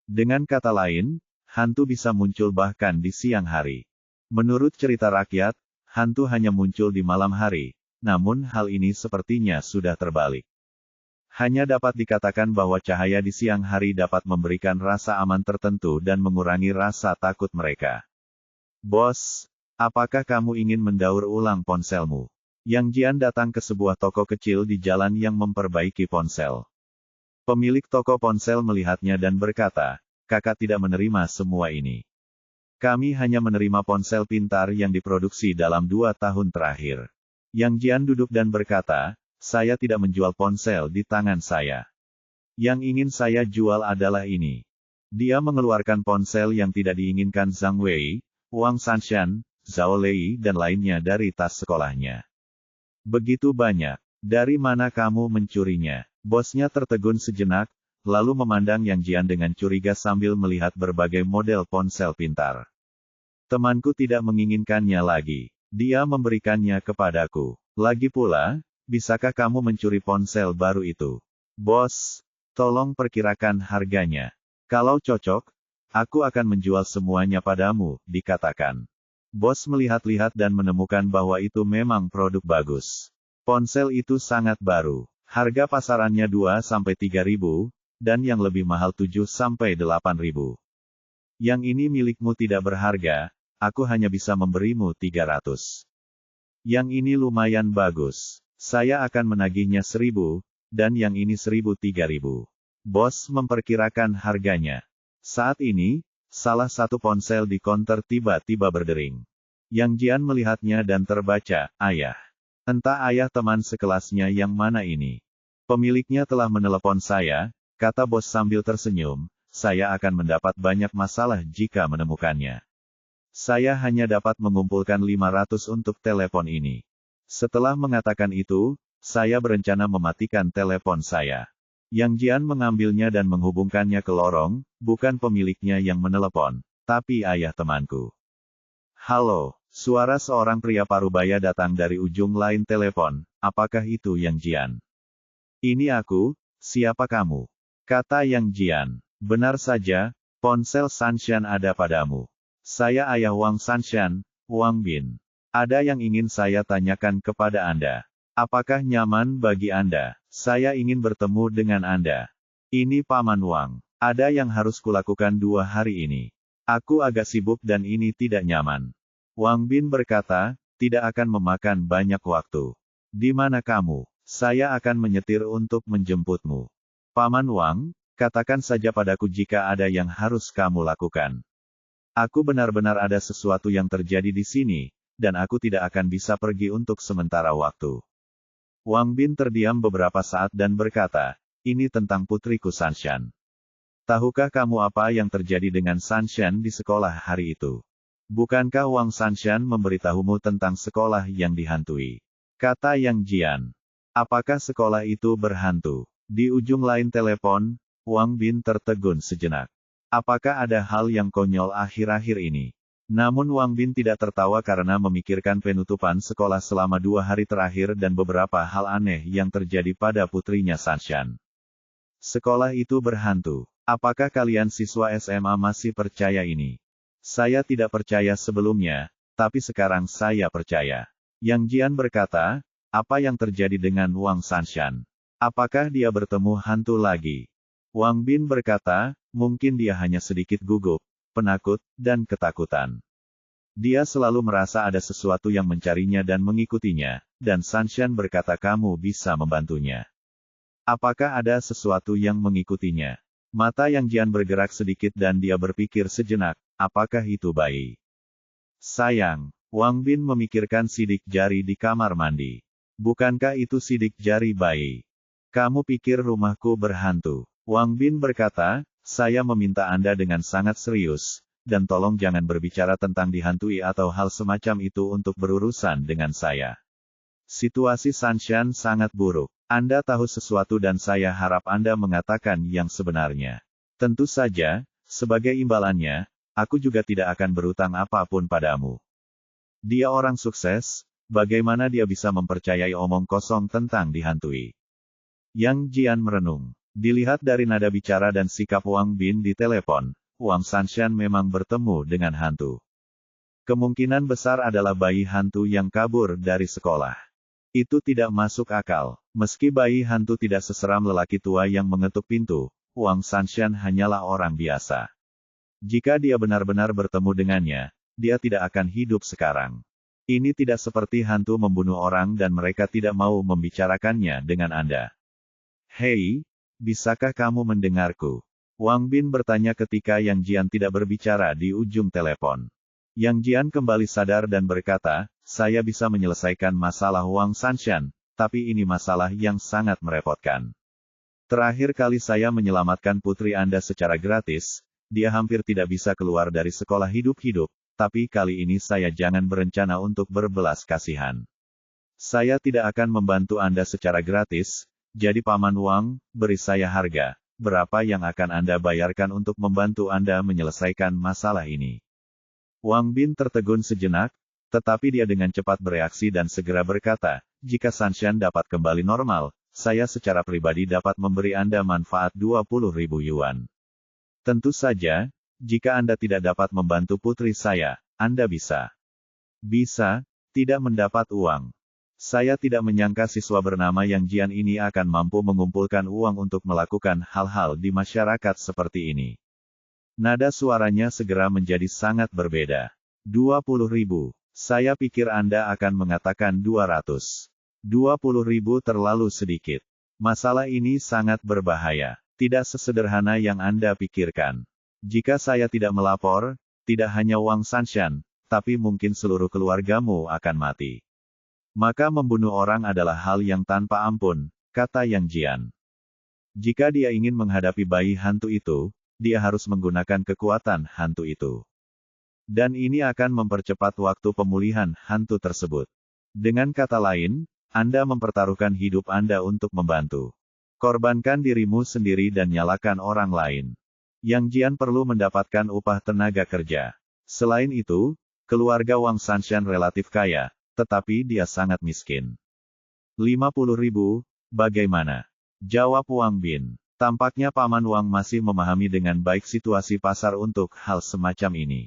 Dengan kata lain, hantu bisa muncul bahkan di siang hari. Menurut cerita rakyat, hantu hanya muncul di malam hari, namun hal ini sepertinya sudah terbalik. Hanya dapat dikatakan bahwa cahaya di siang hari dapat memberikan rasa aman tertentu dan mengurangi rasa takut mereka. Bos, apakah kamu ingin mendaur ulang ponselmu? Yang Jian datang ke sebuah toko kecil di jalan yang memperbaiki ponsel. Pemilik toko ponsel melihatnya dan berkata, "Kakak tidak menerima semua ini. Kami hanya menerima ponsel pintar yang diproduksi dalam 2 tahun terakhir." Yang Jian duduk dan berkata, "Saya tidak menjual ponsel di tangan saya. Yang ingin saya jual adalah ini." Dia mengeluarkan ponsel yang tidak diinginkan Zhang Wei, Wang Sanshan, Zhao Lei dan lainnya dari tas sekolahnya. "Begitu banyak. Dari mana kamu mencurinya?" Bosnya tertegun sejenak, lalu memandang Yang Jian dengan curiga sambil melihat berbagai model ponsel pintar. "Temanku tidak menginginkannya lagi. Dia memberikannya kepadaku. Lagi pula, bisakah kamu mencuri ponsel baru itu?" "Bos, tolong perkirakan harganya. Kalau cocok, aku akan menjual semuanya padamu," dikatakan. Bos melihat-lihat dan menemukan bahwa itu memang produk bagus. Ponsel itu sangat baru. Harga pasarannya 2-3 ribu, dan yang lebih mahal 7-8 ribu. "Yang ini milikmu tidak berharga, aku hanya bisa memberimu 300. Yang ini lumayan bagus. Saya akan menagihnya 1000, dan yang ini 1000-3000. Bos memperkirakan harganya. Saat ini, salah satu ponsel di konter tiba-tiba berdering. Yang Jian melihatnya dan terbaca, "Ayah. Entah ayah teman sekelasnya yang mana ini. Pemiliknya telah menelepon saya," kata bos sambil tersenyum, "saya akan mendapat banyak masalah jika menemukannya. Saya hanya dapat mengumpulkan 500 untuk telepon ini." Setelah mengatakan itu, saya berencana mematikan telepon saya. Yang Jian mengambilnya dan menghubungkannya ke lorong, bukan pemiliknya yang menelepon, tapi ayah temanku. "Halo," suara seorang pria parubaya datang dari ujung lain telepon, "apakah itu Yang Jian?" "Ini aku, siapa kamu?" kata Yang Jian. "Benar saja, ponsel Sanshan ada padamu. Saya ayah Wang Sanshan, Wang Bin. Ada yang ingin saya tanyakan kepada Anda. Apakah nyaman bagi Anda? Saya ingin bertemu dengan Anda. Ini Paman Wang. Ada yang harus kulakukan 2 hari ini. Aku agak sibuk dan ini tidak nyaman. Wang Bin berkata, tidak akan memakan banyak waktu. Di mana kamu? Saya akan menyetir untuk menjemputmu. Paman Wang, katakan saja padaku jika ada yang harus kamu lakukan. Aku benar-benar ada sesuatu yang terjadi di sini, dan aku tidak akan bisa pergi untuk sementara waktu. Wang Bin terdiam beberapa saat dan berkata, ini tentang putriku Sanshan. Tahukah kamu apa yang terjadi dengan Sanshan di sekolah hari itu? Bukankah Wang Sanshan memberitahumu tentang sekolah yang dihantui? Kata Yang Jian. Apakah sekolah itu berhantu? Di ujung lain telepon, Wang Bin tertegun sejenak. Apakah ada hal yang konyol akhir-akhir ini? Namun Wang Bin tidak tertawa karena memikirkan penutupan sekolah selama 2 hari terakhir dan beberapa hal aneh yang terjadi pada putrinya Sanshan. Sekolah itu berhantu. Apakah kalian siswa SMA masih percaya ini? Saya tidak percaya sebelumnya, tapi sekarang saya percaya. Yang Jian berkata, apa yang terjadi dengan Wang Sanshan? Apakah dia bertemu hantu lagi? Wang Bin berkata, mungkin dia hanya sedikit gugup, penakut, dan ketakutan. Dia selalu merasa ada sesuatu yang mencarinya dan mengikutinya, dan Sanshan berkata kamu bisa membantunya. Apakah ada sesuatu yang mengikutinya? Mata Yang Jian bergerak sedikit dan dia berpikir sejenak, apakah itu bayi? Sayang, Wang Bin memikirkan sidik jari di kamar mandi. Bukankah itu sidik jari bayi? Kamu pikir rumahku berhantu? Wang Bin berkata, saya meminta Anda dengan sangat serius, dan tolong jangan berbicara tentang dihantui atau hal semacam itu untuk berurusan dengan saya. Situasi Sanshan sangat buruk. Anda tahu sesuatu dan saya harap Anda mengatakan yang sebenarnya. Tentu saja, sebagai imbalannya, aku juga tidak akan berutang apapun padamu. Dia orang sukses, bagaimana dia bisa mempercayai omong kosong tentang dihantui? Yang Jian merenung. Dilihat dari nada bicara dan sikap Wang Bin di telepon, Wang Sanshan memang bertemu dengan hantu. Kemungkinan besar adalah bayi hantu yang kabur dari sekolah. Itu tidak masuk akal. Meski bayi hantu tidak seseram lelaki tua yang mengetuk pintu, Wang Sanshan hanyalah orang biasa. Jika dia benar-benar bertemu dengannya, dia tidak akan hidup sekarang. Ini tidak seperti hantu membunuh orang dan mereka tidak mau membicarakannya dengan Anda. Hei, bisakah kamu mendengarku? Wang Bin bertanya ketika Yang Jian tidak berbicara di ujung telepon. Yang Jian kembali sadar dan berkata, saya bisa menyelesaikan masalah Wang Sanshan, tapi ini masalah yang sangat merepotkan. Terakhir kali saya menyelamatkan putri Anda secara gratis, dia hampir tidak bisa keluar dari sekolah hidup-hidup, tapi kali ini saya jangan berencana untuk berbelas kasihan. Saya tidak akan membantu Anda secara gratis, jadi Paman Wang, beri saya harga, berapa yang akan Anda bayarkan untuk membantu Anda menyelesaikan masalah ini? Wang Bin tertegun sejenak, tetapi dia dengan cepat bereaksi dan segera berkata, jika Sanshan dapat kembali normal, saya secara pribadi dapat memberi Anda manfaat 20.000 yuan. Tentu saja, jika Anda tidak dapat membantu putri saya, Anda bisa. Bisa, tidak mendapat uang. Saya tidak menyangka siswa bernama Yang Jian ini akan mampu mengumpulkan uang untuk melakukan hal-hal di masyarakat seperti ini. Nada suaranya segera menjadi sangat berbeda. 20.000. Saya pikir Anda akan mengatakan 200. 20.000 terlalu sedikit. Masalah ini sangat berbahaya. Tidak sesederhana yang Anda pikirkan. Jika saya tidak melapor, tidak hanya Wang Sanshan, tapi mungkin seluruh keluargamu akan mati. Maka membunuh orang adalah hal yang tanpa ampun, kata Yang Jian. Jika dia ingin menghadapi bayi hantu itu, dia harus menggunakan kekuatan hantu itu. Dan ini akan mempercepat waktu pemulihan hantu tersebut. Dengan kata lain, Anda mempertaruhkan hidup Anda untuk membantu. Korbankan dirimu sendiri dan nyalakan orang lain. Yang Jian perlu mendapatkan upah tenaga kerja. Selain itu, keluarga Wang Sanshan relatif kaya, tetapi dia sangat miskin. 50.000, bagaimana? Jawab Wang Bin. Tampaknya Paman Wang masih memahami dengan baik situasi pasar untuk hal semacam ini.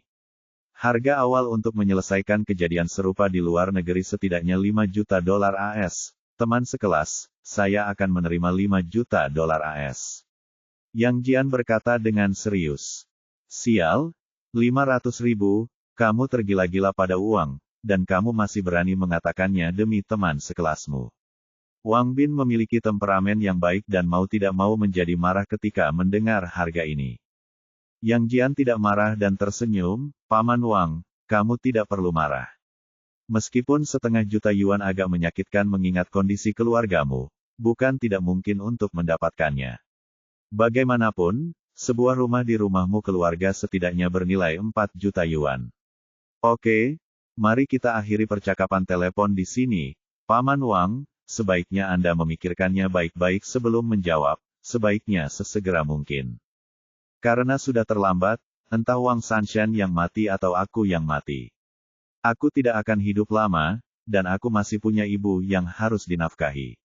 Harga awal untuk menyelesaikan kejadian serupa di luar negeri setidaknya 5 juta dolar AS. Teman sekelas, saya akan menerima 5 juta dolar AS. Yang Jian berkata dengan serius. Sial, 500 ribu, kamu tergila-gila pada uang, dan kamu masih berani mengatakannya demi teman sekelasmu. Wang Bin memiliki temperamen yang baik dan mau tidak mau menjadi marah ketika mendengar harga ini. Yang Jian tidak marah dan tersenyum, Paman Wang, kamu tidak perlu marah. Meskipun setengah juta yuan agak menyakitkan mengingat kondisi keluargamu, bukan tidak mungkin untuk mendapatkannya. Bagaimanapun, sebuah rumah di rumahmu keluarga setidaknya bernilai 4 juta yuan. Oke, mari kita akhiri percakapan telepon di sini, Paman Wang, sebaiknya Anda memikirkannya baik-baik sebelum menjawab, sebaiknya sesegera mungkin. Karena sudah terlambat, entah Wang Sanshan yang mati atau aku yang mati. Aku tidak akan hidup lama, dan aku masih punya ibu yang harus dinafkahi.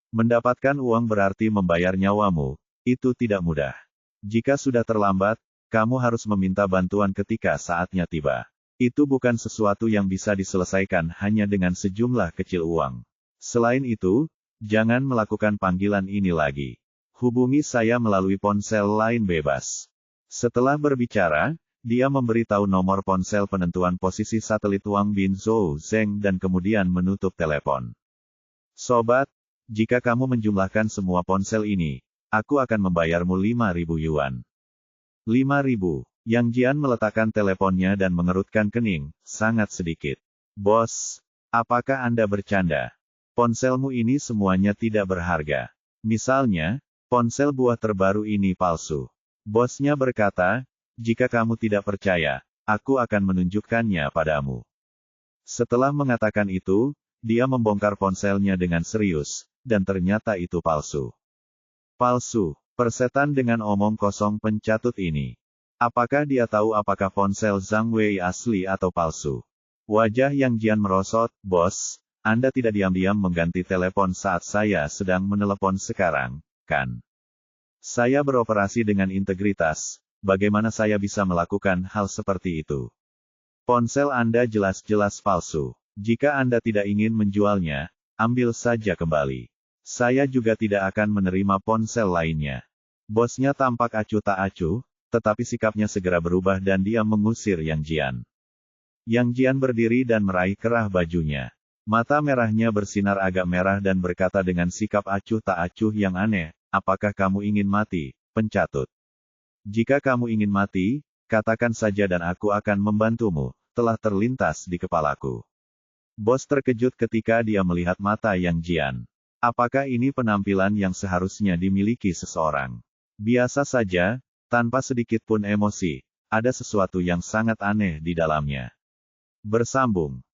Mendapatkan uang berarti membayar nyawamu, itu tidak mudah. Jika sudah terlambat, kamu harus meminta bantuan ketika saatnya tiba. Itu bukan sesuatu yang bisa diselesaikan hanya dengan sejumlah kecil uang. Selain itu, jangan melakukan panggilan ini lagi. Hubungi saya melalui ponsel lain bebas. Setelah berbicara, dia memberitahu nomor ponsel penentuan posisi satelit Wang Bin Zhou Zeng dan kemudian menutup telepon. Sobat, jika kamu menjumlahkan semua ponsel ini, aku akan membayarmu 5.000 yuan. 5.000. Yang Jian meletakkan teleponnya dan mengerutkan kening, sangat sedikit. Bos, apakah Anda bercanda? Ponselmu ini semuanya tidak berharga. Misalnya, ponsel buah terbaru ini palsu. Bosnya berkata, jika kamu tidak percaya, aku akan menunjukkannya padamu. Setelah mengatakan itu, dia membongkar ponselnya dengan serius, dan ternyata itu palsu. Palsu, persetan dengan omong kosong pencatut ini. Apakah dia tahu apakah ponsel Zhang Wei asli atau palsu? Wajah Yang Jian merosot, bos, Anda tidak diam-diam mengganti telepon saat saya sedang menelepon sekarang, kan? Saya beroperasi dengan integritas, bagaimana saya bisa melakukan hal seperti itu? Ponsel Anda jelas-jelas palsu. Jika Anda tidak ingin menjualnya, ambil saja kembali. Saya juga tidak akan menerima ponsel lainnya. Bosnya tampak acuh tak acuh, tetapi sikapnya segera berubah dan dia mengusir Yang Jian. Yang Jian berdiri dan meraih kerah bajunya. Mata merahnya bersinar agak merah dan berkata dengan sikap acuh tak acuh yang aneh, apakah kamu ingin mati, pencatut? Jika kamu ingin mati, katakan saja dan aku akan membantumu, telah terlintas di kepalaku. Bos terkejut ketika dia melihat mata Yang Jian. Apakah ini penampilan yang seharusnya dimiliki seseorang? Biasa saja, tanpa sedikit pun emosi, ada sesuatu yang sangat aneh di dalamnya. Bersambung.